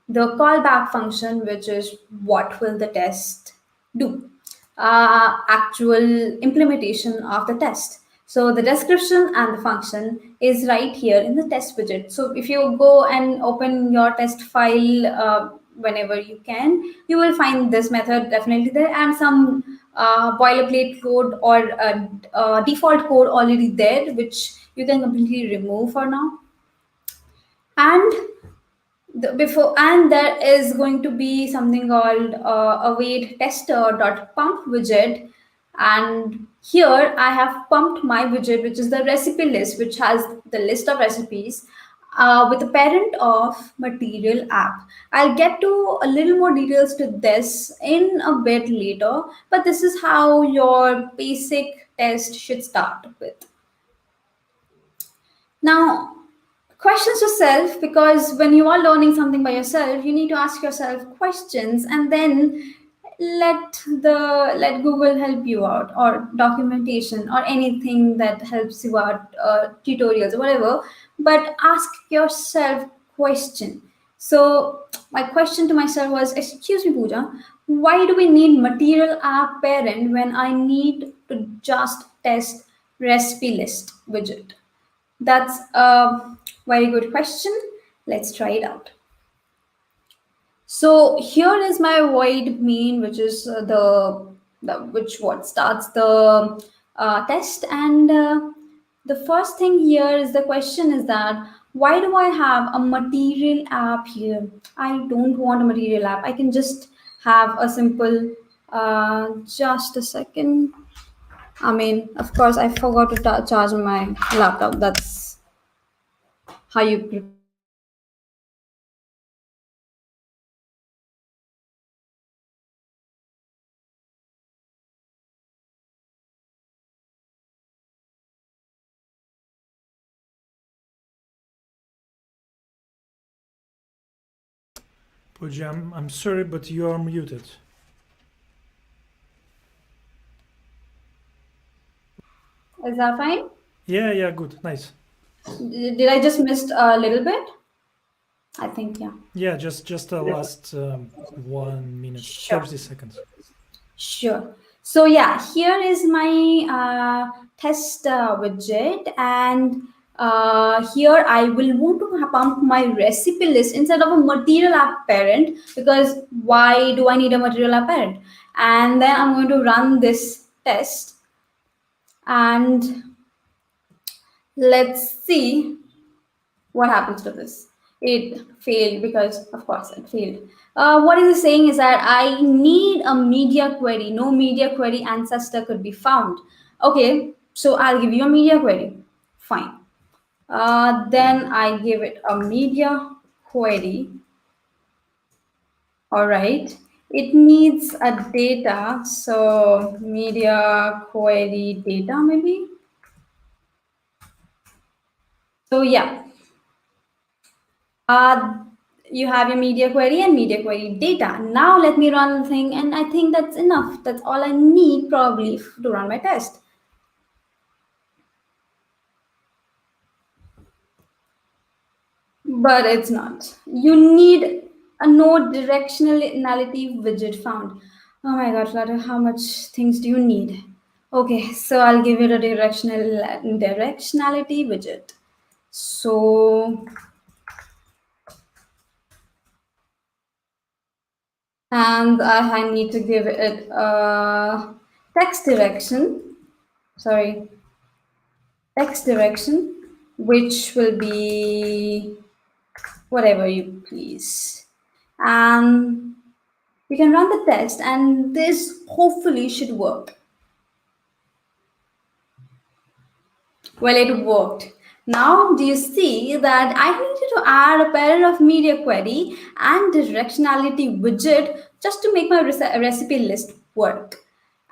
the callback function, which is what will the test do, actual implementation of the test. So the description and the function is right here in the test widget. So if you go and open your test file whenever you can, you will find this method definitely there, and some boilerplate code or default code already there, which you can completely remove for now. And there is going to be something called await tester.pump widget, and here I have pumped my widget, which is the recipe list, which has the list of recipes with a parent of material app. I'll get to a little more details to this in a bit later, but this is how your basic test should start with. Now, questions yourself, because when you are learning something by yourself, you need to ask yourself questions, and then let Google help you out, or documentation, or anything that helps you out, tutorials or whatever, but ask yourself question. So my question to myself was, excuse me, Pooja, why do we need material app parent when I need to just test recipe list widget? That's a very good question. Let's try it out. So here is my void main, which is what starts the test. And the first thing here is the question is that, why do I have a material app here? I don't want a material app. I can just have a simple, just a second. I mean, of course, I forgot to charge my laptop. That's how you Pooja, I'm sorry, but you are muted. Is that fine? Yeah, good, nice. Did I just missed a little bit? I think, yeah. Yeah, just the last 1 minute, Sure. 30 seconds. Sure. So yeah, here is my test widget, and here I will want to pump my recipe list instead of a material app parent, because why do I need a material app parent? And then I'm going to run this test, and let's see what happens to this. It failed because, of course, it failed. What it is saying is that I need a media query. No media query ancestor could be found. Okay, so I'll give you a media query. Fine. Then I give it a media query. All right. It needs a data. So media query data, maybe. So yeah. You have your media query and media query data. Now let me run the thing, and I think that's enough. That's all I need probably to run my test. But it's not. You need a no directionality widget found. Oh my god, Flutter, how much things do you need? Okay, so I'll give it a directionality widget. So and I need to give it a text direction, which will be whatever you please. And we can run the test, and this hopefully should work. Well, it worked. Now, do you see that I needed to add a parent of media query and directionality widget just to make my recipe list work?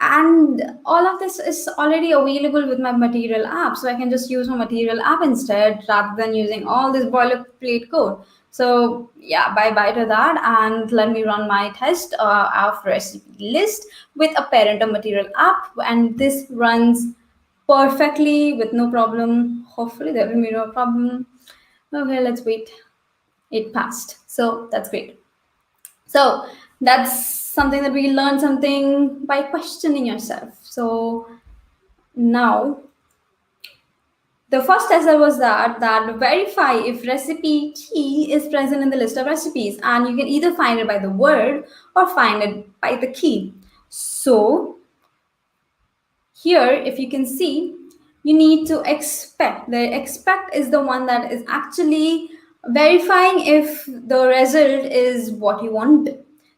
And all of this is already available with my material app. So I can just use my material app instead rather than using all this boilerplate code. So yeah, bye-bye to that. And let me run my test of recipe list with a parent of material app. And this runs perfectly with no problem. Hopefully there will be no problem. Okay, let's wait. It passed. So that's great. So that's something that we learn something by questioning yourself. So now the first test was that verify if recipe key is present in the list of recipes, and you can either find it by the word or find it by the key. So here, if you can see, you need to expect. The expect is the one that is actually verifying if the result is what you want.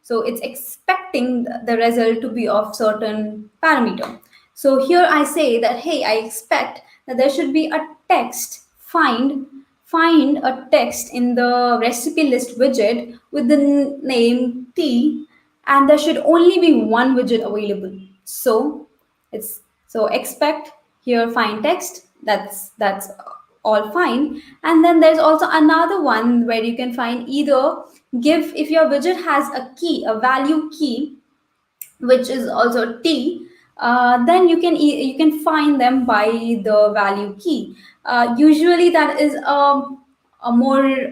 So it's expecting the result to be of certain parameter. So here I say that, hey, I expect that there should be a text, find a text in the recipe list widget with the name T, and there should only be one widget available. So expect here find text, that's all fine. And then there's also another one where you can find either give, if your widget has a key, a value key, which is also T, then you can find them by the value key. Usually that is a more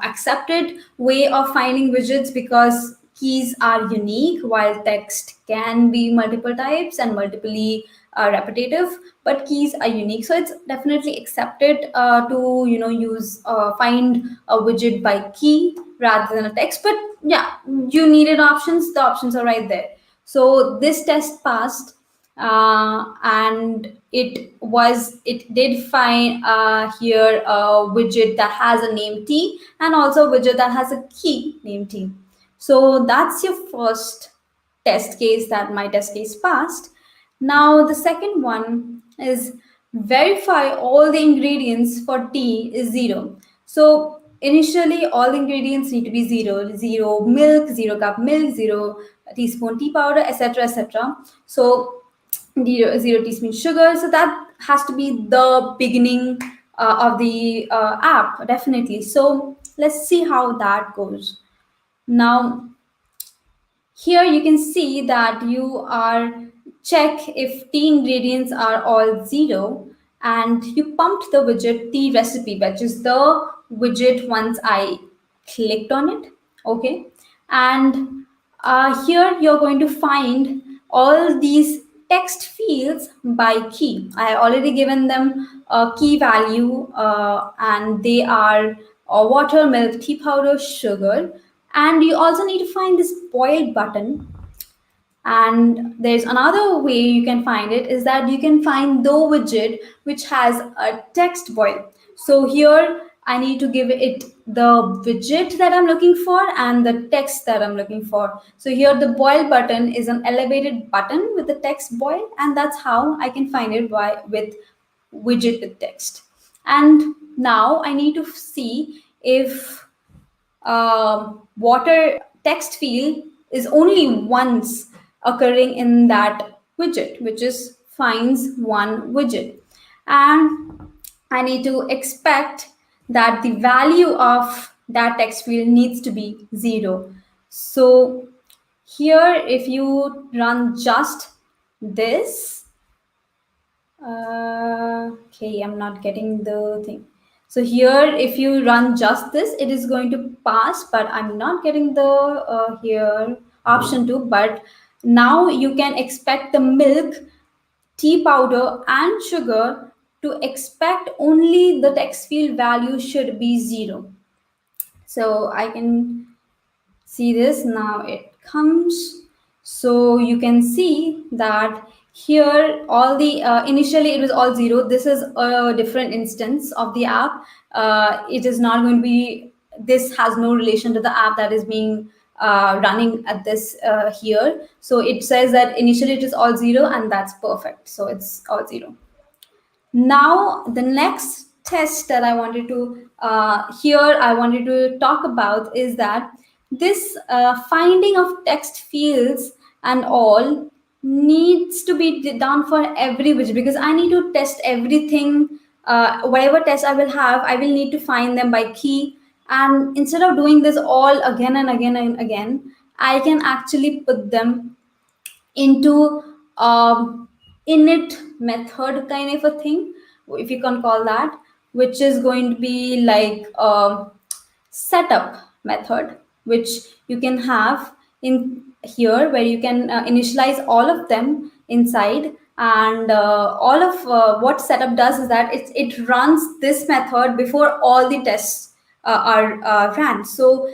accepted way of finding widgets, because keys are unique while text can be multiple types and multiply repetitive, but keys are unique. So it's definitely accepted to use find a widget by key rather than a text. But yeah, you needed options, the options are right there. So this test passed, and it did find here a widget that has a name T, and also a widget that has a key named T. So that's your first test case, that my test case passed. Now the second one is verify all the ingredients for tea is 0. So initially all the ingredients need to be 0. 0 milk, 0 cup milk, 0 teaspoon tea powder, etc., etc. So 0 teaspoon sugar. So that has to be the beginning of the app, definitely. So let's see how that goes. Now here you can see that you are check if tea ingredients are all 0, and you pumped the widget tea recipe, which is the widget once I clicked on it. Okay, and here you're going to find all these text fields by key. I have already given them a key value, and they are water, milk, tea powder, sugar. And you also need to find this boil button. And there's another way you can find it, is that you can find the widget which has a text boil. So here I need to give it the widget that I'm looking for and the text that I'm looking for. So here the boil button is an elevated button with the text boil, and that's how I can find it with widget with text. And now I need to see if water text field is only once occurring in that widget, which is finds one widget. And I need to expect that the value of that text field needs to be 0. So here, if you run just this, okay, I'm not getting the thing. So here, if you run just this, it is going to pass, but I'm not getting the here option to. But now you can expect the milk, tea powder, and sugar to expect only the text field value should be 0. So I can see this now. It comes. So you can see that here all the initially it was all 0. This is a different instance of the app. It is not going to be, this has no relation to the app that is being running at this here. So it says that initially it is all 0, and that's perfect. So it's all 0. Now the next test that I wanted to talk about is that this finding of text fields and all needs to be done for every widget, because I need to test everything. Whatever test I will have, I will need to find them by key. And instead of doing this all again and again and again, I can actually put them into init method kind of a thing, if you can call that, which is going to be like a setup method, which you can have in here, where you can initialize all of them inside. And all of what setup does is that it runs this method before all the tests are ran. So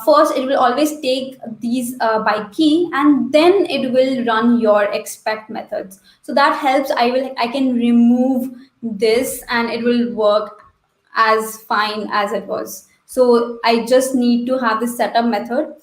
first it will always take these by key, and then it will run your expect methods. So that helps. I can remove this and it will work as fine as it was. So I just need to have this setup method.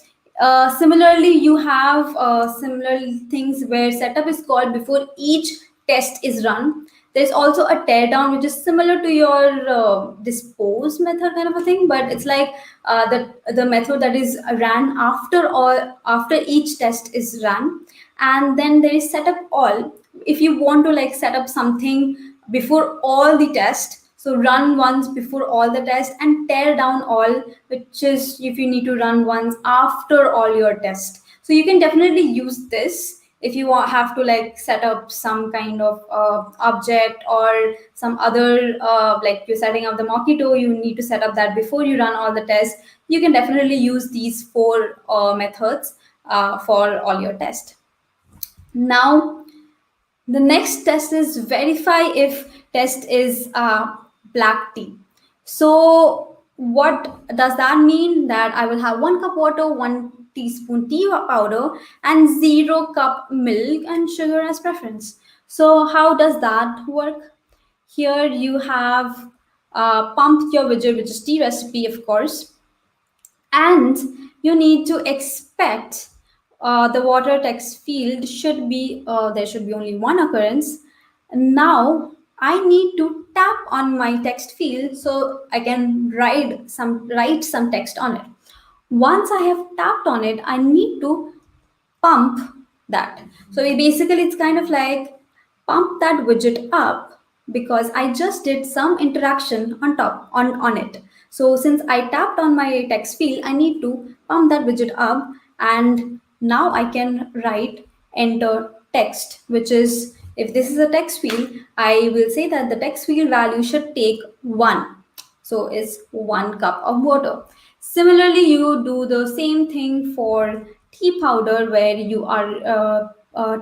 Similarly, you have similar things where setup is called before each test is run. There's also a teardown, which is similar to your dispose method kind of a thing, but it's like the method that is ran after each test is run. And then there is setup all. If you want to like set up something before all the tests, so run once before all the tests, and tear down all, which is if you need to run once after all your tests. So you can definitely use this if you have to like set up some kind of object or some other like you're setting up the Mockito, you need to set up that before you run all the tests. You can definitely use these 4 methods for all your tests. Now the next test is verify if test is black tea. So what does that mean? That I will have 1 cup water, 1 teaspoon tea powder, and 0 cup milk and sugar as preference. So how does that work? Here you have pumped your widget, which is tea recipe, of course, and you need to expect the water text field should be there should be only 1 occurrence. Now I need to tap on my text field so I can write some text on it. Once I have tapped on it, I need to pump that. So it's kind of like pump that widget up, because I just did some interaction on it. So since I tapped on my text field, I need to pump that widget up, and now I can write enter text, which is, if this is a text field, I will say that the text field value should take 1. So it's 1 cup of water. Similarly, you do the same thing for tea powder, where you are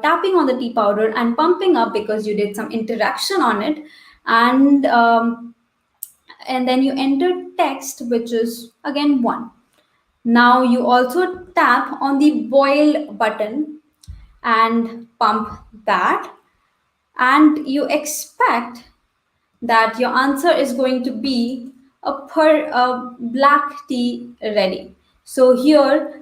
tapping on the tea powder and pumping up because you did some interaction on it, and then you enter text, which is again 1. Now you also tap on the boil button and pump that, and you expect that your answer is going to be a black tea ready. So here,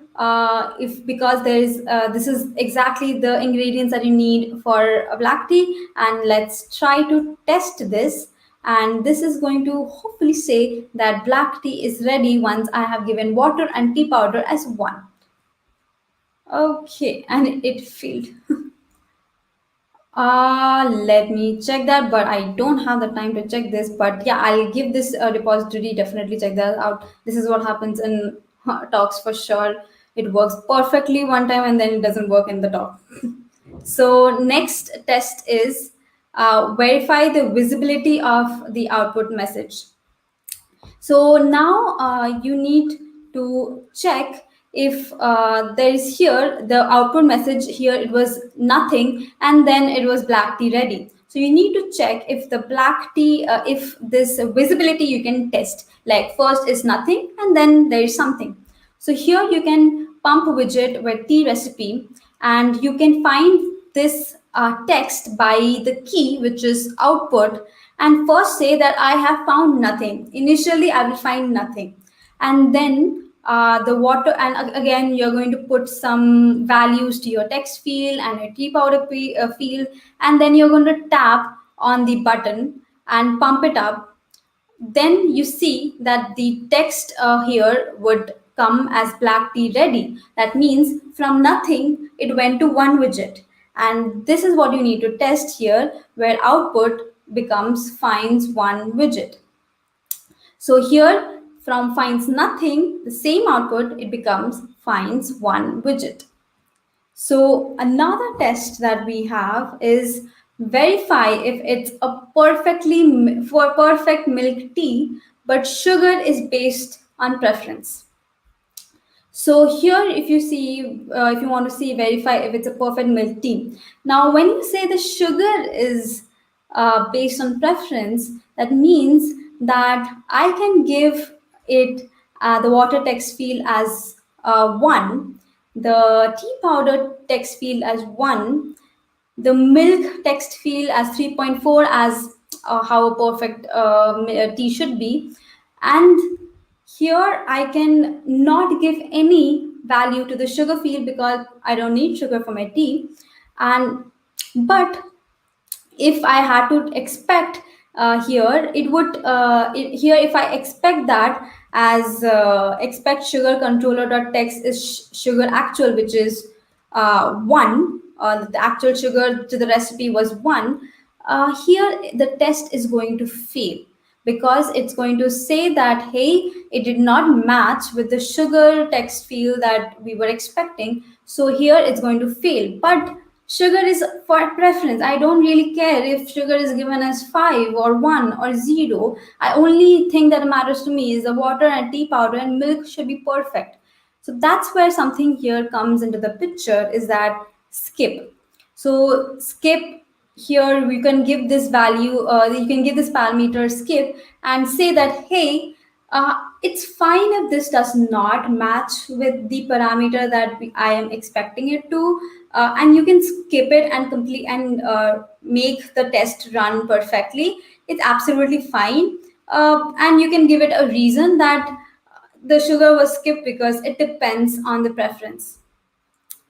because there is this is exactly the ingredients that you need for a black tea, and let's try to test this. And this is going to hopefully say that black tea is ready once I have given water and tea powder as 1. Okay, and it failed. Let me check that, but I don't have the time to check this. But yeah, I'll give this repository, definitely check that out. This is what happens in talks for sure. It works perfectly one time and then it doesn't work in the talk. So next test is verify the visibility of the output message. So now you need to check if there is here the output message here, it was nothing and then it was black tea ready. So you need to check if the black tea, if this visibility you can test, like first is nothing and then there is something. So here you can pump widget with tea recipe, and you can find this text by the key, which is output, and first say that I have found nothing. Initially, I will find nothing. And then the water, and again, you're going to put some values to your text field and your tea powder field, and then you're going to tap on the button and pump it up. Then you see that the text here would come as black tea ready. That means from nothing, it went to 1 widget. And this is what you need to test here, where output becomes finds 1 widget. So here from finds nothing, the same output, it becomes finds 1 widget. So another test that we have is verify if it's a perfect milk tea, but sugar is based on preference. So here, if you see, if you want to see, verify if it's a perfect milk tea. Now, when you say the sugar is based on preference, that means that I can give it the water text field as 1, the tea powder text field as 1, the milk text field as 3.4 as how a perfect tea should be, and here I can not give any value to the sugar field because I don't need sugar for my tea. But if I had to expect here, it would here if I expect that as expect sugar controller.text is sugar actual, which is 1. The actual sugar to the recipe was 1. Here the test is going to fail, because it's going to say that, hey, it did not match with the sugar text field that we were expecting. So here it's going to fail. But sugar is for preference. I don't really care if sugar is given as 5 or 1 or 0. I only thing that matters to me is the water and tea powder and milk should be perfect. So that's where something here comes into the picture, is that skip. So skip, here we can give this value, you can give this parameter skip and say that, hey, it's fine if this does not match with the parameter that I am expecting it to, and you can skip it and complete and make the test run perfectly. It's absolutely fine, and you can give it a reason that the sugar was skipped because it depends on the preference.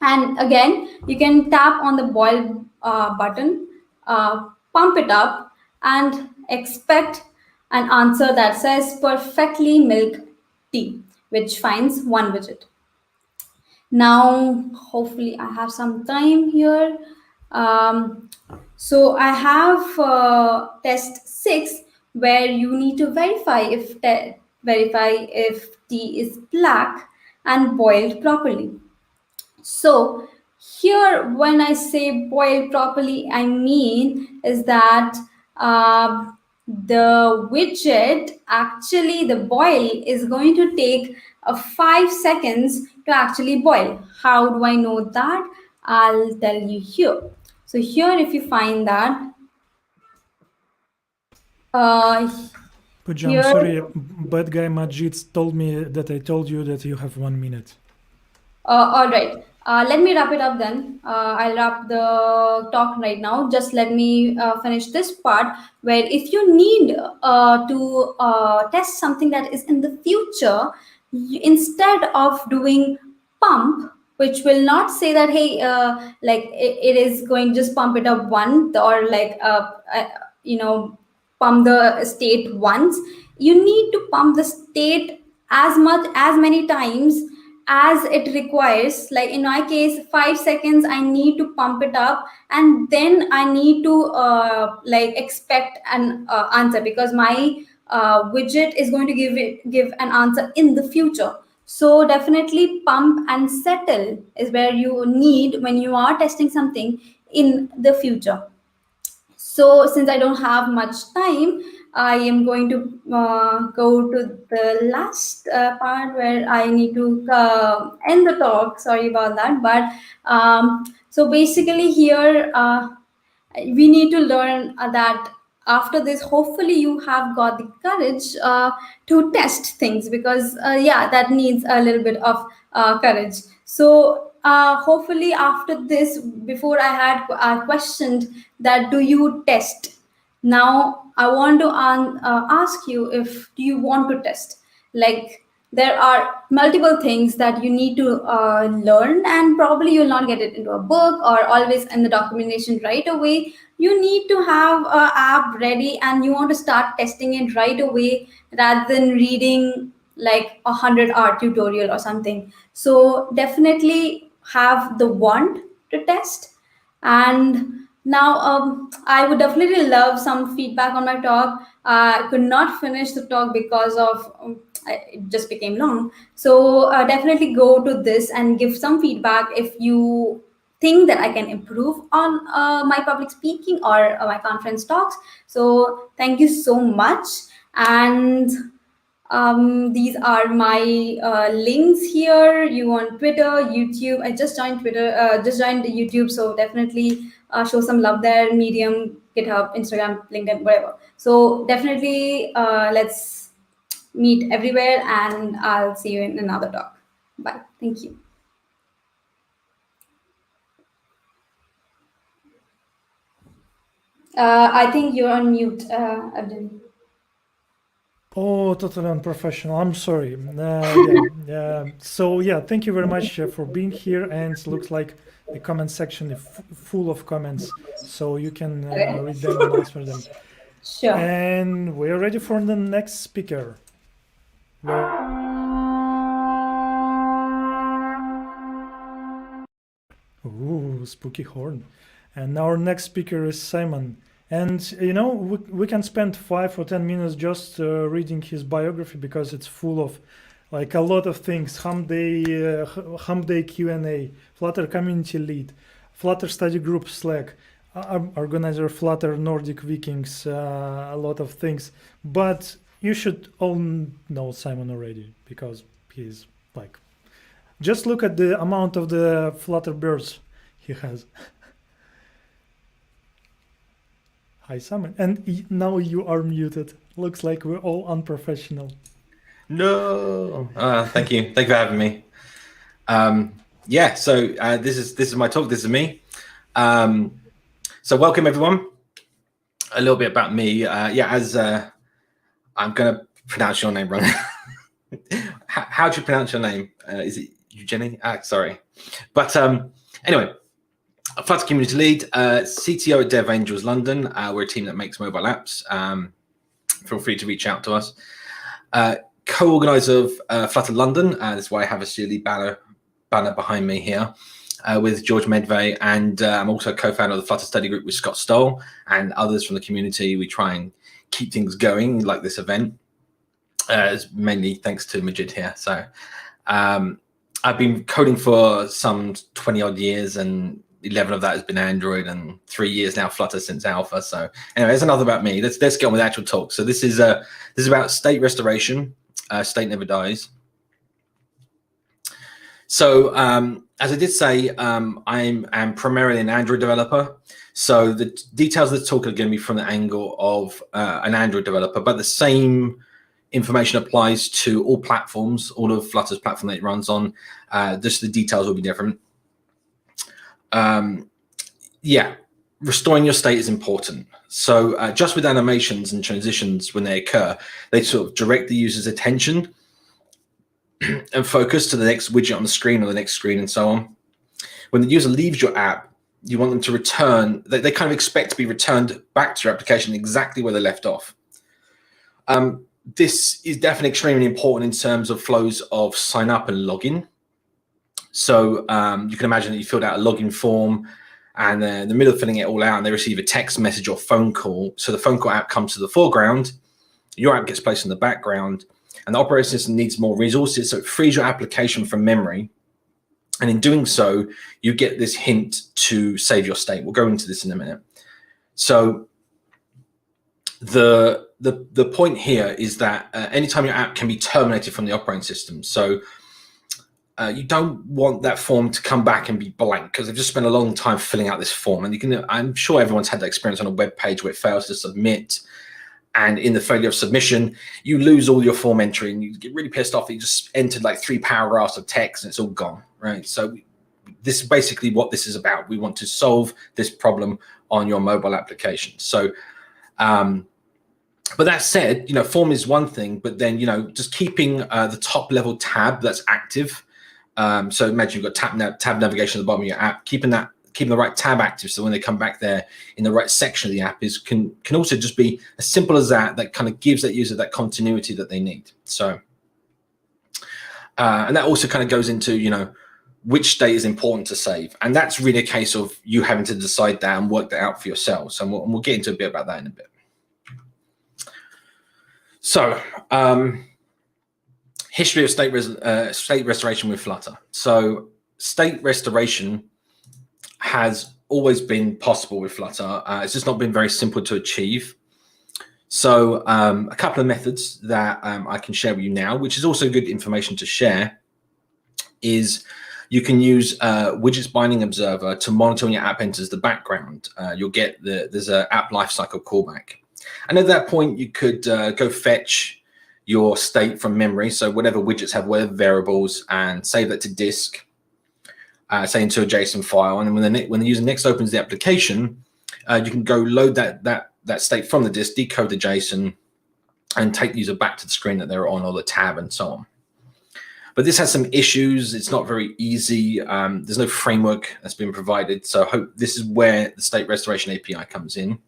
And again, you can tap on the boil button, pump it up, and expect an answer that says perfectly milk tea, which finds 1 widget. Now, hopefully I have some time here. So I have test 6, where you need to verify if tea is black and boiled properly. So Here, when I say boil properly, I mean is that the widget, actually the boil is going to take 5 seconds to actually boil. How do I know that? I'll tell you here. So here, if you find that, Pooja, I'm here, sorry, bad guy Majid told me that I told you that you have 1 minute. all right. Let me wrap it up then. I'll wrap the talk right now. Just let me finish this part where if you need to test something that is in the future, instead of doing pump, which will not say that, hey, like it is going to just pump it up once or like, pump the state once. You need to pump the state as many times as it requires. Like in my case, 5 seconds I need to pump it up, and then I need to like expect an answer, because my widget is going to give an answer in the future. So definitely pump and settle is where you need when you are testing something in the future. So since I don't have much time, I am going to go to the last part where I need to end the talk. Sorry about that. But so basically here, we need to learn that after this, hopefully you have got the courage to test things, because yeah, that needs a little bit of courage. So hopefully after this, before I had questioned that do you test, now I want to ask you, if do you want to test? Like, there are multiple things that you need to learn, and probably you'll not get it into a book or always in the documentation right away. You need to have an app ready, and you want to start testing it right away rather than reading like 100-hour tutorial or something. So definitely have the want to test. And now I would definitely love some feedback on my talk. I could not finish the talk because of it just became long. So definitely go to this and give some feedback if you think that I can improve on my public speaking or my conference talks. So thank you so much. And these are my links here. You on Twitter, YouTube. I just joined Twitter, just joined YouTube. So definitely show some love there. Medium, GitHub, Instagram, LinkedIn, whatever. So definitely let's meet everywhere, and I'll see you in another talk. Bye. Thank you. I think you're on mute, Abdul. Oh, totally unprofessional. I'm sorry. So yeah, thank you very much for being here. And it looks like the comment section is full of comments, so you can read them and answer them. Sure. And we're ready for the next speaker. Ooh, spooky horn. And our next speaker is Simon. And you know, we can spend 5 or 10 minutes just reading his biography, because it's full of like a lot of things. Hump Day Q&A, Flutter community lead, Flutter study group Slack, organizer Flutter Nordic Vikings, a lot of things. But you should all know Simon already, because he's like, just look at the amount of the Flutter birds he has. Hi, Simon. And now you are muted. Looks like we're all unprofessional. No. Thank you. Thank you for having me. Yeah. So this is my talk. This is me. So welcome everyone. A little bit about me. As I'm gonna pronounce your name wrong. How do you pronounce your name? Is it Eugenie? Sorry. But anyway. Flutter community lead, CTO at Dev Angels London. We're a team that makes mobile apps. Feel free to reach out to us. Co-organizer of Flutter London. That's why I have a silly banner behind me here with George Medvay. And I'm also co-founder of the Flutter study group with Scott Stoll and others from the community. We try and keep things going like this event. Mainly thanks to Majid here. So I've been coding for some 20 odd years, and 11 of that has been Android, and 3 years now Flutter since alpha. So anyway, that's enough about me. Let's get on with the actual talk. So this is about state restoration. State never dies. So as I did say, I'm primarily an Android developer. So the details of the talk are going to be from the angle of an Android developer, but the same information applies to all platforms, all of Flutter's platform that it runs on. Just the details will be different. Yeah, restoring your state is important. So just with animations and transitions, when they occur, they sort of direct the user's attention and focus to the next widget on the screen or the next screen and so on. When the user leaves your app, you want them to return, they kind of expect to be returned back to your application exactly where they left off. This is definitely extremely important in terms of flows of sign up and login. So you can imagine that you filled out a login form, and in the middle of filling it all out, and they receive a text message or phone call. So the phone call app comes to the foreground, your app gets placed in the background, and the operating system needs more resources, so it frees your application from memory. And in doing so, you get this hint to save your state. We'll go into this in a minute. So the point here is that anytime your app can be terminated from the operating system. So you don't want that form to come back and be blank, because they've just spent a long time filling out this form. And I'm sure everyone's had that experience on a web page where it fails to submit. And in the failure of submission, you lose all your form entry, and you get really pissed off that you just entered like 3 paragraphs of text and it's all gone, right? So this is basically what this is about. We want to solve this problem on your mobile application. So, but that said, form is one thing, but then, just keeping the top level tab that's active. So imagine you've got tab navigation at the bottom of your app, keeping the right tab active, so when they come back there in the right section of the app can also just be as simple as that kind of gives that user that continuity that they need. So and that also kind of goes into which state is important to save, and that's really a case of you having to decide that and work that out for yourselves, and we'll get into a bit about that in a bit. So history of state restoration with Flutter. So state restoration has always been possible with Flutter. It's just not been very simple to achieve. So a couple of methods that I can share with you now, which is also good information to share, is you can use Widgets Binding Observer to monitor when your app enters the background. You'll get there's an app lifecycle callback. And at that point, you could go fetch your state from memory. So whatever widgets have whatever variables, and save that to disk. Say into a JSON file, and when the user next opens the application, you can go load that state from the disk, decode the JSON, and take the user back to the screen that they're on, or the tab, and so on. But this has some issues. It's not very easy. There's no framework that's been provided. So I hope this is where the state restoration API comes in.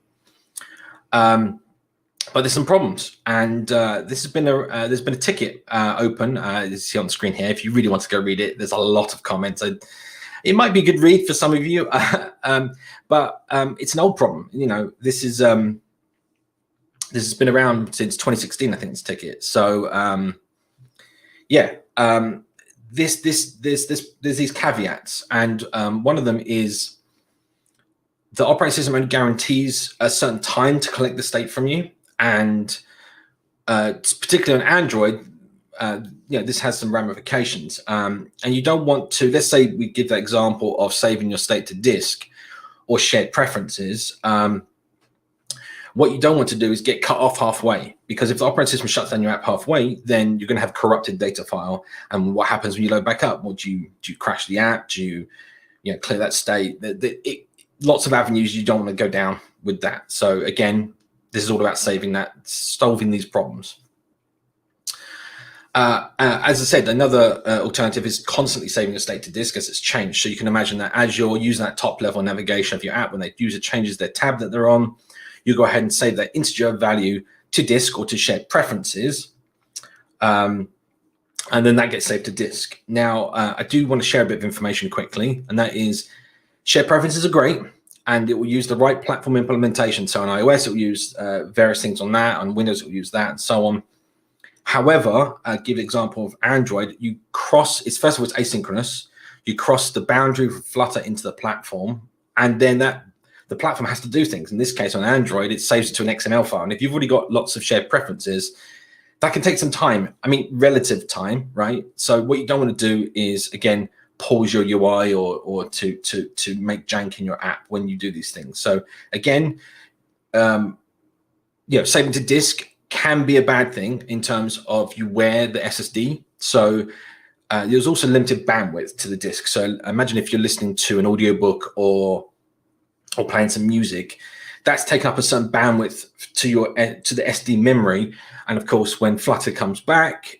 But there's some problems, and there's been a ticket open. As you see on the screen here, if you really want to go read it, there's a lot of comments. It might be a good read for some of you, but it's an old problem. This has been around since 2016, I think, this ticket. So yeah, there's these caveats, and one of them is the operating system only guarantees a certain time to collect the state from you, and particularly on Android. This has some ramifications, and you don't want to. Let's say we give that example of saving your state to disk or shared preferences. What you don't want to do is get cut off halfway, because if the operating system shuts down your app halfway, then you're going to have corrupted data file. And what happens when you load back up? Well, do you crash the app? Do you clear that state? Lots of avenues you don't want to go down with that. So again, this is all about solving these problems. As I said, another alternative is constantly saving your state to disk as it's changed. So you can imagine that as you're using that top level navigation of your app, when the user changes their tab that they're on, you go ahead and save that integer value to disk or to shared preferences. And then that gets saved to disk. Now, I do want to share a bit of information quickly, and that is shared preferences are great, and it will use the right platform implementation. So on iOS, it will use various things on that. On Windows, it will use that, and so on. However, I'll give an example of Android. You cross, it's first of all, it's asynchronous. You cross the boundary of Flutter into the platform, and then the platform has to do things. In this case, on Android, it saves it to an XML file. And if you've already got lots of shared preferences, that can take some time. I mean, relative time, right? So what you don't want to do is, again, pause your UI or to make jank in your app when you do these things. So again, saving to disk can be a bad thing in terms of you wear the SSD. So there's also limited bandwidth to the disk. So imagine if you're listening to an audiobook or playing some music, that's taken up a certain bandwidth to the SD memory. And of course, when Flutter comes back,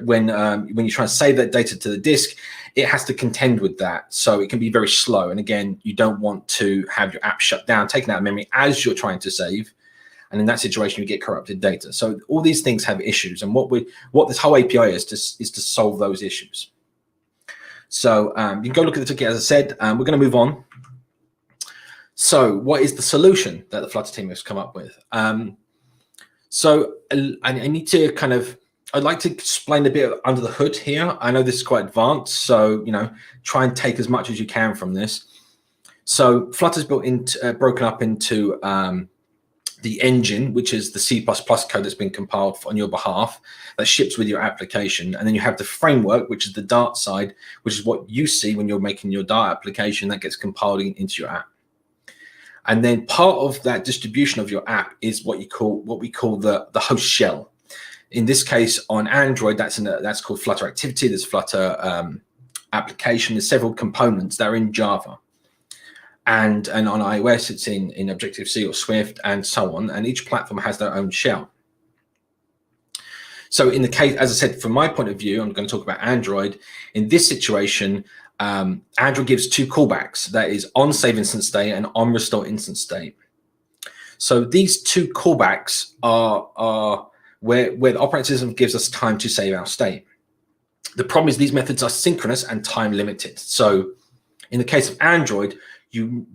when you try and save that data to the disk, it has to contend with that. So it can be very slow. And again, you don't want to have your app shut down, taken out of memory as you're trying to save. And in that situation, you get corrupted data. So all these things have issues. And what this whole API is to solve those issues. So you can go look at the ticket, as I said. We're going to move on. So what is the solution that the Flutter team has come up with? So I need to I'd like to explain a bit under the hood here. I know this is quite advanced, so try and take as much as you can from this. So Flutter's broken up into the engine, which is the C++ code that's been compiled on your behalf, that ships with your application. And then you have the framework, which is the Dart side, which is what you see when you're making your Dart application that gets compiled into your app. And then part of that distribution of your app is what we call the host shell. In this case, on Android, that's called Flutter Activity. There's Flutter application. There's several components that are in Java. And on iOS, it's in Objective-C or Swift and so on. And each platform has their own shell. So in the case, as I said, from my point of view, I'm going to talk about Android. In this situation, Android gives two callbacks. That is on save instance state and on restore instance state. So these two callbacks are where the operating system gives us time to save our state. The problem is these methods are synchronous and time limited. So in the case of Android,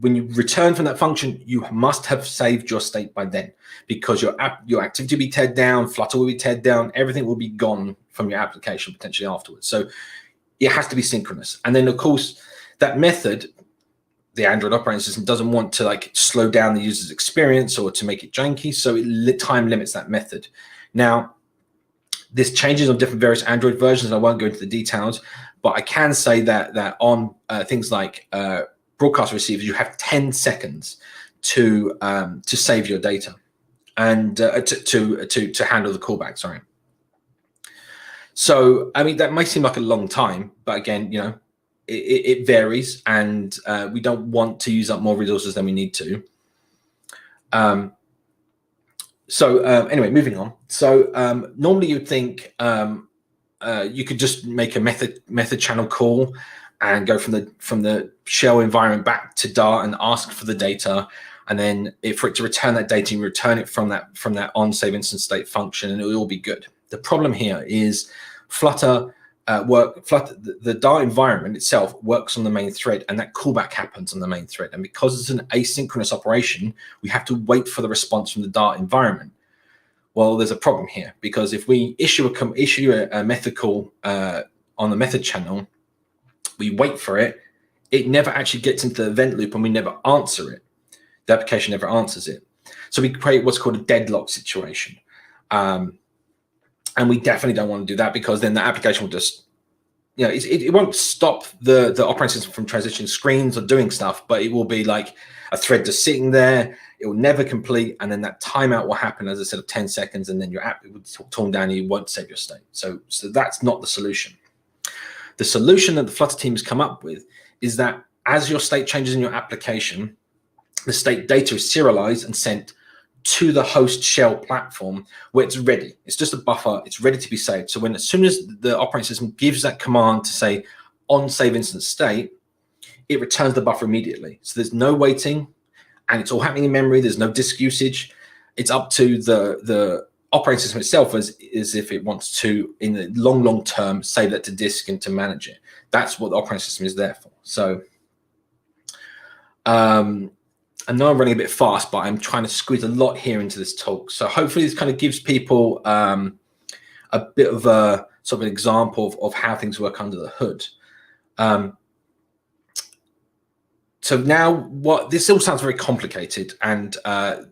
when you return from that function, you must have saved your state by then, because your activity will be teared down, Flutter will be teared down, everything will be gone from your application potentially afterwards. So it has to be synchronous. And then of course that method, the Android operating system doesn't want to slow down the user's experience or to make it janky, so it time limits that method. Now, this changes on different various Android versions. I won't go into the details, but I can say that on things like broadcast receivers, you have 10 seconds to save your data and to handle the callback. Sorry. So I mean that might seem like a long time, but again, it varies, and we don't want to use up more resources than we need to. Anyway, moving on. So normally you'd think you could just make a method channel call and go from the shell environment back to Dart and ask for the data, and then for it to return that data, you return it from that on save instance state function, and it will all be good. The problem here is Flutter the Dart environment itself works on the main thread, and that callback happens on the main thread. And because it's an asynchronous operation, we have to wait for the response from the Dart environment. Well, there's a problem here, because if we issue a method call on the method channel, we wait for it, it never actually gets into the event loop, and we never answer it. The application never answers it. So we create what's called a deadlock situation. And we definitely don't want to do that, because then the application will just, it won't stop the operating system from transitioning screens or doing stuff, but it will be like a thread just sitting there. It will never complete. And then that timeout will happen, as I said, of 10 seconds. And then your app will be torn down and you won't save your state. So that's not the solution. The solution that the Flutter team has come up with is that as your state changes in your application, the state data is serialized and sent to the host shell platform where it's ready. It's just a buffer. It's ready to be saved. So as soon as the operating system gives that command to say on save instance state, it returns the buffer immediately. So there's no waiting, and it's all happening in memory. There's no disk usage. It's up to the operating system itself as if it wants to, in the long term, save that to disk and to manage it. That's what the operating system is there for. So I know I'm running a bit fast, but I'm trying to squeeze a lot here into this talk. So hopefully this kind of gives people a a bit of a sort of an example of how things work under the hood. So now, this all sounds very complicated, and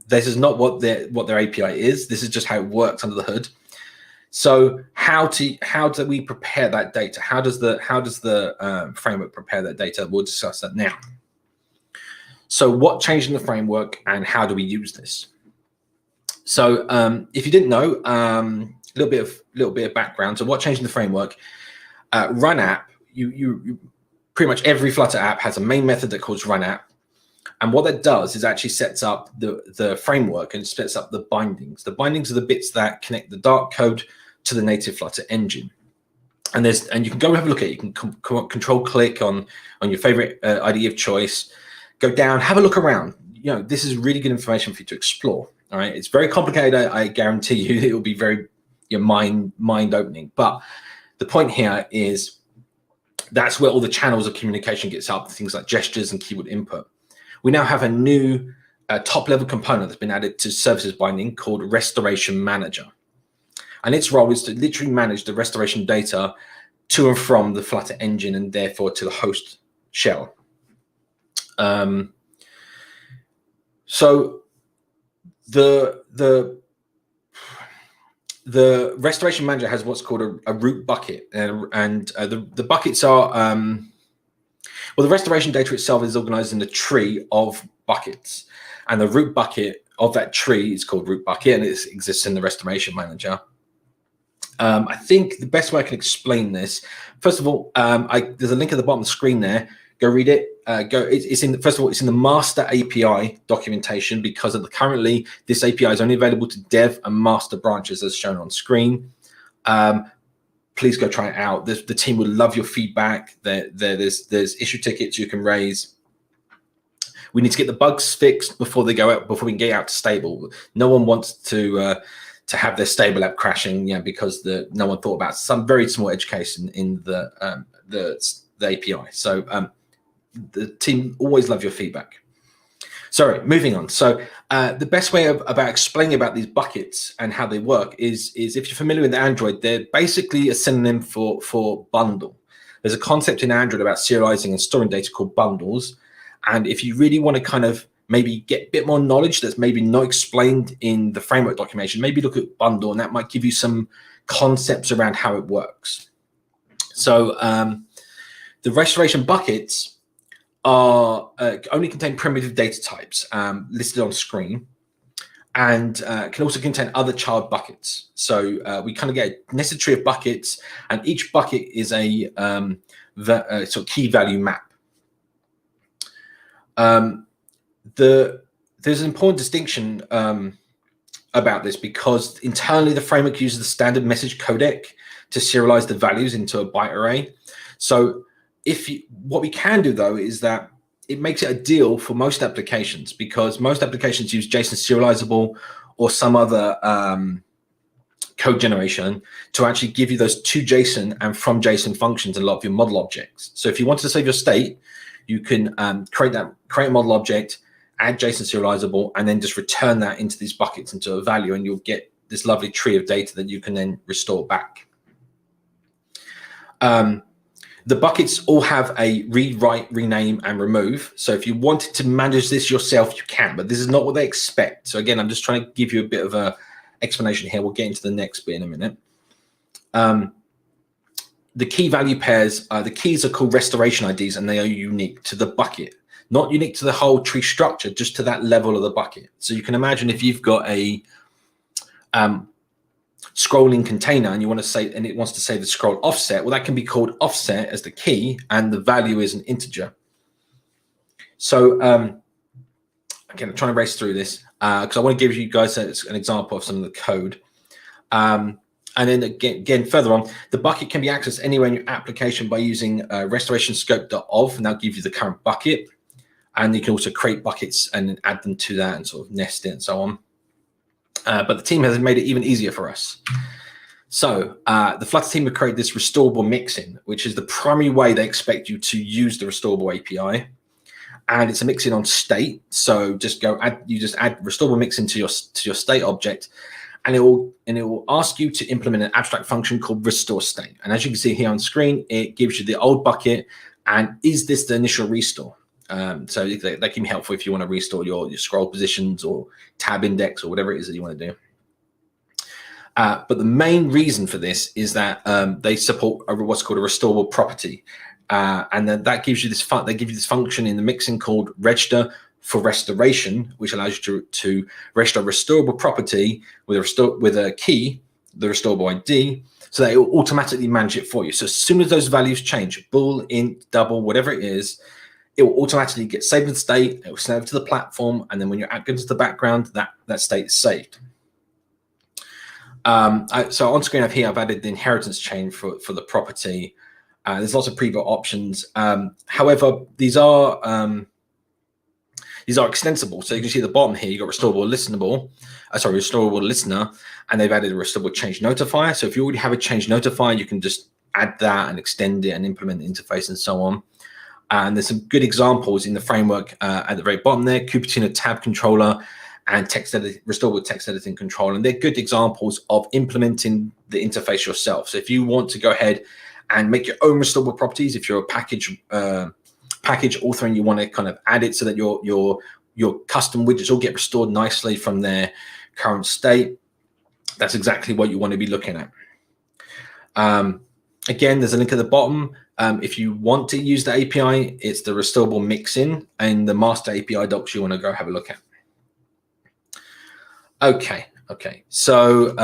this is not what their API is. This is just how it works under the hood. So how do we prepare that data? How does the framework prepare that data? We'll discuss that now. So what changed in the framework, and how do we use this? So if you didn't know, a little bit of background. So what changed in the framework? Run app. You pretty much every Flutter app has a main method that calls run app, and what that does is actually sets up the framework and sets up the bindings. The bindings are the bits that connect the Dart code to the native Flutter engine. And you can go and have a look at it. You can control click on your favorite IDE of choice. Go down, have a look around. This is really good information for you to explore. All right, it's very complicated. I guarantee you, it will be very mind opening. But the point here is that's where all the channels of communication gets up, things like gestures and keyword input. We now have a new top level component that's been added to services binding called Restoration Manager. And its role is to literally manage the restoration data to and from the Flutter engine, and therefore to the host shell. So the Restoration Manager has what's called a root bucket, and the buckets are well, the restoration data itself is organized in a tree of buckets, and the root bucket of that tree is called root bucket, and it exists in the Restoration Manager. I think the best way I can explain this, first of all, there's a link at the bottom of the screen there. Go read it. First of all, it's in the master API documentation, because currently this API is only available to dev and master branches as shown on screen. Please go try it out. The team would love your feedback. There's issue tickets you can raise. We need to get the bugs fixed before they go out, before we can get out to stable. No one wants to have their stable app crashing, because no one thought about some very small edge case in the API. So the team always love your feedback. Sorry, moving on. So the best way about explaining about these buckets and how they work is if you're familiar with Android, they're basically a synonym for bundle. There's a concept in Android about serializing and storing data called bundles. And if you really want to kind of maybe get a bit more knowledge that's maybe not explained in the framework documentation, maybe look at bundle, and that might give you some concepts around how it works. So the restoration buckets are only contain primitive data types listed on screen, and can also contain other child buckets. So we kind of get a nested tree of buckets, and each bucket is a sort of key value map. There's an important distinction about this, because internally the framework uses the standard message codec to serialize the values into a byte array. So what we can do though is that it makes it ideal for most applications, because most applications use JSON serializable or some other code generation to actually give you those to JSON and from JSON functions in a lot of your model objects. So if you wanted to save your state, you can create a model object, add JSON serializable, and then just return that into these buckets into a value, and you'll get this lovely tree of data that you can then restore back. The buckets all have a read, write, rename, and remove. So if you wanted to manage this yourself, you can, but this is not what they expect. So again, I'm just trying to give you a bit of a explanation here. We'll get into the next bit in a minute. The key value pairs, the keys are called restoration IDs, and they are unique to the bucket, not unique to the whole tree structure, just to that level of the bucket. So you can imagine if you've got a scrolling container and you want to say, and it wants to say the scroll offset, well, that can be called offset as the key, and the value is an integer. So again, I'm trying to race through this because I want to give you guys an example of some of the code. And then again, further on, the bucket can be accessed anywhere in your application by using restorationscope.of, and that'll give you the current bucket. And you can also create buckets and then add them to that and sort of nest it and so on. But the team has made it even easier for us. So the Flutter team have created this restorable mixin, which is the primary way they expect you to use the restorable API. And it's a mixin on state. So just add restorable mixin to your state object. and it will ask you to implement an abstract function called restore state. And as you can see here on screen, it gives you the old bucket, and is this the initial restore? So that can be helpful if you want to restore your scroll positions or tab index or whatever it is that you want to do. But the main reason for this is that they support what's called a restorable property, and then that gives you this they give you this function in the mixin called register for restoration, which allows you to register a restorable property with a key, the restorable ID, so that it will automatically manage it for you. So as soon as those values change, bool, int, double, whatever it is, it will automatically get saved in state. It will save to the platform, and then when your app goes to the background, that state is saved. So on screen I've added the inheritance chain for the property. There's lots of pre-built options. However, these are extensible. So you can see at the bottom here, you've got restorable listener, and they've added a restorable change notifier. So if you already have a change notifier, you can just add that and extend it and implement the interface and so on. And there's some good examples in the framework at the very bottom there, Cupertino tab controller and restorable text editing control. And they're good examples of implementing the interface yourself. So if you want to go ahead and make your own restorable properties, if you're a package author and you want to kind of add it so that your custom widgets all get restored nicely from their current state, that's exactly what you want to be looking at. Again, there's a link at the bottom. If you want to use the API, it's the restorable mixin and the master API docs you want to go have a look at. Okay. So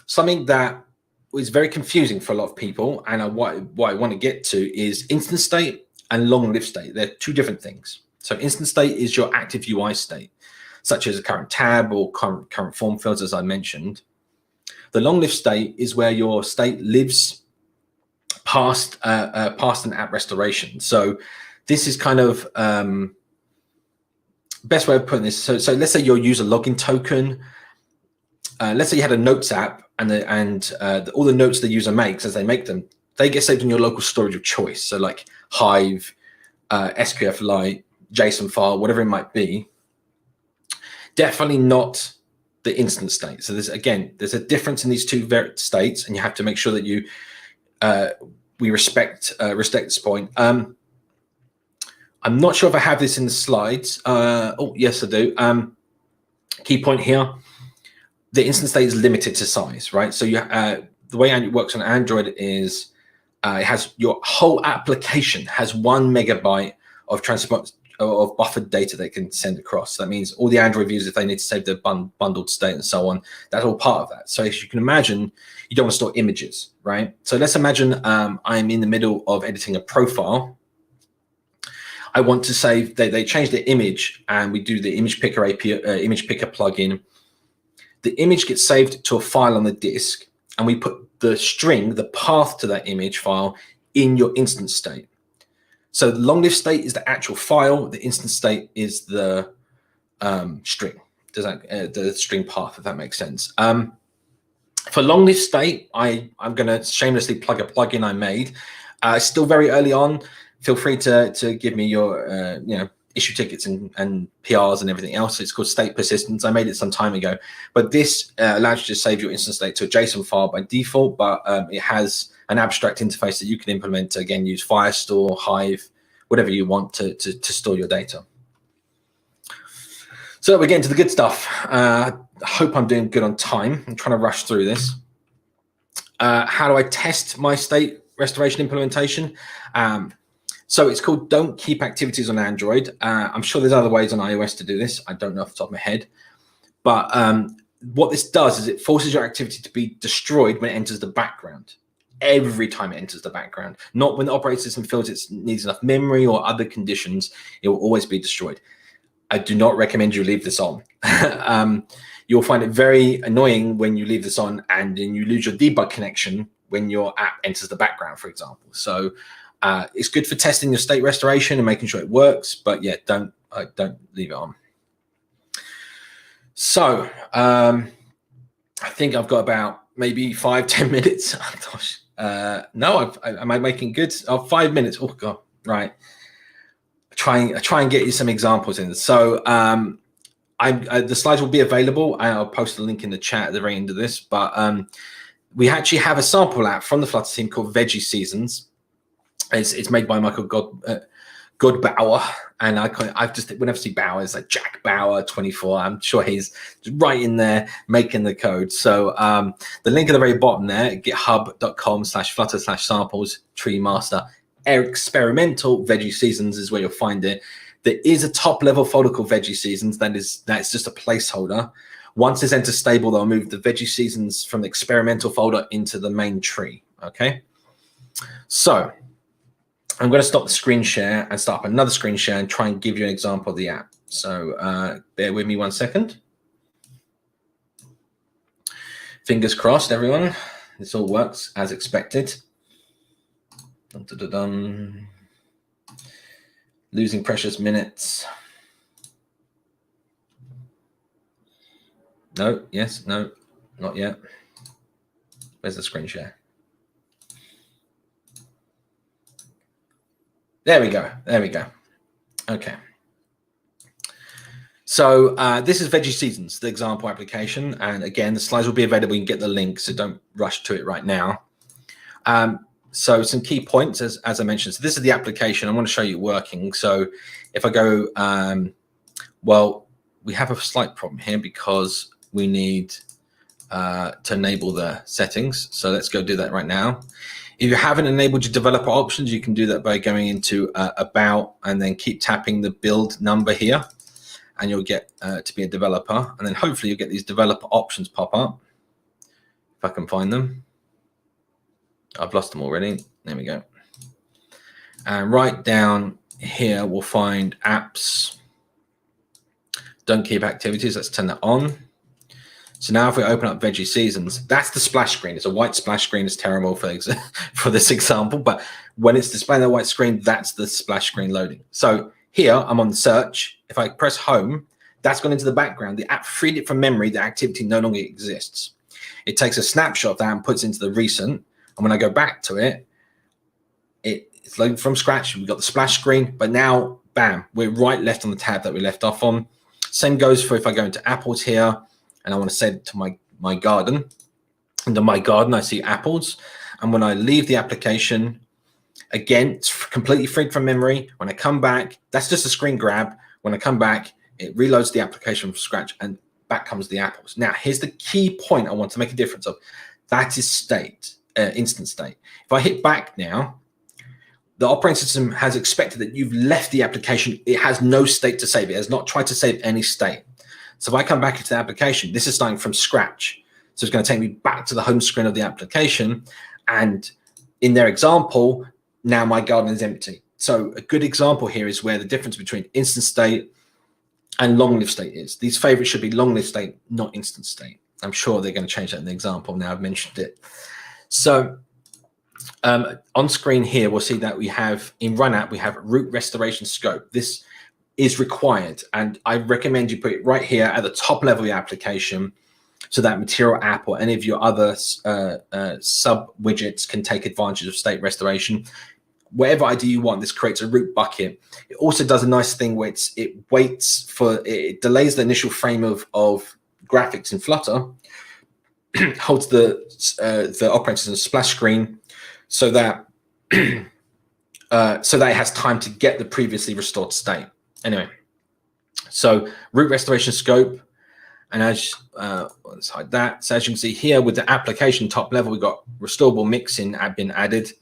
something that is very confusing for a lot of people, and what I want to get to is instance state and long-lived state. They're two different things. So instance state is your active UI state, such as a current tab or current form fields, as I mentioned. The long-lived state is where your state lives past an app restoration. So this is kind of best way of putting this. So let's say your user login token. Let's say you had a notes app, and all the notes the user makes as they make them, they get saved in your local storage of choice. So like Hive, SQLite, JSON file, whatever it might be. Definitely not the instance state. So there's a difference in these two states, and you have to make sure that we respect this point. I'm not sure if I have this in the slides. Oh, yes, I do. Key point here. The instance state is limited to size, right? So the way it works on Android is it has your whole application has 1 megabyte of buffered data they can send across. So that means all the Android views, if they need to save their bundled state and so on, that's all part of that. So as you can imagine, you don't want to store images, right? So let's imagine I'm in the middle of editing a profile. I want to save, they change the image, and we do the image picker API, image picker plugin. The image gets saved to a file on the disk, and we put the string, the path to that image file, in your instance state. So the long-lived state is the actual file. The instance state is the string. The string path, if that makes sense. For long-lived state, I'm going to shamelessly plug a plugin I made. Still very early on. Feel free to give me your issue tickets and PRs and everything else. It's called state persistence. I made it some time ago, but this allows you to save your instance state to a JSON file by default, but it has an abstract interface that you can implement to, again, use Firestore, Hive, whatever you want to store your data. So we're getting to the good stuff. I hope I'm doing good on time. I'm trying to rush through this. How do I test my state restoration implementation? So it's called Don't Keep Activities on Android. I'm sure there's other ways on iOS to do this. I don't know off the top of my head. But what this does is it forces your activity to be destroyed when it enters the background. Every time it enters the background. Not when the operating system feels it needs enough memory or other conditions. It will always be destroyed. I do not recommend you leave this on. You'll find it very annoying when you leave this on and then you lose your debug connection when your app enters the background, for example. So it's good for testing your state restoration and making sure it works, but yeah, don't leave it on. So I think I've got about maybe 5-10 minutes. Oh, gosh. No, am I making good? Oh, 5 minutes. Oh God, right. Try and get you some examples in. So the slides will be available. I'll post a link in the chat at the very end of this. But we actually have a sample app from the Flutter team called Veggie Seasons. It's made by Michael Godbauer, and I've just, whenever I see Bauer, it's like Jack Bauer 24. I'm sure he's right in there making the code. So the link at the very bottom there, github.com/flutter/samples tree master experimental Veggie Seasons is where you'll find it. There is a top level folder called Veggie Seasons. That's just a placeholder. Once it's entered stable, they'll move the Veggie Seasons from the experimental folder into the main tree. Okay. So I'm going to stop the screen share and start up another screen share and try and give you an example of the app. So bear with me 1 second. Fingers crossed, everyone. This all works as expected. Dun, dun, dun, dun. Losing precious minutes. No, yes, no, not yet. Where's the screen share? There we go. There we go. Okay. So this is Veggie Seasons, the example application. And again, the slides will be available. You can get the link, so don't rush to it right now. So some key points, as I mentioned. So this is the application. I want to show you working. So if I go, well, we have a slight problem here because we need to enable the settings. So let's go do that right now. If you haven't enabled your developer options, you can do that by going into About and then keep tapping the build number here, and you'll get to be a developer. And then hopefully you'll get these developer options pop up. If I can find them. I've lost them already. There we go. And right down here, we'll find apps. Don't keep activities. Let's turn that on. So now if we open up Veggie Seasons, that's the splash screen. It's a white splash screen. It's terrible for this example, but when it's displaying the white screen, that's the splash screen loading. So here I'm on search. If I press home, that's gone into the background. The app freed it from memory. The activity no longer exists. It takes a snapshot of that and puts it into the recent. And when I go back to it, it's loaded from scratch. We've got the splash screen, but now, bam, we're right left on the tab that we left off on. Same goes for if I go into apples here and I want to send it to my garden. Under my garden, I see apples. And when I leave the application, again, it's completely freed from memory. When I come back, that's just a screen grab. When I come back, it reloads the application from scratch and back comes the apples. Now, here's the key point I want to make a difference of. That is state. Instant state. If I hit back now, the operating system has expected that you've left the application. It has no state to save. It has not tried to save any state. So if I come back into the application, this is starting from scratch. So it's going to take me back to the home screen of the application. And in their example, now my garden is empty. So a good example here is where the difference between instant state and long-lived state is. These favorites should be long-lived state, not instant state. I'm sure they're going to change that in the example now I've mentioned it. So on screen here, we'll see that we have in Run App, we have root restoration scope. This is required, and I recommend you put it right here at the top level of your application so that Material App or any of your other sub widgets can take advantage of state restoration. Whatever ID you want, this creates a root bucket. It also does a nice thing where it delays the initial frame of graphics in Flutter, holds the operating system splash screen so that it has time to get the previously restored state. Anyway, so root restoration scope, and let's hide that. So as you can see here with the application top level, we've got restorable mixin been added,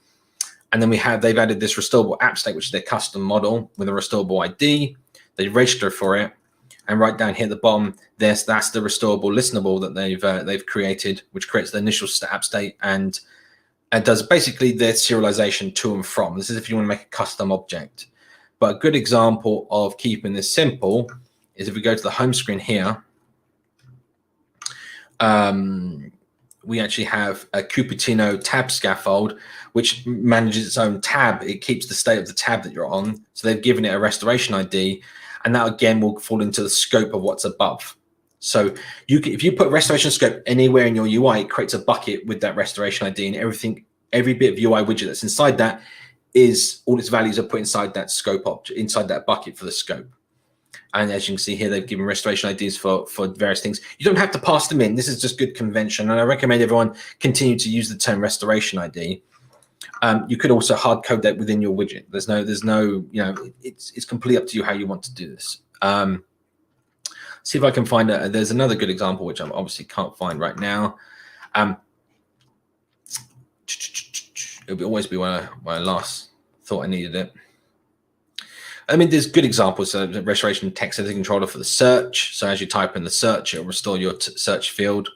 and then they've added this restorable app state, which is their custom model with a restorable ID. They register for it. And right down here at the bottom, that's the restorable listenable that they've created, which creates the initial app state and does basically their serialization to and from. This is if you want to make a custom object. But a good example of keeping this simple is if we go to the home screen here, we actually have a Cupertino tab scaffold, which manages its own tab. It keeps the state of the tab that you're on. So they've given it a restoration ID. And that, again, will fall into the scope of what's above. So if you put restoration scope anywhere in your UI, it creates a bucket with that restoration ID, and every bit of UI widget that's inside that is all its values are put inside that scope inside that bucket for the scope. And as you can see here, they've given restoration IDs for various things. You don't have to pass them in. This is just good convention. And I recommend everyone continue to use the term restoration ID. You could also hard code that within your widget. There's no, it's completely up to you how you want to do this. See if I can find there's another good example, which I obviously can't find right now. It'll always be when I last thought I needed it. I mean, there's good examples. Restoration text editing controller for the search. So as you type in the search, it'll restore your search field.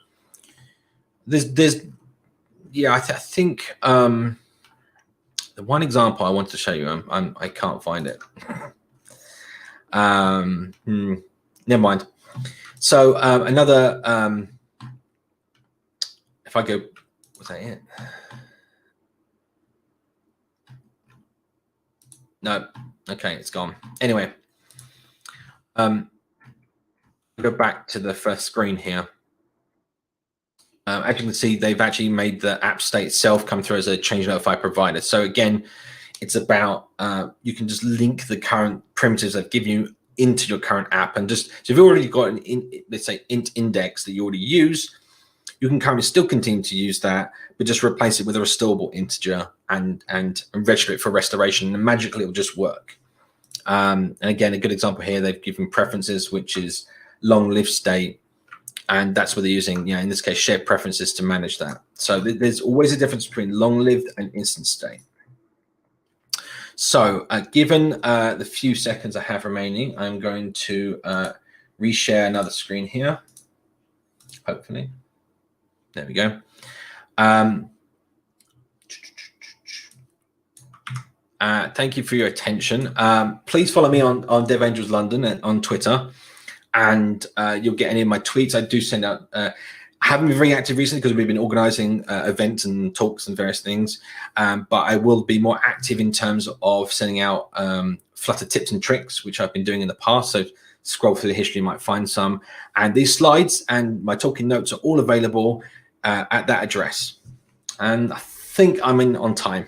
I think the one example I wanted to show you, I can't find it. Never mind. So another, if I go, was that it? No. Okay, it's gone. Anyway, go back to the first screen here. As you can see, they've actually made the app state itself come through as a change notify provider. So again, it's about you can just link the current primitives that give you into your current app, and just so if you've already got let's say int index that you already use, you can currently still continue to use that, but just replace it with a restorable integer and register it for restoration, and magically it will just work. And again, a good example here, they've given preferences, which is long live state, and that's what they're using, in this case, shared preferences to manage that. So there's always a difference between long lived and instant state. So given the few seconds I have remaining, I'm going to reshare another screen here, hopefully. There we go. Thank you for your attention. Please follow me on DevAngels London on Twitter, and you'll get any of my tweets. I do send out. I haven't been very active recently because we've been organizing events and talks and various things, but I will be more active in terms of sending out Flutter tips and tricks, which I've been doing in the past. So scroll through the history, you might find some. And these slides and my talking notes are all available at that address. And I think I'm on time.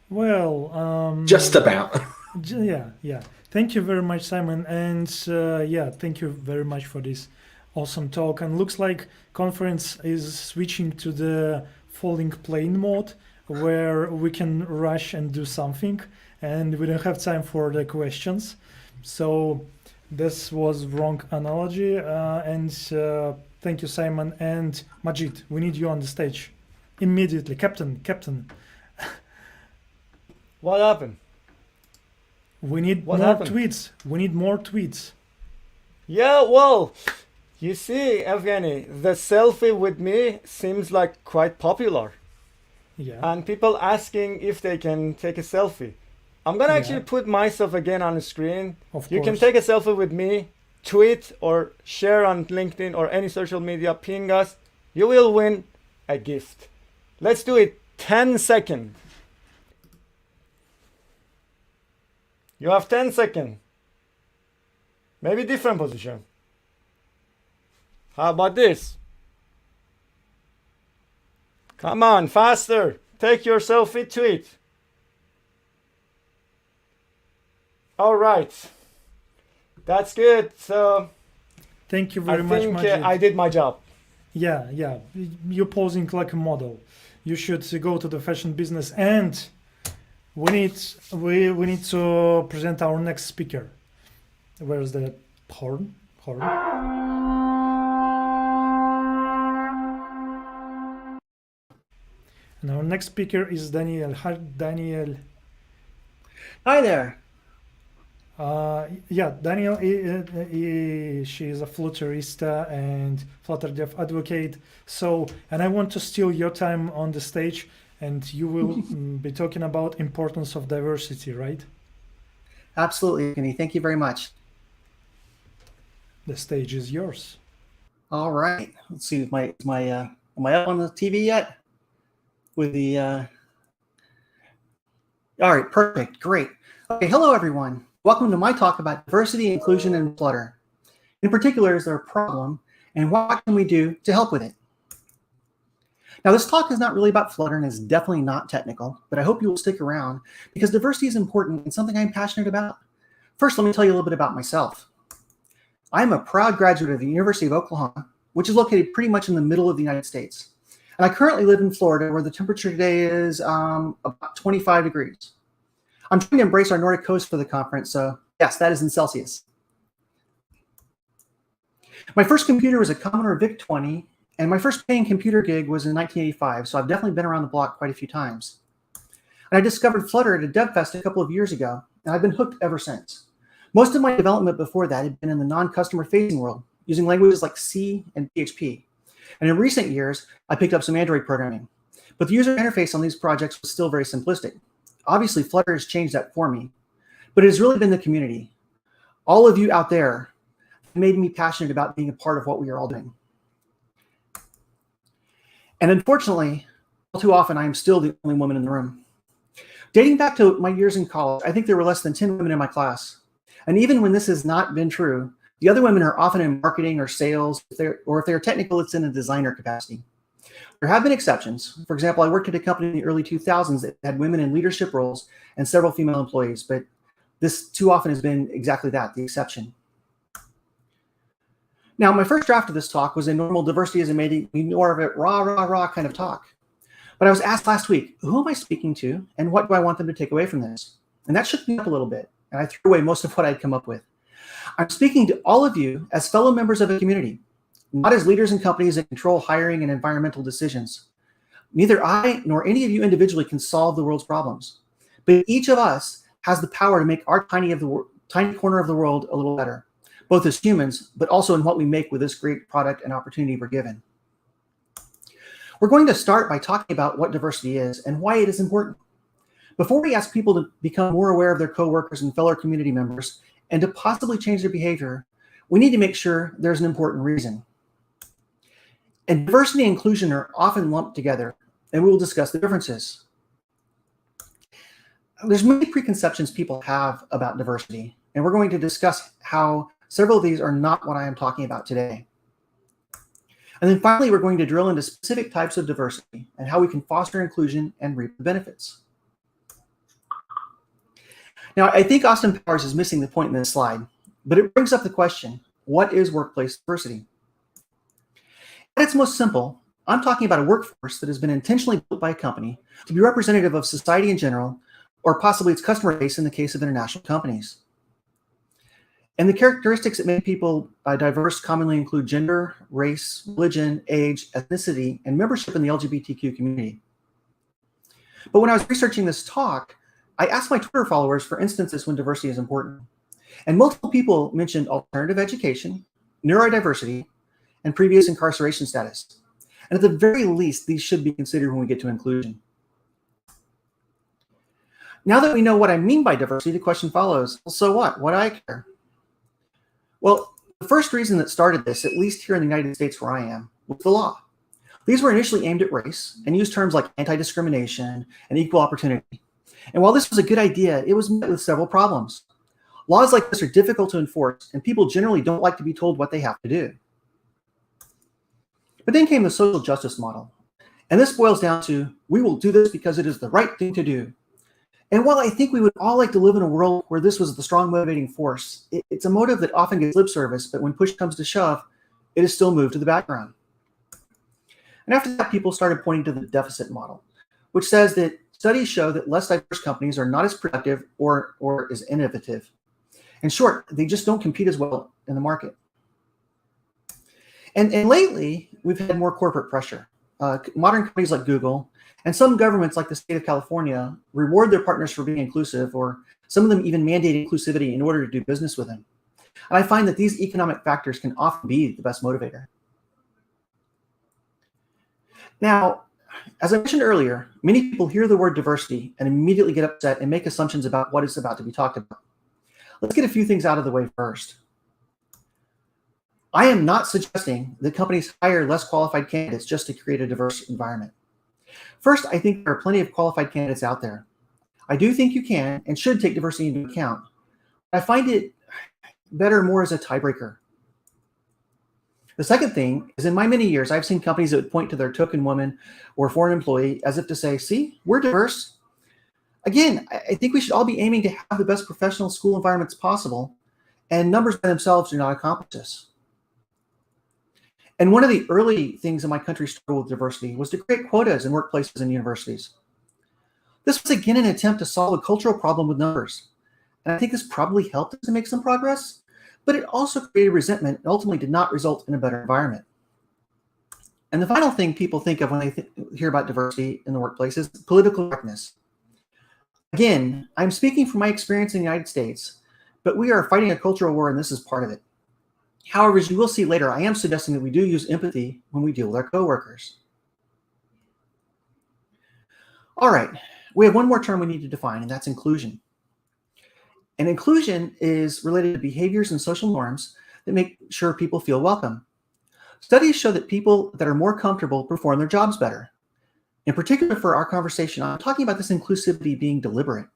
Well, just about. Yeah. Thank you very much, Simon. And thank you very much for this awesome talk. And looks like conference is switching to the falling plane mode, where we can rush and do something, and we don't have time for the questions. So this was wrong analogy. And thank you, Simon. And Majid, we need you on the stage immediately. Captain. What happened? We need more tweets. We need more tweets. Yeah, well, you see, Evgeny, the selfie with me seems like quite popular. Yeah. And people asking if they can take a selfie. I'm going to actually put myself again on the screen. You can take a selfie with me, tweet or share on LinkedIn or any social media, ping us. You will win a gift. Let's do it 10 seconds. You have 10 seconds. Maybe different position. How about this? Come on, faster. Take your selfie, tweet. All right. That's good. So thank you very much, Majid. I did my job. Yeah. You're posing like a model. You should go to the fashion business, and we need to present our next speaker. Where's the horn? And our next speaker is Danielle. Hi, Danielle. Hi there. Danielle, she is a Flutterista and Flutter Dev advocate. So, and I want to steal your time on the stage, and you will be talking about importance of diversity, right? Absolutely, Kenny. Thank you very much. The stage is yours. All right. Let's see. Am I up on the TV yet? With the all right, perfect, great. Okay, hello everyone. Welcome to my talk about diversity, inclusion, and Flutter. In particular, is there a problem, and what can we do to help with it? Now, this talk is not really about Flutter and is definitely not technical, but I hope you will stick around because diversity is important and something I'm passionate about. First, let me tell you a little bit about myself. I am a proud graduate of the University of Oklahoma, which is located pretty much in the middle of the United States. And I currently live in Florida, where the temperature today is about 25 degrees. I'm trying to embrace our Nordic coast for the conference, so yes, that is in Celsius. My first computer was a Commodore VIC-20, and my first paying computer gig was in 1985, so I've definitely been around the block quite a few times. And I discovered Flutter at a dev fest a couple of years ago, and I've been hooked ever since. Most of my development before that had been in the non-customer facing world, using languages like C and PHP. And in recent years, I picked up some Android programming. But the user interface on these projects was still very simplistic. Obviously, Flutter has changed that for me, but it has really been the community. All of you out there made me passionate about being a part of what we are all doing. And unfortunately, all too often, I am still the only woman in the room. Dating back to my years in college, I think there were less than 10 women in my class. And even when this has not been true, the other women are often in marketing or sales, or if they're technical, it's in a designer capacity. There have been exceptions. For example, I worked at a company in the early 2000s that had women in leadership roles and several female employees, but this too often has been exactly that, the exception. Now, my first draft of this talk was a normal diversity as a meeting, more of a rah kind of talk. But I was asked last week, who am I speaking to and what do I want them to take away from this? And that shook me up a little bit, and I threw away most of what I'd come up with. I'm speaking to all of you as fellow members of a community, not as leaders in companies that control hiring and environmental decisions. Neither I nor any of you individually can solve the world's problems, but each of us has the power to make our tiny corner of the world a little better, both as humans, but also in what we make with this great product and opportunity we're given. We're going to start by talking about what diversity is and why it is important. Before we ask people to become more aware of their coworkers and fellow community members and to possibly change their behavior, we need to make sure there's an important reason. And diversity and inclusion are often lumped together, and we will discuss the differences. There's many preconceptions people have about diversity, and we're going to discuss how several of these are not what I am talking about today. And then finally, we're going to drill into specific types of diversity and how we can foster inclusion and reap the benefits. Now, I think Austin Powers is missing the point in this slide, but it brings up the question, what is workplace diversity? At its most simple, I'm talking about a workforce that has been intentionally built by a company to be representative of society in general, or possibly its customer base in the case of international companies. And the characteristics that make people diverse commonly include gender, race, religion, age, ethnicity, and membership in the LGBTQ community. But when I was researching this talk, I asked my Twitter followers for instances when diversity is important. And multiple people mentioned alternative education, neurodiversity, and previous incarceration status. And at the very least, these should be considered when we get to inclusion. Now that we know what I mean by diversity, the question follows, well, so what? What do I care? Well, the first reason that started this, at least here in the United States where I am, was the law. These were initially aimed at race and used terms like anti-discrimination and equal opportunity. And while this was a good idea, it was met with several problems. Laws like this are difficult to enforce, and people generally don't like to be told what they have to do. But then came the social justice model. And this boils down to, we will do this because it is the right thing to do. And while I think we would all like to live in a world where this was the strong motivating force, it's a motive that often gets lip service, but when push comes to shove, it is still moved to the background. And after that, people started pointing to the deficit model, which says that studies show that less diverse companies are not as productive or as innovative. In short, they just don't compete as well in the market. And lately, we've had more corporate pressure. Modern companies like Google and some governments like the state of California reward their partners for being inclusive, or some of them even mandate inclusivity in order to do business with them. And I find that these economic factors can often be the best motivator. Now, as I mentioned earlier, many people hear the word diversity and immediately get upset and make assumptions about what is about to be talked about. Let's get a few things out of the way first. I am not suggesting that companies hire less qualified candidates just to create a diverse environment. First, I think there are plenty of qualified candidates out there. I do think you can and should take diversity into account. I find it better more as a tiebreaker. The second thing is, in my many years, I've seen companies that would point to their token woman or foreign employee as if to say, see, we're diverse. Again, I think we should all be aiming to have the best professional school environments possible And numbers by themselves do not accomplish this. And one of the early things in my country struggled with diversity was to create quotas in workplaces and universities. This was again an attempt to solve a cultural problem with numbers. And I think this probably helped us to make some progress, but it also created resentment and ultimately did not result in a better environment. And the final thing people think of when they hear about diversity in the workplace is political correctness. Again, I'm speaking from my experience in the United States, but we are fighting a cultural war and this is part of it. However, as you will see later, I am suggesting that we do use empathy when we deal with our coworkers. All right, we have one more term we need to define, and that's inclusion. And inclusion is related to behaviors and social norms that make sure people feel welcome. Studies show that people that are more comfortable perform their jobs better. In particular, for our conversation, I'm talking about this inclusivity being deliberate.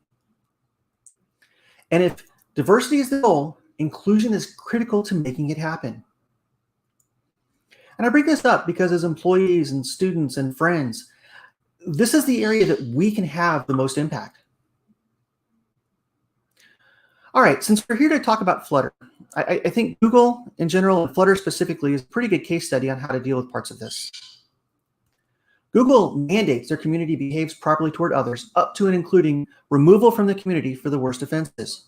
And if diversity is the goal, inclusion is critical to making it happen. And I bring this up because as employees and students and friends, this is the area that we can have the most impact. All right, since we're here to talk about Flutter, I think Google in general and Flutter specifically is a pretty good case study on how to deal with parts of this. Google mandates their community behaves properly toward others, up to and including removal from the community for the worst offenses.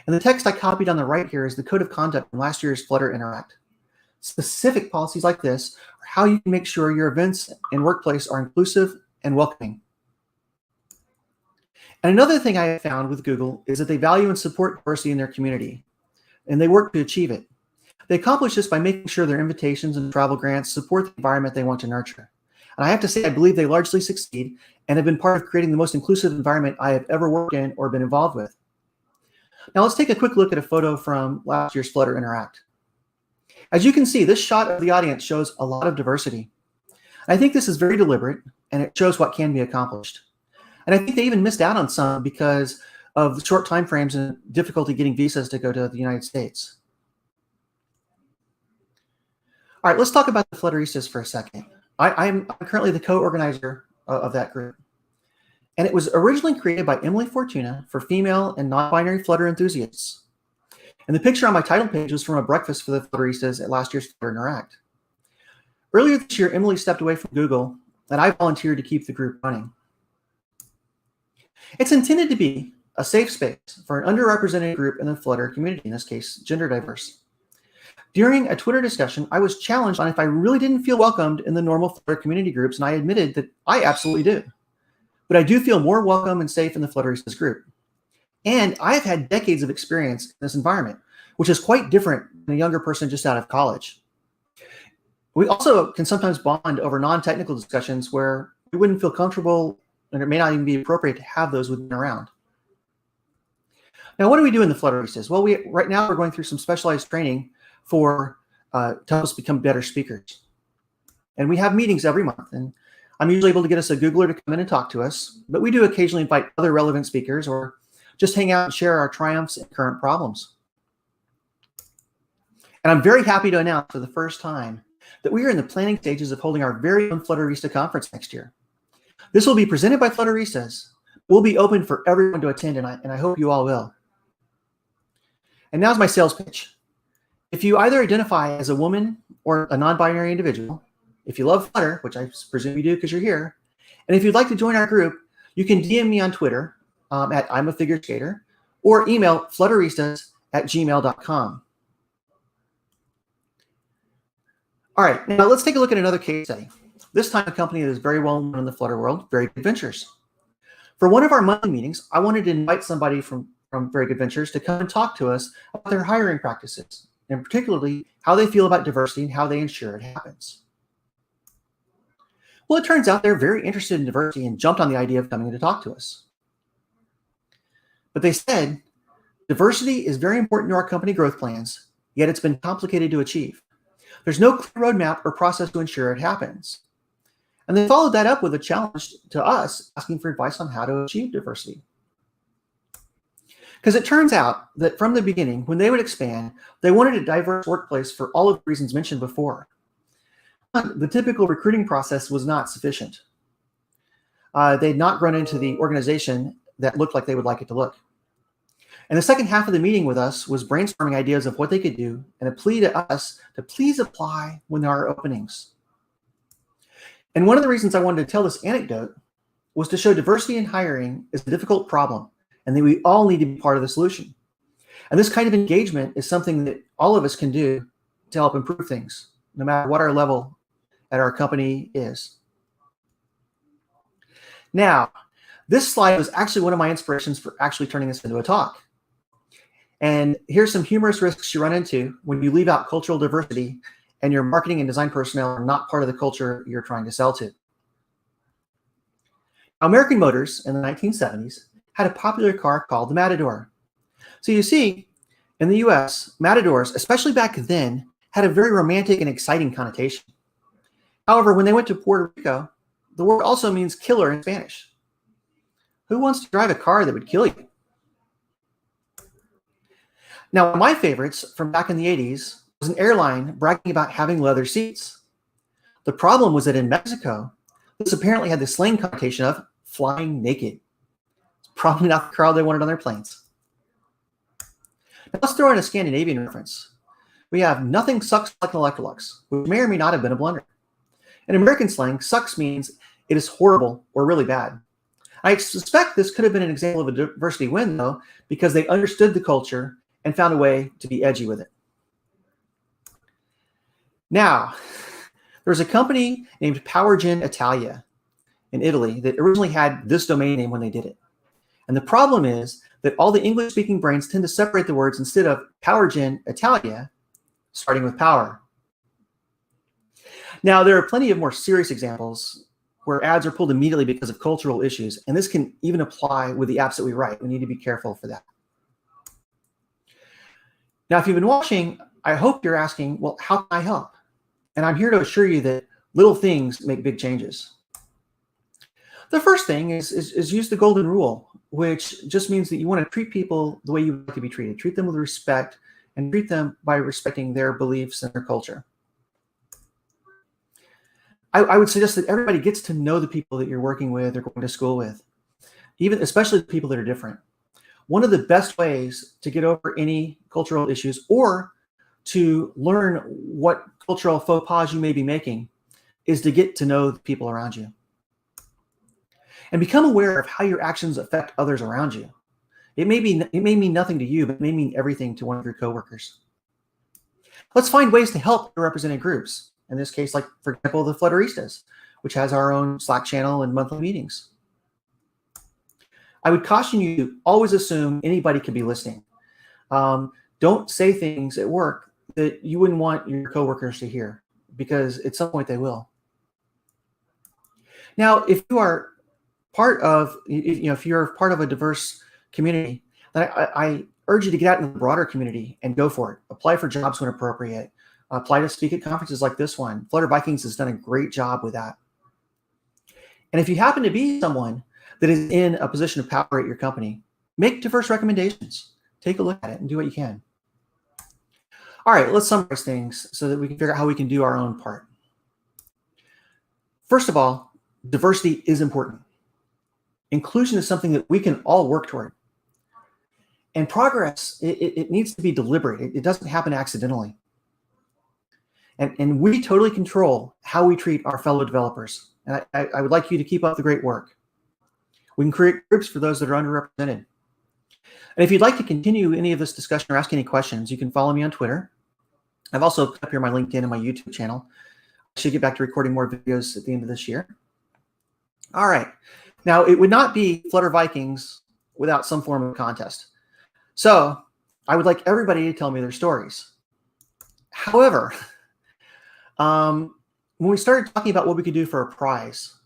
And the text I copied on the right here is the code of conduct from last year's Flutter Interact. Specific policies like this are how you can make sure your events and workplace are inclusive and welcoming. And another thing I have found with Google is that they value and support diversity in their community, and they work to achieve it. They accomplish this by making sure their invitations and travel grants support the environment they want to nurture. And I have to say, I believe they largely succeed and have been part of creating the most inclusive environment I have ever worked in or been involved with. Now let's take a quick look at a photo from last year's Flutter Interact. As you can see, this shot of the audience shows a lot of diversity. I think this is very deliberate, and it shows what can be accomplished. And I think they even missed out on some because of the short time frames and difficulty getting visas to go to the United States. All right, let's talk about the Flutteristas for a second. I'm currently the co-organizer of that group. And it was originally created by Emily Fortuna for female and non-binary Flutter enthusiasts. And the picture on my title page was from a breakfast for the Flutteristas at last year's Flutter Interact. Earlier this year, Emily stepped away from Google, and I volunteered to keep the group running. It's intended to be a safe space for an underrepresented group in the Flutter community, in this case, gender diverse. During a Twitter discussion, I was challenged on if I really didn't feel welcomed in the normal Flutter community groups, and I admitted that I absolutely do. But I do feel more welcome and safe in the Flutteristas group. And I've had decades of experience in this environment, which is quite different than a younger person just out of college. We also can sometimes bond over non-technical discussions where we wouldn't feel comfortable, and it may not even be appropriate to have those with me around. Now, what do we do in the Flutteristas? Well, right now we're going through some specialized training to help us become better speakers. And we have meetings every month, and I'm usually able to get us a Googler to come in and talk to us, but we do occasionally invite other relevant speakers or just hang out and share our triumphs and current problems. And I'm very happy to announce for the first time that we are in the planning stages of holding our very own Flutterista conference next year. This will be presented by Flutteristas. We'll be open for everyone to attend, and I hope you all will. And now's my sales pitch. If you either identify as a woman or a non-binary individual, if you love Flutter, which I presume you do because you're here, and if you'd like to join our group, you can DM me on Twitter at I'm a Figure Skater, or email flutteristas@gmail.com. All right, now let's take a look at another case study. This time a company that is very well known in the Flutter world, Very Good Ventures. For one of our monthly meetings, I wanted to invite somebody from Very Good Ventures to come and talk to us about their hiring practices, and particularly how they feel about diversity and how they ensure it happens. Well, it turns out they're very interested in diversity and jumped on the idea of coming to talk to us. But they said, diversity is very important to our company growth plans, yet it's been complicated to achieve. There's no clear roadmap or process to ensure it happens. And they followed that up with a challenge to us, asking for advice on how to achieve diversity. Because it turns out that from the beginning, when they would expand, they wanted a diverse workplace for all of the reasons mentioned before. The typical recruiting process was not sufficient. They'd not grown into the organization that looked like they would like it to look. And the second half of the meeting with us was brainstorming ideas of what they could do and a plea to us to please apply when there are openings. And one of the reasons I wanted to tell this anecdote was to show diversity in hiring is a difficult problem and that we all need to be part of the solution. And this kind of engagement is something that all of us can do to help improve things, no matter what our level at our company is. Now, this slide was actually one of my inspirations for actually turning this into a talk. And here's some humorous risks you run into when you leave out cultural diversity and your marketing and design personnel are not part of the culture you're trying to sell to. American Motors in the 1970s had a popular car called the Matador. So you see, in the US, Matadors, especially back then, had a very romantic and exciting connotation. However, when they went to Puerto Rico, the word also means killer in Spanish. Who wants to drive a car that would kill you? Now, one of my favorites from back in the 80s was an airline bragging about having leather seats. The problem was that in Mexico, this apparently had the slang connotation of flying naked. It's probably not the crowd they wanted on their planes. Now, let's throw in a Scandinavian reference. We have nothing sucks like an Electrolux, which may or may not have been a blender. In American slang, sucks means it is horrible or really bad. I suspect this could have been an example of a diversity win, though, because they understood the culture and found a way to be edgy with it. Now, there was a company named PowerGen Italia in Italy that originally had this domain name when they did it. And the problem is that all the English-speaking brains tend to separate the words instead of PowerGen Italia, starting with power. Now, there are plenty of more serious examples where ads are pulled immediately because of cultural issues, and this can even apply with the apps that we write. We need to be careful for that. Now, if you've been watching, I hope you're asking, well, how can I help? And I'm here to assure you that little things make big changes. The first thing is use the golden rule, which just means that you want to treat people the way you like to be treated. Treat them with respect and treat them by respecting their beliefs and their culture. I would suggest that everybody gets to know the people that you're working with or going to school with, especially the people that are different. One of the best ways to get over any cultural issues or to learn what cultural faux pas you may be making is to get to know the people around you. And become aware of how your actions affect others around you. It may mean nothing to you, but it may mean everything to one of your coworkers. Let's find ways to help represented groups. In this case, like, for example, the Flutteristas, which has our own Slack channel and monthly meetings. I would caution you to always assume anybody could be listening. Don't say things at work that you wouldn't want your coworkers to hear, because at some point they will. Now, if you are part of, if you're part of a diverse community, then I urge you to get out in the broader community and go for it. Apply for jobs when appropriate. Apply to speak at conferences like this one. FlutterVikings has done a great job with that. And if you happen to be someone that is in a position of power at your company, make diverse recommendations. Take a look at it and do what you can. All right, let's summarize things so that we can figure out how we can do our own part. First of all, diversity is important. Inclusion is something that we can all work toward. And progress, it needs to be deliberate. It doesn't happen accidentally. And we totally control how we treat our fellow developers. And I would like you to keep up the great work. We can create groups for those that are underrepresented. And if you'd like to continue any of this discussion or ask any questions, you can follow me on Twitter. I've also put up here my LinkedIn and my YouTube channel. I should get back to recording more videos at the end of this year. All right. Now, it would not be FlutterVikings without some form of contest. So I would like everybody to tell me their stories. However, when we started talking about what we could do for a prize,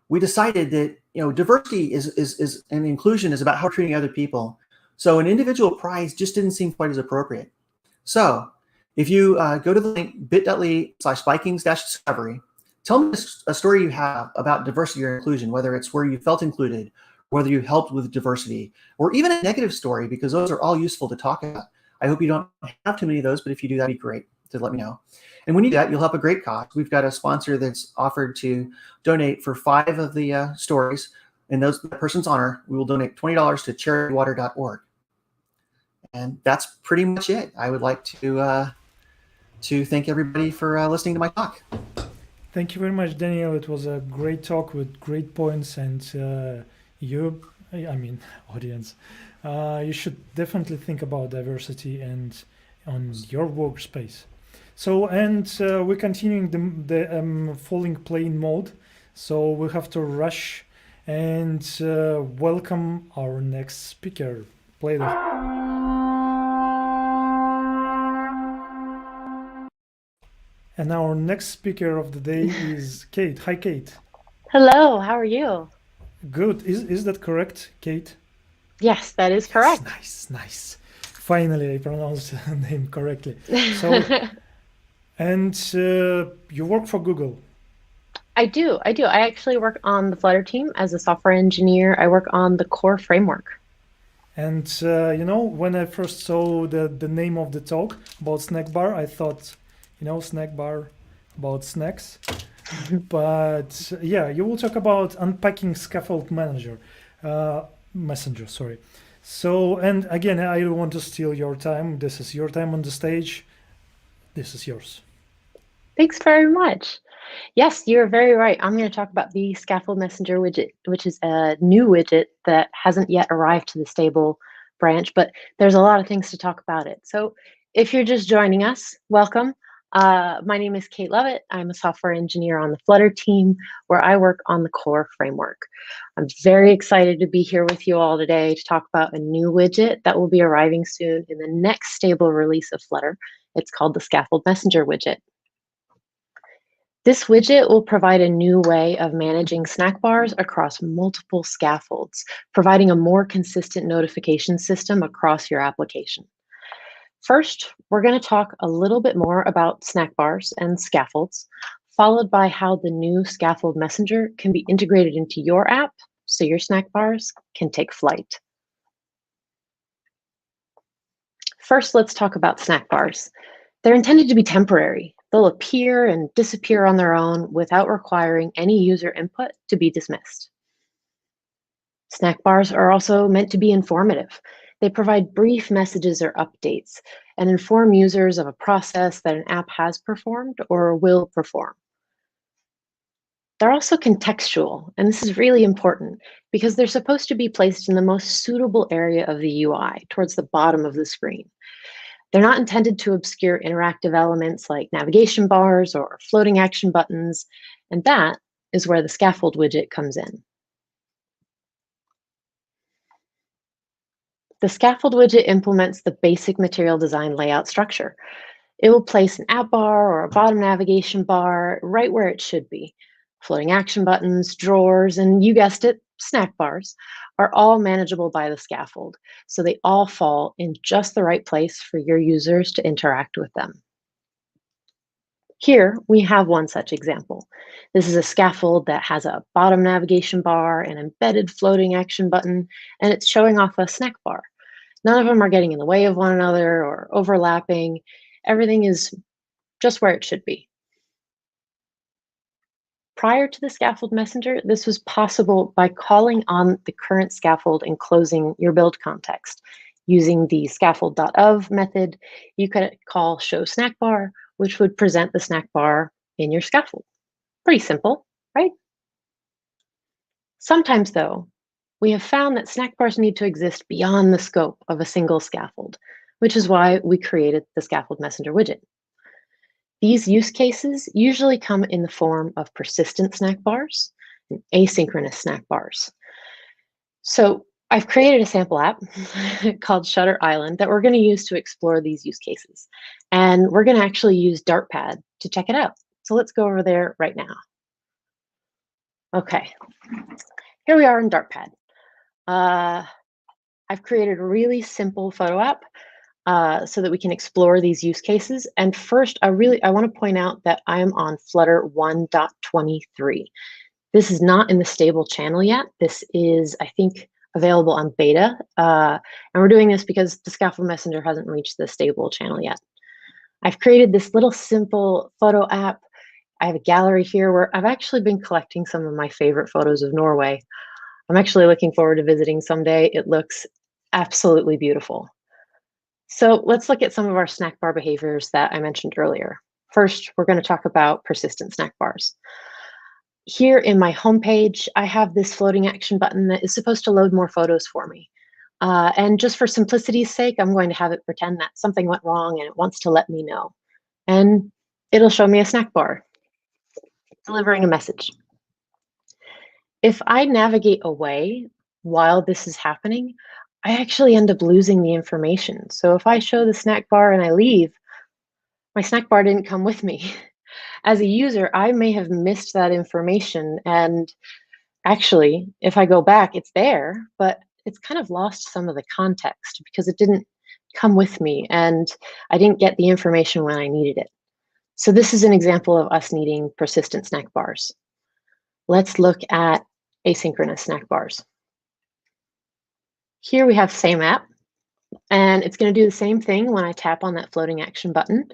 we decided that diversity is and inclusion is about how we're treating other people. So an individual prize just didn't seem quite as appropriate. So if you go to the link bit.ly/Vikings-discovery, tell me a story you have about diversity or inclusion, whether it's where you felt included, whether you helped with diversity, or even a negative story, because those are all useful to talk about. I hope you don't have too many of those, but if you do, that'd be great to let me know. And when you do that, you'll help a great cause. We've got a sponsor that's offered to donate for 5 of the stories. In that person's honor, we will donate $20 to charitywater.org. And that's pretty much it. I would like to thank everybody for listening to my talk. Thank you very much, Danielle. It was a great talk with great points, and audience, you should definitely think about diversity and on your workspace. So, and we're continuing the falling plane mode, so we have to rush and welcome our next speaker. Play the. And our next speaker of the day is Kate. Hi, Kate. Hello, how are you? Good. Is that correct, Kate? Yes, that is correct. Nice, nice. Finally, I pronounced the name correctly. So, and you work for Google. I do. I actually work on the Flutter team as a software engineer. I work on the core framework. And when I first saw the name of the talk about SnackBar, I thought, SnackBar about snacks. But yeah, you will talk about unpacking ScaffoldMessenger. Messenger, sorry. So, and again, I don't want to steal your time. This is your time on the stage. This is yours. Thanks very much. Yes, you're very right. I'm going to talk about the ScaffoldMessenger widget, which is a new widget that hasn't yet arrived to the stable branch, but there's a lot of things to talk about it. So if you're just joining us, welcome. My name is Kate Lovett. I'm a software engineer on the Flutter team where I work on the core framework. I'm very excited to be here with you all today to talk about a new widget that will be arriving soon in the next stable release of Flutter. It's called the ScaffoldMessenger widget. This widget will provide a new way of managing snack bars across multiple scaffolds, providing a more consistent notification system across your application. First, we're going to talk a little bit more about snack bars and scaffolds, followed by how the new ScaffoldMessenger can be integrated into your app so your snack bars can take flight. First, let's talk about snack bars. They're intended to be temporary. They'll appear and disappear on their own without requiring any user input to be dismissed. Snack bars are also meant to be informative. They provide brief messages or updates and inform users of a process that an app has performed or will perform. They're also contextual, and this is really important because they're supposed to be placed in the most suitable area of the UI, towards the bottom of the screen. They're not intended to obscure interactive elements like navigation bars or floating action buttons, and that is where the scaffold widget comes in. The scaffold widget implements the basic material design layout structure. It will place an app bar or a bottom navigation bar right where it should be. Floating action buttons, drawers, and you guessed it, snack bars are all manageable by the scaffold, so they all fall in just the right place for your users to interact with them. Here, we have one such example. This is a scaffold that has a bottom navigation bar, an embedded floating action button, and it's showing off a snack bar. None of them are getting in the way of one another or overlapping. Everything is just where it should be. Prior to the ScaffoldMessenger, this was possible by calling on the current scaffold and closing your build context. Using the scaffold.of method, you could call show snack bar, which would present the snack bar in your scaffold. Pretty simple, right? Sometimes, though, we have found that snack bars need to exist beyond the scope of a single scaffold, which is why we created the ScaffoldMessenger widget. These use cases usually come in the form of persistent snack bars and asynchronous snack bars. So I've created a sample app called Shutter Island that we're going to use to explore these use cases. And we're going to actually use Dartpad to check it out. So let's go over there right now. Okay, here we are in Dartpad. I've created a really simple photo app so that we can explore these use cases. And first, I want to point out that I am on Flutter 1.23. This is not in the stable channel yet. This is, I think, available on beta. And we're doing this because the ScaffoldMessenger hasn't reached the stable channel yet. I've created this little simple photo app. I have a gallery here where I've actually been collecting some of my favorite photos of Norway. I'm actually looking forward to visiting someday. It looks absolutely beautiful. So let's look at some of our snack bar behaviors that I mentioned earlier. First, we're going to talk about persistent snack bars. Here in my homepage, I have this floating action button that is supposed to load more photos for me. And just for simplicity's sake, I'm going to have it pretend that something went wrong and it wants to let me know. And it'll show me a snack bar delivering a message. If I navigate away while this is happening, I actually end up losing the information. So if I show the snack bar and I leave, my snack bar didn't come with me. As a user, I may have missed that information. And actually, if I go back, it's there, but it's kind of lost some of the context because it didn't come with me and I didn't get the information when I needed it. So this is an example of us needing persistent snack bars. Let's look at asynchronous snack bars. Here we have same app, and it's going to do the same thing when I tap on that floating action button,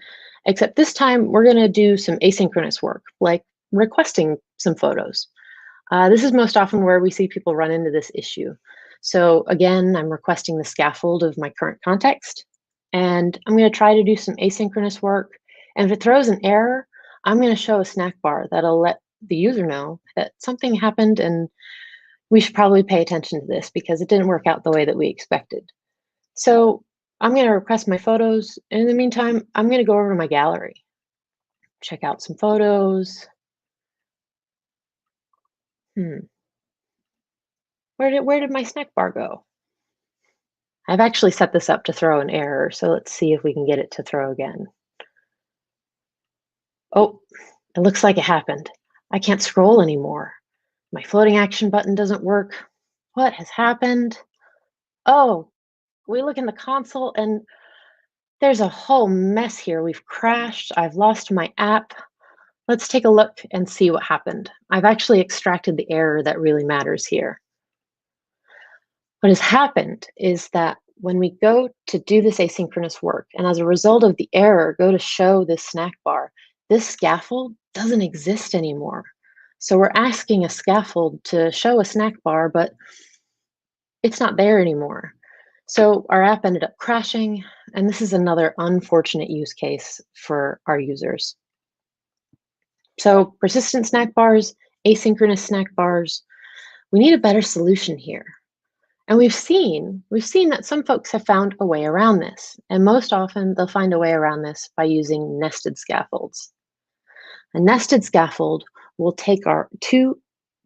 except this time we're going to do some asynchronous work, like requesting some photos. This is most often where we see people run into this issue. So again, I'm requesting the scaffold of my current context, and I'm going to try to do some asynchronous work. And if it throws an error, I'm going to show a snack bar that'll let the user know that something happened and we should probably pay attention to this because it didn't work out the way that we expected. So I'm going to request my photos. And in the meantime, I'm going to go over to my gallery, check out some photos. Where did my snack bar go? I've actually set this up to throw an error, so let's see if we can get it to throw again. Oh, it looks like it happened. I can't scroll anymore. My floating action button doesn't work. What has happened? Oh, we look in the console and there's a whole mess here. We've crashed. I've lost my app. Let's take a look and see what happened. I've actually extracted the error that really matters here. What has happened is that when we go to do this asynchronous work, and as a result of the error, go to show this snack bar, this scaffold doesn't exist anymore. So we're asking a scaffold to show a snack bar, but it's not there anymore. So our app ended up crashing, and this is another unfortunate use case for our users. So persistent snack bars, asynchronous snack bars, we need a better solution here. And we've seen that some folks have found a way around this, and most often they'll find a way around this by using nested scaffolds. A nested scaffold will take our two,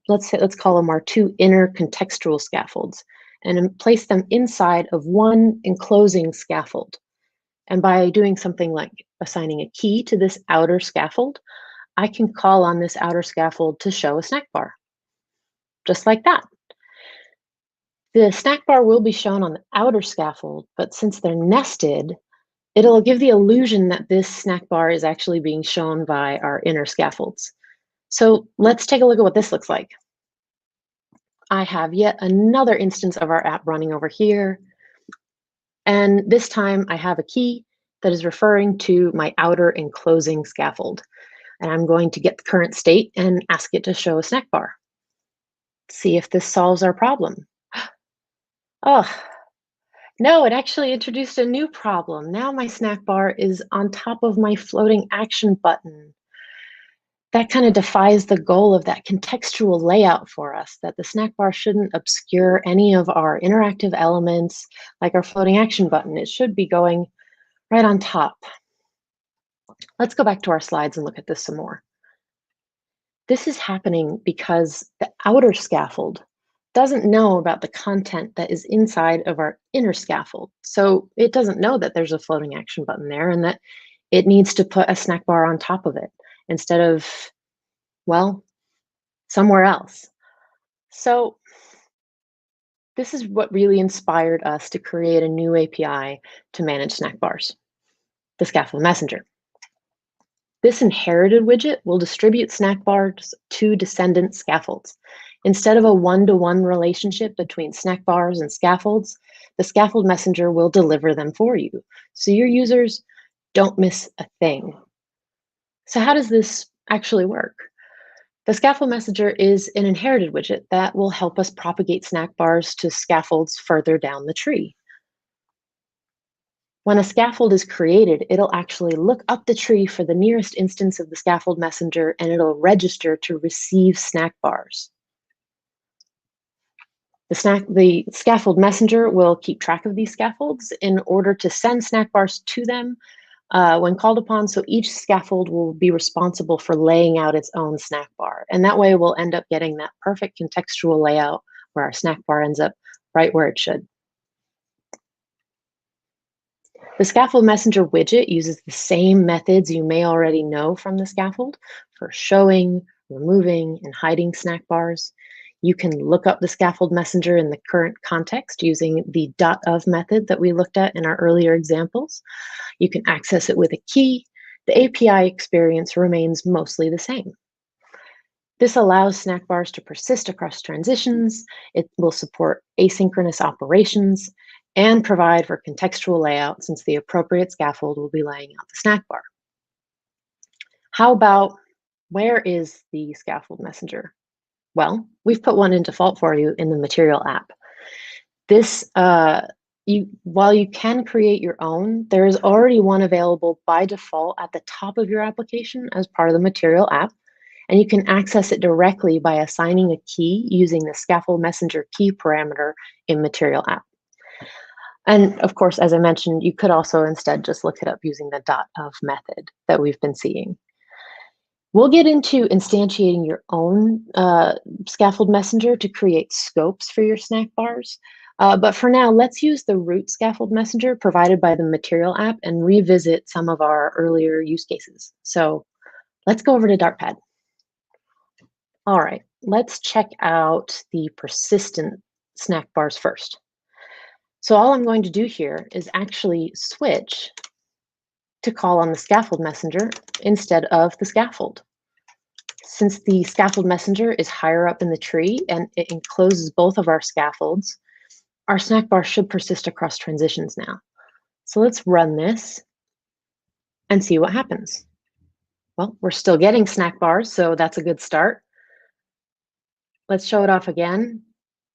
let's call them our two inner contextual scaffolds, and place them inside of one enclosing scaffold. And by doing something like assigning a key to this outer scaffold, I can call on this outer scaffold to show a snack bar, just like that. The snack bar will be shown on the outer scaffold, but since they're nested, it'll give the illusion that this snack bar is actually being shown by our inner scaffolds. So let's take a look at what this looks like. I have yet another instance of our app running over here. And this time I have a key that is referring to my outer enclosing scaffold. And I'm going to get the current state and ask it to show a snack bar. See if this solves our problem. Oh, no, it actually introduced a new problem. Now my snack bar is on top of my floating action button. That kind of defies the goal of that contextual layout for us, that the snack bar shouldn't obscure any of our interactive elements like our floating action button. It should be going right on top. Let's go back to our slides and look at this some more. This is happening because the outer scaffold doesn't know about the content that is inside of our inner scaffold. So it doesn't know that there's a floating action button there and that it needs to put a snack bar on top of it instead of, well, somewhere else. So this is what really inspired us to create a new API to manage snack bars, the ScaffoldMessenger. This inherited widget will distribute snack bars to descendant scaffolds. Instead of a one-to-one relationship between snack bars and scaffolds, the ScaffoldMessenger will deliver them for you, so your users don't miss a thing. So how does this actually work? The ScaffoldMessenger is an inherited widget that will help us propagate snack bars to scaffolds further down the tree. When a scaffold is created, it'll actually look up the tree for the nearest instance of the scaffold messenger, and it'll register to receive snack bars. The scaffold messenger will keep track of these scaffolds in order to send snack bars to them when called upon, so each scaffold will be responsible for laying out its own snack bar. And that way we'll end up getting that perfect contextual layout where our snack bar ends up right where it should. The scaffold messenger widget uses the same methods you may already know from the scaffold for showing, removing, and hiding snack bars. You can look up the scaffold messenger in the current context using the .of method that we looked at in our earlier examples. You can access it with a key. The API experience remains mostly the same. This allows snack bars to persist across transitions. It will support asynchronous operations and provide for contextual layout, since the appropriate scaffold will be laying out the snack bar. How about, where is the scaffold messenger? Well, we've put one in default for you in the material app. This, while you can create your own, there is already one available by default at the top of your application as part of the material app, and you can access it directly by assigning a key using the scaffold messenger key parameter in material app. And of course, as I mentioned, you could also instead just look it up using the .of method that we've been seeing. We'll get into instantiating your own scaffold messenger to create scopes for your snack bars. But for now, let's use the root scaffold messenger provided by the material app and revisit some of our earlier use cases. So let's go over to Dartpad. All right, let's check out the persistent snack bars first. So all I'm going to do here is actually switch to call on the scaffold messenger instead of the scaffold. Since the scaffold messenger is higher up in the tree and it encloses both of our scaffolds, our snack bar should persist across transitions now. So let's run this and see what happens. Well, we're still getting snack bars, so that's a good start. Let's show it off again.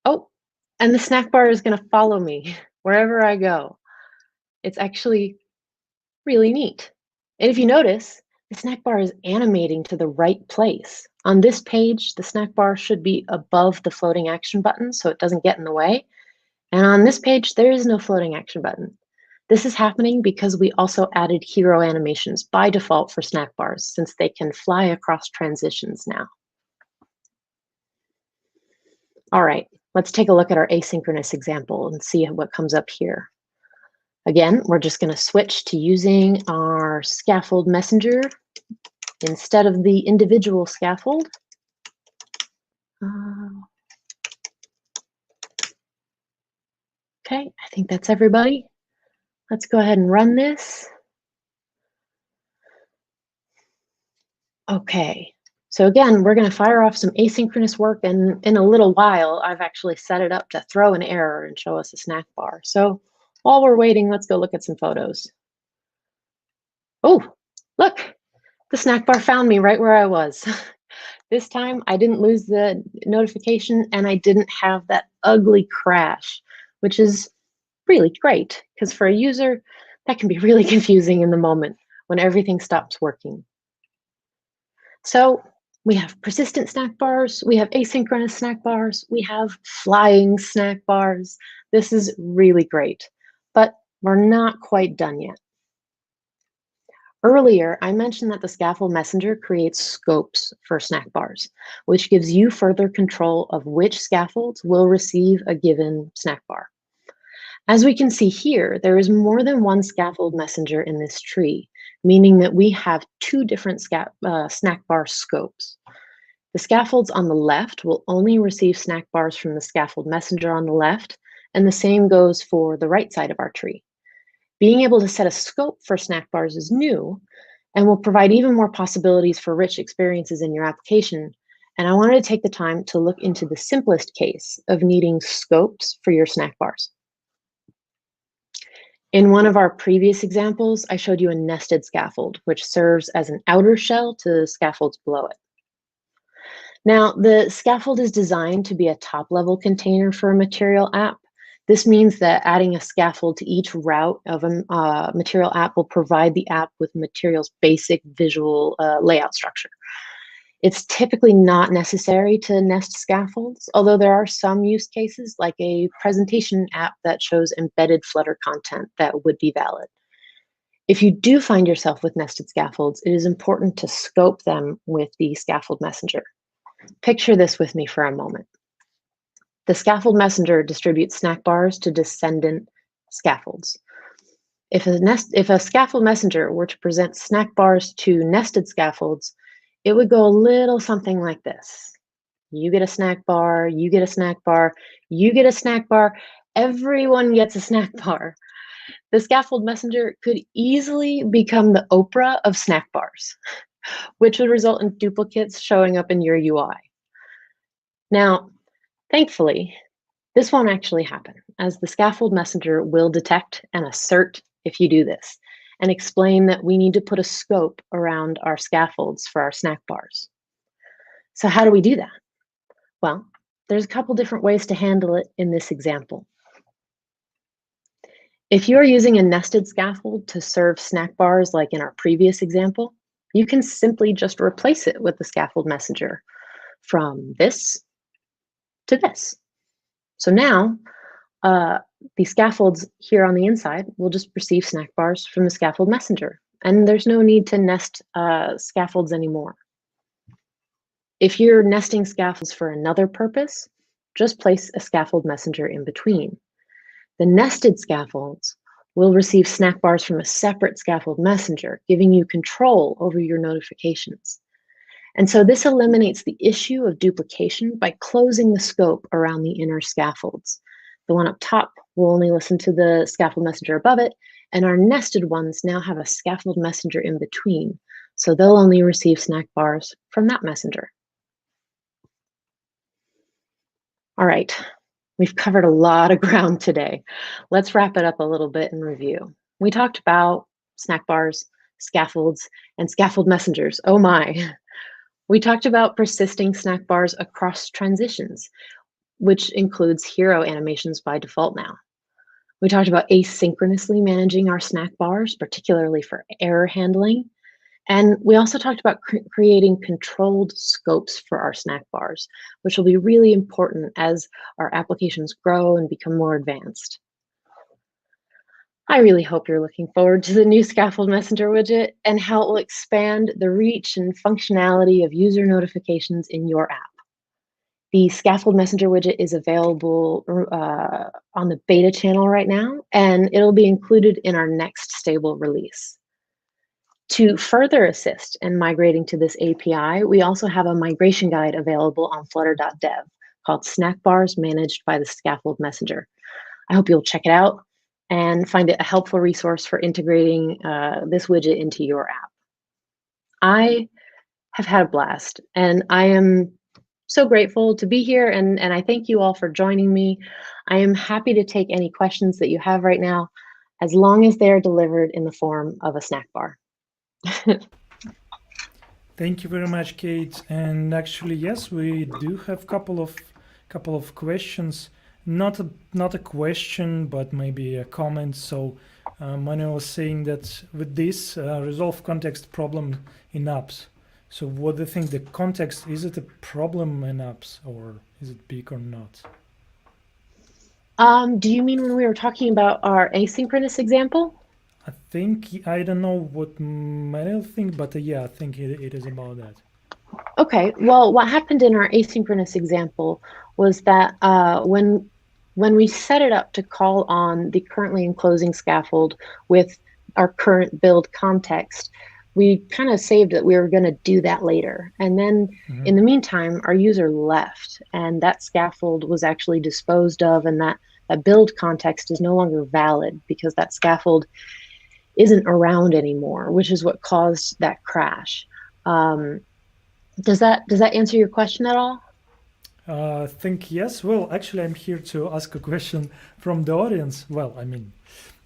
Oh, and the snack bar is going to follow me wherever I go. It's actually really neat. And if you notice, the snack bar is animating to the right place. On this page, the snack bar should be above the floating action button so it doesn't get in the way. And on this page, there is no floating action button. This is happening because we also added hero animations by default for snack bars, since they can fly across transitions now. All right, let's take a look at our asynchronous example and see what comes up here. Again, we're just going to switch to using our scaffold messenger instead of the individual scaffold. Okay, I think that's everybody. Let's go ahead and run this. Okay, so again, we're going to fire off some asynchronous work, and in a little while, I've actually set it up to throw an error and show us a snack bar. So while we're waiting, let's go look at some photos. Oh, look, the snack bar found me right where I was. This time, I didn't lose the notification, and I didn't have that ugly crash, which is really great, because for a user, that can be really confusing in the moment when everything stops working. So we have persistent snack bars, we have asynchronous snack bars, we have flying snack bars. This is really great, but we're not quite done yet. Earlier, I mentioned that the scaffold messenger creates scopes for snack bars, which gives you further control of which scaffolds will receive a given snack bar. As we can see here, there is more than one scaffold messenger in this tree, meaning that we have two different snack bar scopes. The scaffolds on the left will only receive snack bars from the scaffold messenger on the left, and the same goes for the right side of our tree. Being able to set a scope for snack bars is new and will provide even more possibilities for rich experiences in your application. And I wanted to take the time to look into the simplest case of needing scopes for your snack bars. In one of our previous examples, I showed you a nested scaffold, which serves as an outer shell to scaffolds below it. Now, the scaffold is designed to be a top-level container for a material app, This means that adding a scaffold to each route of a material app will provide the app with material's basic visual layout structure. It's typically not necessary to nest scaffolds, although there are some use cases like a presentation app that shows embedded Flutter content that would be valid. If you do find yourself with nested scaffolds, it is important to scope them with the Scaffold Messenger. Picture this with me for a moment. The Scaffold Messenger distributes snack bars to descendant scaffolds. If a Scaffold Messenger were to present snack bars to nested scaffolds, it would go a little something like this. You get a snack bar, you get a snack bar, you get a snack bar, everyone gets a snack bar. The Scaffold Messenger could easily become the Oprah of snack bars, which would result in duplicates showing up in your UI. Now, thankfully, this won't actually happen, as the Scaffold Messenger will detect and assert if you do this, and explain that we need to put a scope around our scaffolds for our snack bars. So how do we do that? Well, there's a couple different ways to handle it in this example. If you're using a nested scaffold to serve snack bars like in our previous example, you can simply just replace it with the Scaffold Messenger from this to this. So now the scaffolds here on the inside will just receive snack bars from the Scaffold Messenger, and there's no need to nest scaffolds anymore. If you're nesting scaffolds for another purpose, just place a Scaffold Messenger in between. The nested scaffolds will receive snack bars from a separate Scaffold Messenger, giving you control over your notifications. And so this eliminates the issue of duplication by closing the scope around the inner scaffolds. The one up top will only listen to the Scaffold Messenger above it, and our nested ones now have a Scaffold Messenger in between, so they'll only receive snack bars from that messenger. All right, we've covered a lot of ground today. Let's wrap it up a little bit and review. We talked about snack bars, scaffolds, and Scaffold Messengers. Oh my. We talked about persisting snack bars across transitions, which includes hero animations by default now. We talked about asynchronously managing our snack bars, particularly for error handling. And we also talked about creating controlled scopes for our snack bars, which will be really important as our applications grow and become more advanced. I really hope you're looking forward to the new Scaffold Messenger widget and how it will expand the reach and functionality of user notifications in your app. The Scaffold Messenger widget is available on the beta channel right now, and it'll be included in our next stable release. To further assist in migrating to this API, we also have a migration guide available on flutter.dev called Snack Bars Managed by the Scaffold Messenger. I hope you'll check it out and find it a helpful resource for integrating this widget into your app. I have had a blast, and I am so grateful to be here, and I thank you all for joining me. I am happy to take any questions that you have right now, as long as they are delivered in the form of a snack bar. Thank you very much, Kate. And actually, yes, we do have couple of questions. Not a question, but maybe a comment. So Manuel was saying that with this resolve context problem in apps. So what do you think the context, is it a problem in apps, or is it big or not? Do you mean when we were talking about our asynchronous example? I think, I don't know what Manuel thinks, but yeah, I think it is about that. Okay, well, what happened in our asynchronous example was that when we set it up to call on the currently enclosing scaffold with our current build context, we kind of saved that we were going to do that later. And then in the meantime, our user left, and that scaffold was actually disposed of, and that build context is no longer valid because that scaffold isn't around anymore, which is what caused that crash. Does that answer your question at all? I think yes. Well, actually, I'm here to ask a question from the audience. Well, I mean,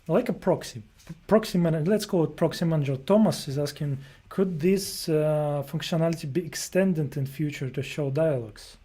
like a proxy manager, let's call it proxy manager. Thomas is asking, could this functionality be extended in future to show dialogues?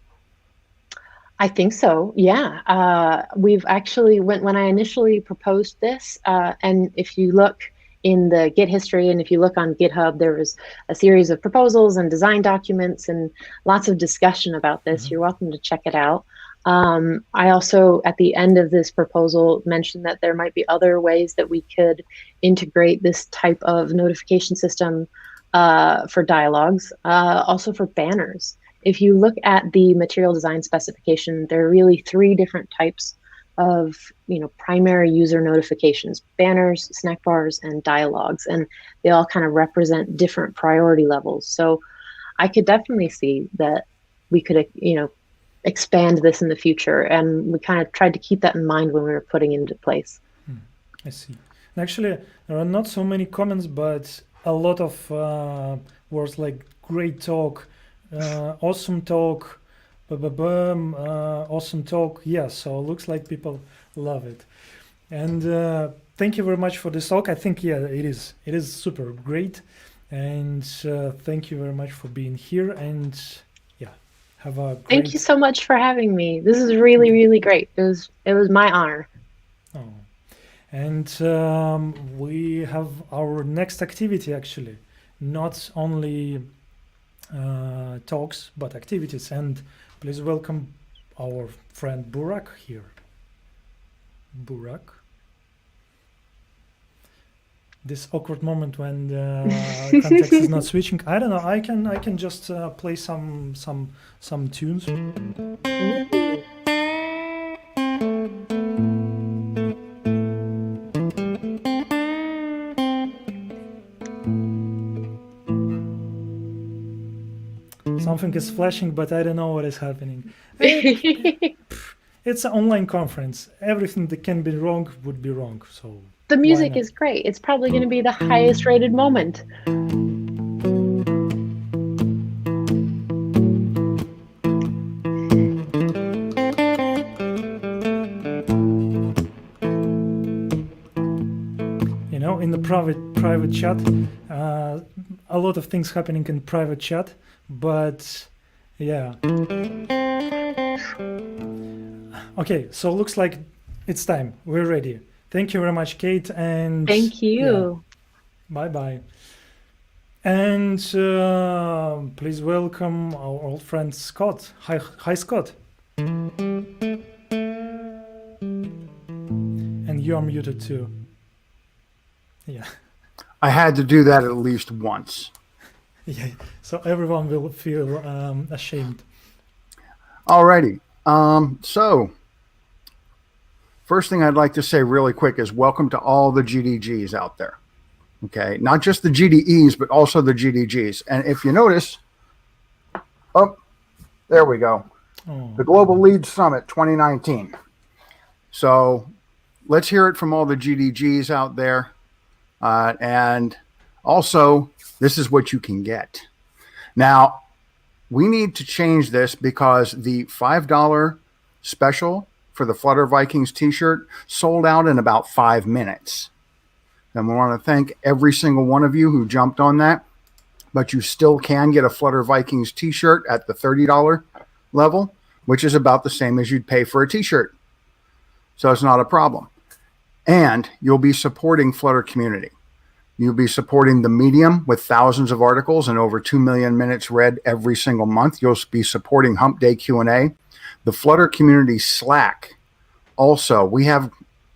I think so. Yeah. We've actually, when I initially proposed this, and if you look in the Git history and if you look on GitHub, there was a series of proposals and design documents and lots of discussion about this. You're welcome to check it out. I also, at the end of this proposal, mentioned that there might be other ways that we could integrate this type of notification system for dialogues, also for banners. If you look at the material design specification, there are really 3 different types of primary user notifications: banners, snack bars, and dialogues, and they all kind of represent different priority levels. So I could definitely see that we could expand this in the future, and we kind of tried to keep that in mind when we were putting it into place. I see. Actually, there are not so many comments, but a lot of words like great talk, awesome talk, awesome talk. Yeah, so it looks like people love it. And thank you very much for this talk. I think, yeah, it is super great. And thank you very much for being here. And yeah, have a great... Thank you so much for having me. This is really, really great. It was my honor. Oh. And we have our next activity, actually, not only talks, but activities. And please welcome our friend Burak here. Burak. This awkward moment when the context is not switching. I don't know. I can just play some tunes. Something is flashing, but I don't know what is happening. It's an online conference. Everything that can be wrong would be wrong. So the music is great. It's probably going to be the highest rated moment. In the private chat, a lot of things happening in private chat, but yeah. Okay, so looks like it's time. We're ready. Thank you very much, Kate, and thank you. Yeah, bye. And please welcome our old friend Scott. Hi, Scott. And you're muted too. Yeah. I had to do that at least once. Yeah, so everyone will feel ashamed. Alrighty. So first thing I'd like to say really quick is welcome to all the GDGs out there. Okay, not just the GDEs, but also the GDGs. And if you notice, oh, there we go. Oh. The Global Lead Summit 2019. So let's hear it from all the GDGs out there. And also, this is what you can get. Now, we need to change this because the $5 special for the FlutterVikings t-shirt sold out in about 5 minutes. And we want to thank every single one of you who jumped on that. But you still can get a FlutterVikings t-shirt at the $30 level, which is about the same as you'd pay for a t-shirt. So it's not a problem. And you'll be supporting Flutter community. You'll be supporting the Medium with thousands of articles and over 2 million minutes read every single month. You'll be supporting Hump Day Q&A. The Flutter community Slack. Also, we have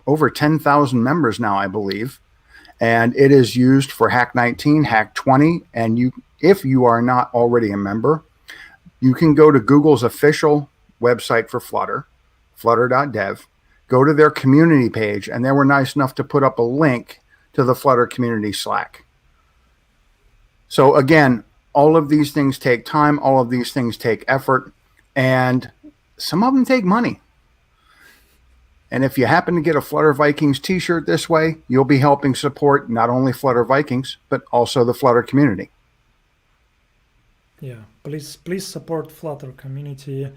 over 10,000 members now, I believe. And it is used for Hack 19, Hack 20. And if you are not already a member, you can go to Google's official website for Flutter, flutter.dev. Go to their community page, and they were nice enough to put up a link to the Flutter community Slack. So again, all of these things take time, all of these things take effort, and some of them take money. And if you happen to get a FlutterVikings t-shirt this way, you'll be helping support not only FlutterVikings, but also the Flutter community. Yeah, please support Flutter community.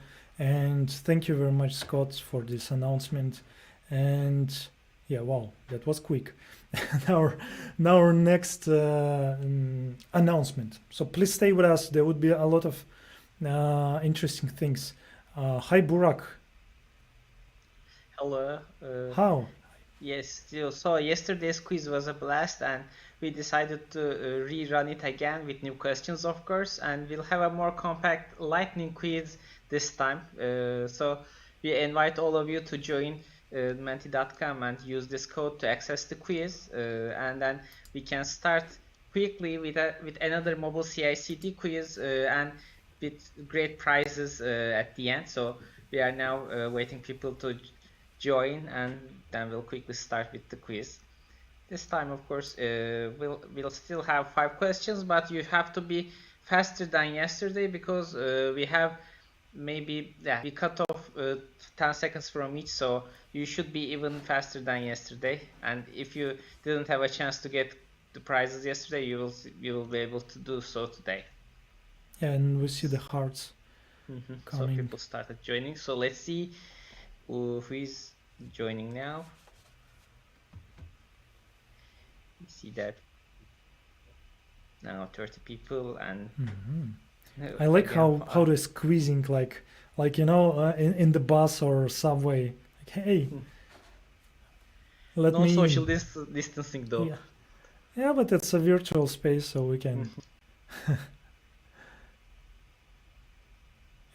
And thank you very much, Scott, for this announcement. And yeah, wow, that was quick. Now our next announcement. So please stay with us. There would be a lot of interesting things. Hi, Burak. Hello. How? Yes, so yesterday's quiz was a blast, and we decided to rerun it again with new questions, of course, and we'll have a more compact lightning quiz this time. So we invite all of you to join menti.com and use this code to access the quiz, and then we can start quickly with another mobile CI/CD quiz and with great prizes at the end. So we are now waiting people to join, and then we'll quickly start with the quiz. This time, of course, we'll still have 5 questions, but you have to be faster than yesterday, because we have we cut off 10 seconds from each, so you should be even faster than yesterday. And if you didn't have a chance to get the prizes yesterday, you will be able to do so today. Yeah, and we see the hearts So coming. people started joining. So let's see who is joining now. You see that now 30 people, and I like again, how they're squeezing, like you know, in the bus or subway. Like, hey, let no me. social distancing though. Yeah. Yeah, but it's a virtual space, so we can.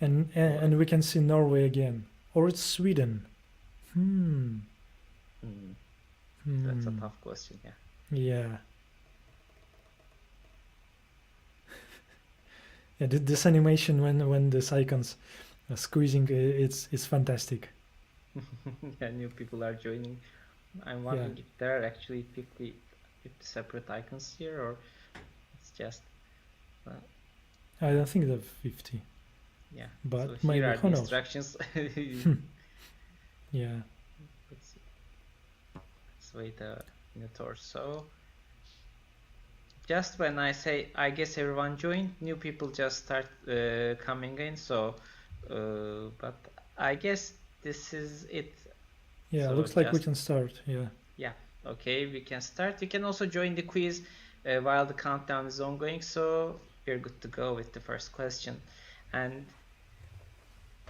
and we can see Norway again, or it's Sweden. That's a tough question. Yeah. Yeah. Yeah, this animation when this icons are squeezing, it's fantastic. Yeah, new people are joining. I'm wondering if there are actually 50 separate icons here, or it's just. I don't think there are 50. Yeah. But so maybe, here are who the knows? instructions. Yeah. Let's wait a minute or so. Just when I say, I guess everyone joined, new people just start coming in. So, but I guess this is it. Yeah, So looks like we just- can start. Yeah. Yeah, okay, we can start. You can also join the quiz while the countdown is ongoing. So we're good to go with the first question. And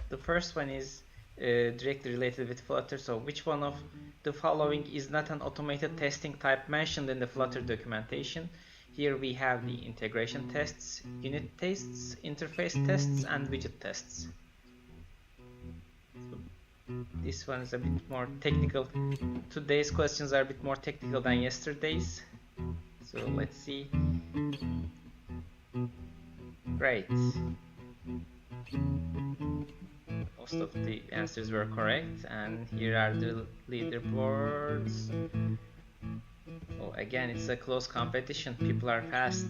the first one is directly related with Flutter. So which one of the following is not an automated testing type mentioned in the Flutter documentation? Here we have the integration tests, unit tests, interface tests, and widget tests. So this one is a bit more technical. Today's questions are a bit more technical than yesterday's. So let's see. Great. Most of the answers were correct, and here are the leaderboards. Oh, again, it's a close competition. People are fast.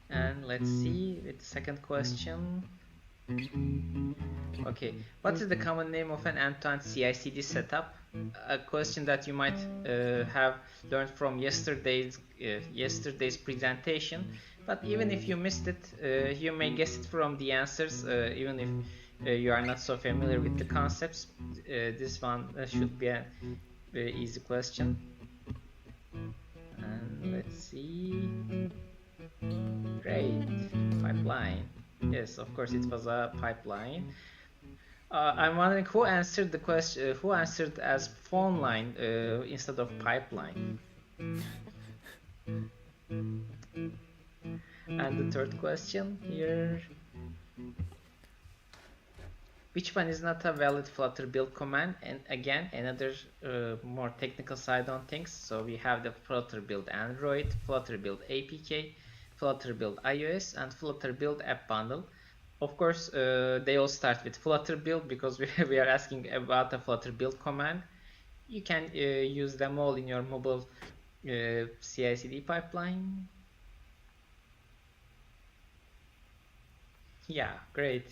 And let's see with the second question. Okay, what is the common name of an end-to-end CI/CD setup? A question that you might have learned from yesterday's presentation. But even if you missed it, you may guess it from the answers. Even if you are not so familiar with the concepts, this one should be a very easy question. And let's see. Great, pipeline. Yes, of course it was a pipeline. I'm wondering who answered the question. Who answered as phone line instead of pipeline? And the third question here. Which one is not a valid Flutter build command? And again, another more technical side on things. So we have the Flutter build Android, Flutter build APK, Flutter build iOS, and Flutter build app bundle. Of course, they all start with Flutter build because we are asking about a Flutter build command. You can use them all in your mobile CI/CD pipeline. Yeah, great.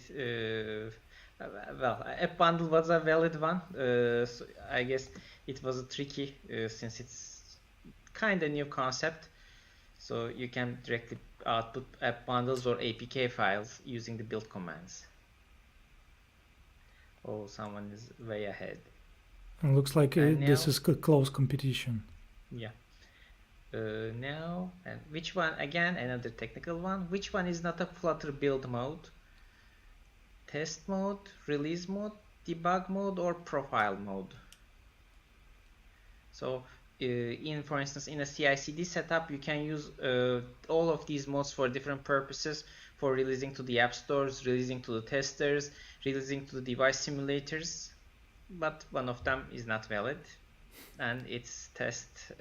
Well, app bundle was a valid one. So I guess it was tricky since it's kind of new concept. So you can directly output app bundles or APK files using the build commands. Oh, someone is way ahead. It looks like And this now- is close competition. Yeah. Now, and which one, again, another technical one. Which one is not a Flutter build mode? Test mode, release mode, debug mode or profile mode. So for instance, in a CI/CD setup, you can use all of these modes for different purposes, for releasing to the app stores, releasing to the testers, releasing to the device simulators, but one of them is not valid, and it's test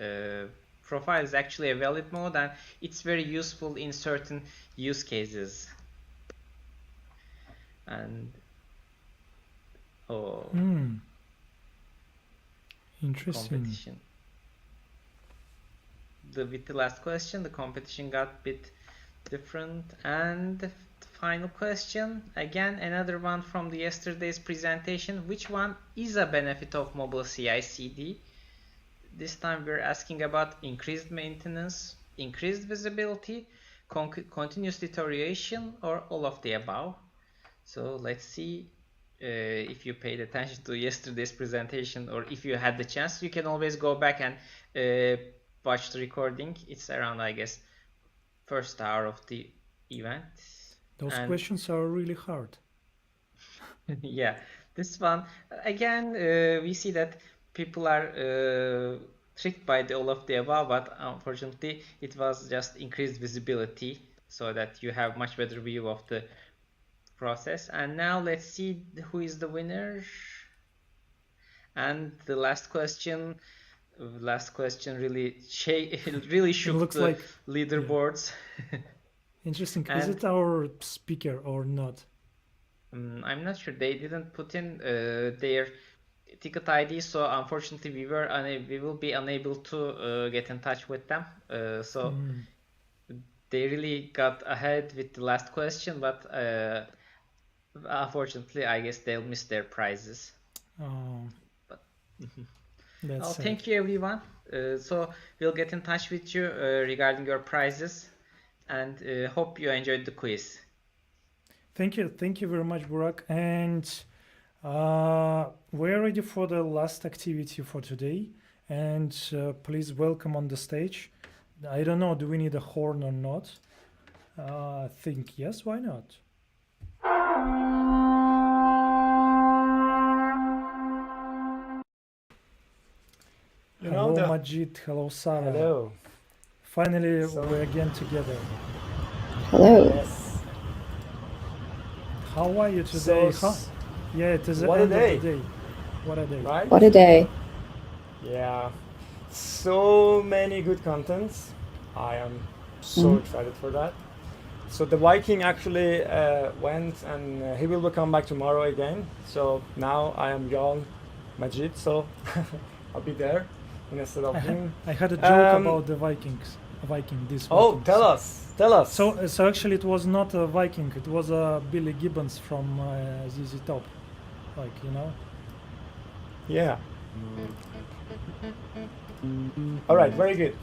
profile is actually a valid mode, and it's very useful in certain use cases. And Interesting. Competition. With the last question, the competition got a bit different. And the final question, again, another one from the yesterday's presentation. Which one is a benefit of mobile CI/CD? This time we're asking about increased maintenance, increased visibility, continuous deterioration, or all of the above. So let's see if you paid attention to yesterday's presentation, or if you had the chance, you can always go back and watch the recording. It's around, I guess, first hour of the event. Those questions are really hard. Yeah, this one, again, we see that people are tricked by all of the above, but unfortunately it was just increased visibility so that you have much better view of the process. And now let's see who is the winner. And the last question really shook the like, leaderboards. Yeah. Interesting. Is it our speaker or not? I'm not sure. They didn't put in their ticket ID, so unfortunately we will be unable to get in touch with them. They really got ahead with the last question, but unfortunately, I guess they'll miss their prizes. Well, thank you, everyone. So we'll get in touch with you regarding your prizes, and hope you enjoyed the quiz. Thank you very much, Burak. And we're ready for the last activity for today. And please welcome on the stage. I don't know, do we need a horn or not? I think yes, why not? Hello, Majid. Hello, Sarah. Hello. Finally, we're again together. Hello. Yes. How are you today? Yeah, it is the end of the day. What a day. Right? What a day. Yeah. So many good contents. I am so excited for that. So the Viking actually went, and he will come back tomorrow again. So now I am young Majid, so I'll be there instead of him. I had a joke about the Vikings. Oh, tell us. So actually it was not a Viking, it was a Billy Gibbons from ZZ Top, like, you know. Yeah. All right, very good.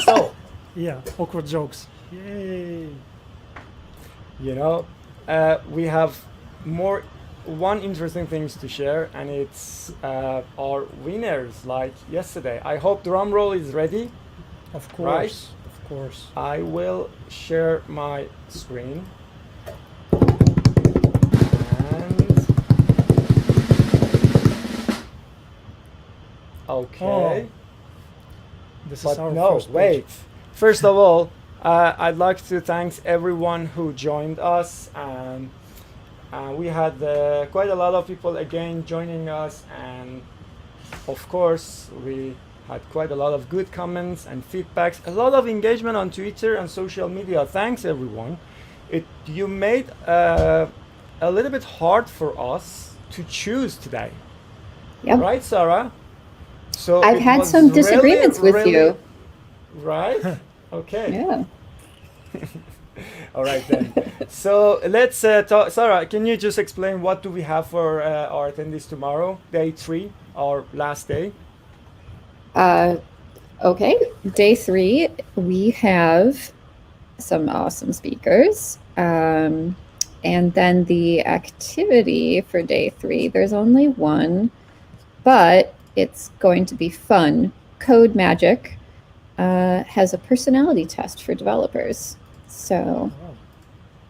So yeah, awkward jokes. Yay. You know, we have one interesting things to share, and it's our winners like yesterday. I hope drum roll is ready. Of course, right? Of course. I will share my screen. Okay. Oh, this is our first page. Wait. First of all, I'd like to thank everyone who joined us. We had quite a lot of people again joining us, and of course we had quite a lot of good comments and feedbacks, a lot of engagement on Twitter and social media. Thanks everyone. You made a little bit hard for us to choose today. Yep. Right, Sarah? So I've had some disagreements with you. Right? Okay. Yeah. All right then. So let's talk. Sarah, can you just explain what do we have for our attendees tomorrow, day 3, our last day? Okay, day 3, we have some awesome speakers. And then the activity for day 3, there's only one, but it's going to be fun. Code Magic has a personality test for developers. So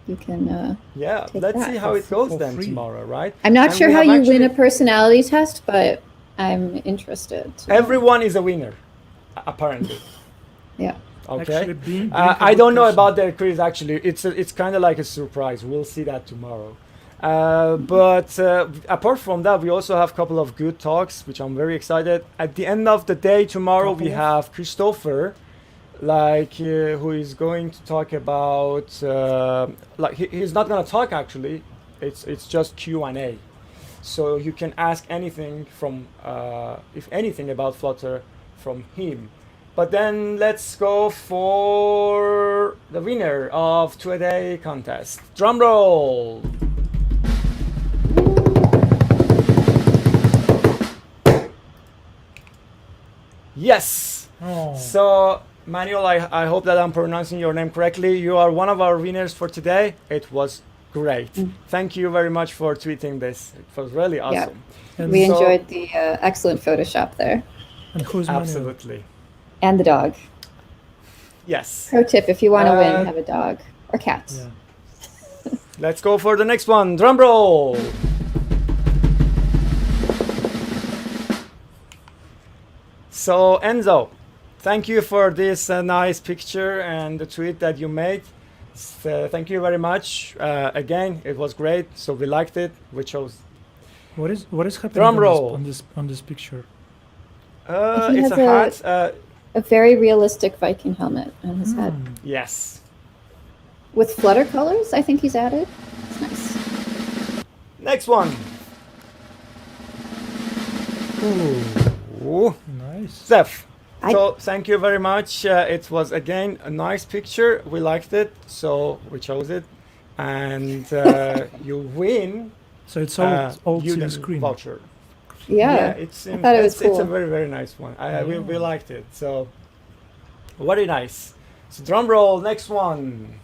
you can. Yeah, Take let's that see how it goes for then free. tomorrow, right? I'm not And sure we how have you win a actually- personality test, but I'm interested. to know. Everyone is a winner, apparently. Yeah. Okay. Actually, being I a don't good know person. about their quiz actually. It's kind of like a surprise. We'll see that tomorrow. But apart from that, we also have a couple of good talks, which I'm very excited. At the end of the day tomorrow, we have Christopher, who is going to talk about he's not going to talk actually. It's just Q&A. So you can ask anything from if anything about Flutter from him. But then let's go for the winner of today contest. Drum roll. Yes. Oh. So Manuel, I hope that I'm pronouncing your name correctly. You are one of our winners for today. It was great. Thank you very much for tweeting this. It was really awesome. And We so- enjoyed the excellent Photoshop there. And who's Manuel? Absolutely. And the dog. Yes. Pro tip, if you want to Uh, win, have a dog. Or cats. Yeah. Let's go for the next one. Drum roll. So Enzo, thank you for this nice picture and the tweet that you made. So thank you very much. Again, it was great. So we liked it. We chose. What is happening Drum on roll. on this picture? He It's a has hat. A very realistic Viking helmet on his head. Yes. With Flutter colors, I think he's added. It's nice. Next one. Ooh. Nice. Steph. I- So thank you very much. It was again a nice picture. We liked it, so we chose it, and you win. So it's all to the Udemy screen. voucher. Yeah. it's I thought it was it's a cool. very very nice one. We liked it. So very nice. So drum roll. Next one.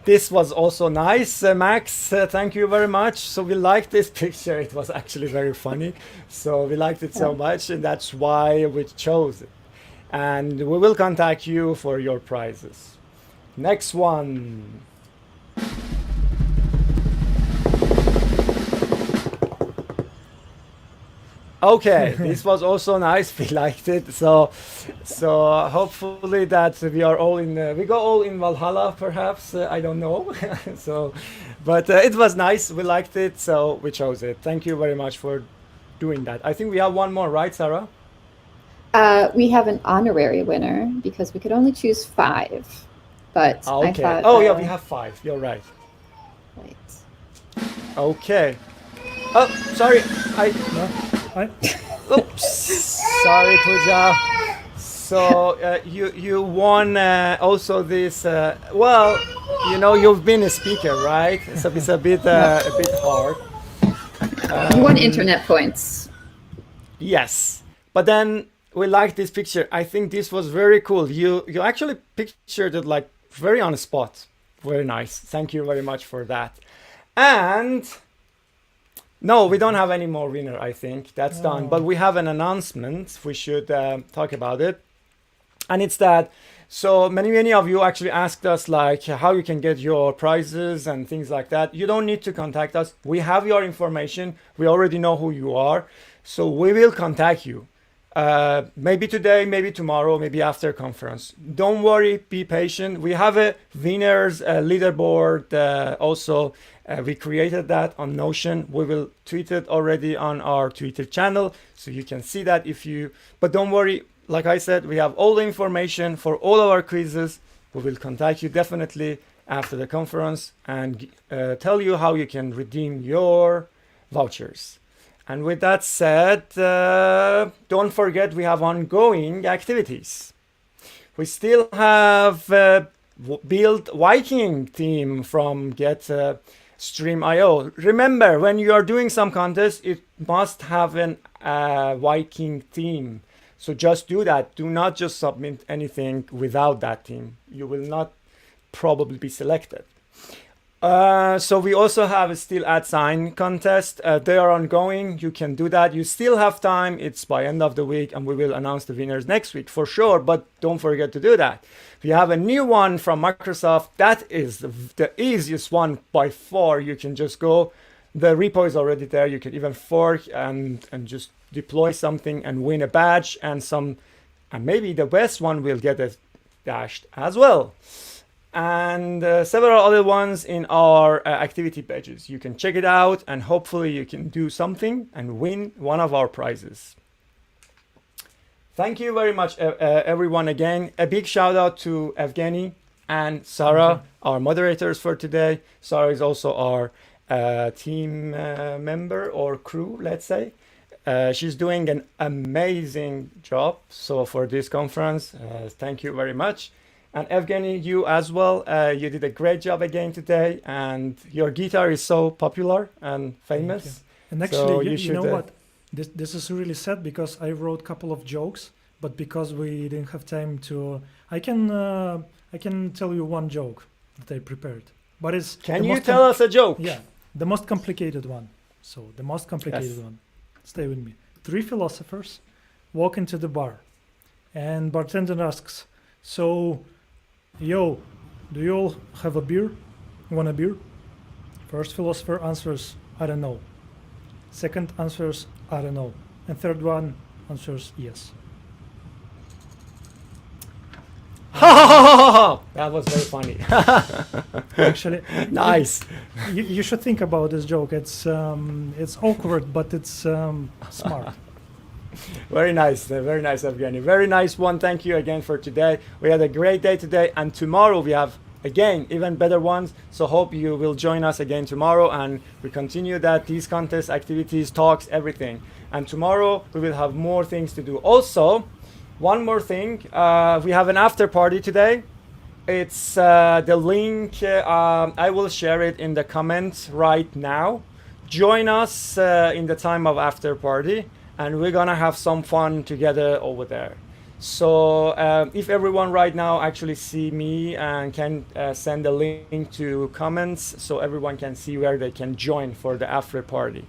This was also nice, Max. Thank you very much. So we liked this picture. It was actually very funny. So we liked it so much, and that's why we chose it. And we will contact you for your prizes. Next one. Okay, this was also nice. We liked it. So hopefully that we are all in. We go all in Valhalla, perhaps. I don't know. But it was nice. We liked it, so we chose it. Thank you very much for doing that. I think we have one more, right, Sarah? We have an honorary winner because we could only choose 5. But I Okay. thought. Yeah, we have 5. You're right. Right. Okay. Oh, sorry. Oops. Sorry, Pooja. So you won also this. Well, you've been a speaker, right? So it's a bit hard. You won internet points. Yes, but then we like this picture. I think this was very cool. You actually pictured it like very on the spot. Very nice. Thank you very much for that. And no, we don't have any more winner. I think that's done. But we have an announcement. We should talk about it. And it's that. So many of you actually asked us like how you can get your prizes and things like that. You don't need to contact us. We have your information. We already know who you are. So we will contact you. Maybe today, maybe tomorrow, maybe after conference. Don't worry, be patient. We have a winners leaderboard also. We created that on Notion. We will tweet it already on our Twitter channel, so you can see that but don't worry, like I said, we have all the information for all of our quizzes. We will contact you definitely after the conference and tell you how you can redeem your vouchers. And with that said, don't forget we have ongoing activities. We still have build Viking theme from Get Stream.io. Remember, when you are doing some contest, it must have an Viking theme. So just do that. Do not just submit anything without that theme. You will not probably be selected. So we also have a still ad sign contest. They are ongoing. You can do that. You still have time. It's by end of the week, and we will announce the winners next week for sure. But don't forget to do that. We have a new one from Microsoft. That is the easiest one by far. You can just go. The repo is already there. You can even fork and just deploy something and win a badge and maybe the best one will get a dashed as well. And several other ones in our activity pages. You can check it out and hopefully you can do something and win one of our prizes. Thank you very much, everyone. Again, a big shout out to Evgeny and Sarah, our moderators for today. Sarah is also our team member or crew, let's say. She's doing an amazing job. So for this conference, thank you very much. And Evgeny, you as well. You did a great job again today, and your guitar is so popular and famous. And actually, so you know what? This is really sad because I wrote a couple of jokes, but because we didn't have time to, I can tell you one joke that I prepared. But it's can you tell us a joke? Yeah, the most complicated one. So the most complicated one. Stay with me. 3 philosophers walk into the bar, and bartender asks, "So, yo, do you all have a beer? Want a beer?" First philosopher answers, "I don't know." Second answers, "I don't know." And third one answers, "Yes." That was very funny. Actually, nice. You should think about this joke. It's awkward, but it's smart. Very nice, Evgeny. Very nice one. Thank you again for today. We had a great day today, and tomorrow we have again even better ones. So hope you will join us again tomorrow, and we continue that these contests, activities, talks, everything. And tomorrow we will have more things to do. Also, one more thing, we have an after party today. It's the link. I will share it in the comments right now. Join us in the time of after party, and we're gonna have some fun together over there. So if everyone right now actually see me and can send a link to comments so everyone can see where they can join for the after party.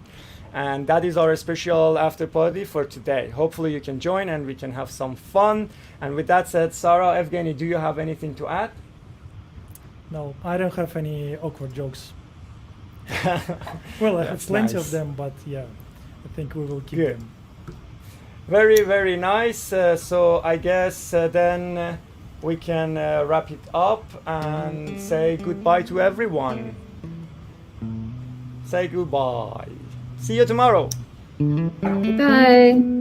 And that is our special after party for today. Hopefully you can join and we can have some fun. And with that said, Sarah, Evgeny, do you have anything to add? No, I don't have any awkward jokes. Well, I have plenty of them, but yeah, I think we will keep them. Very, very nice. So I guess then we can wrap it up and say goodbye to everyone. Say goodbye. See you tomorrow. Bye.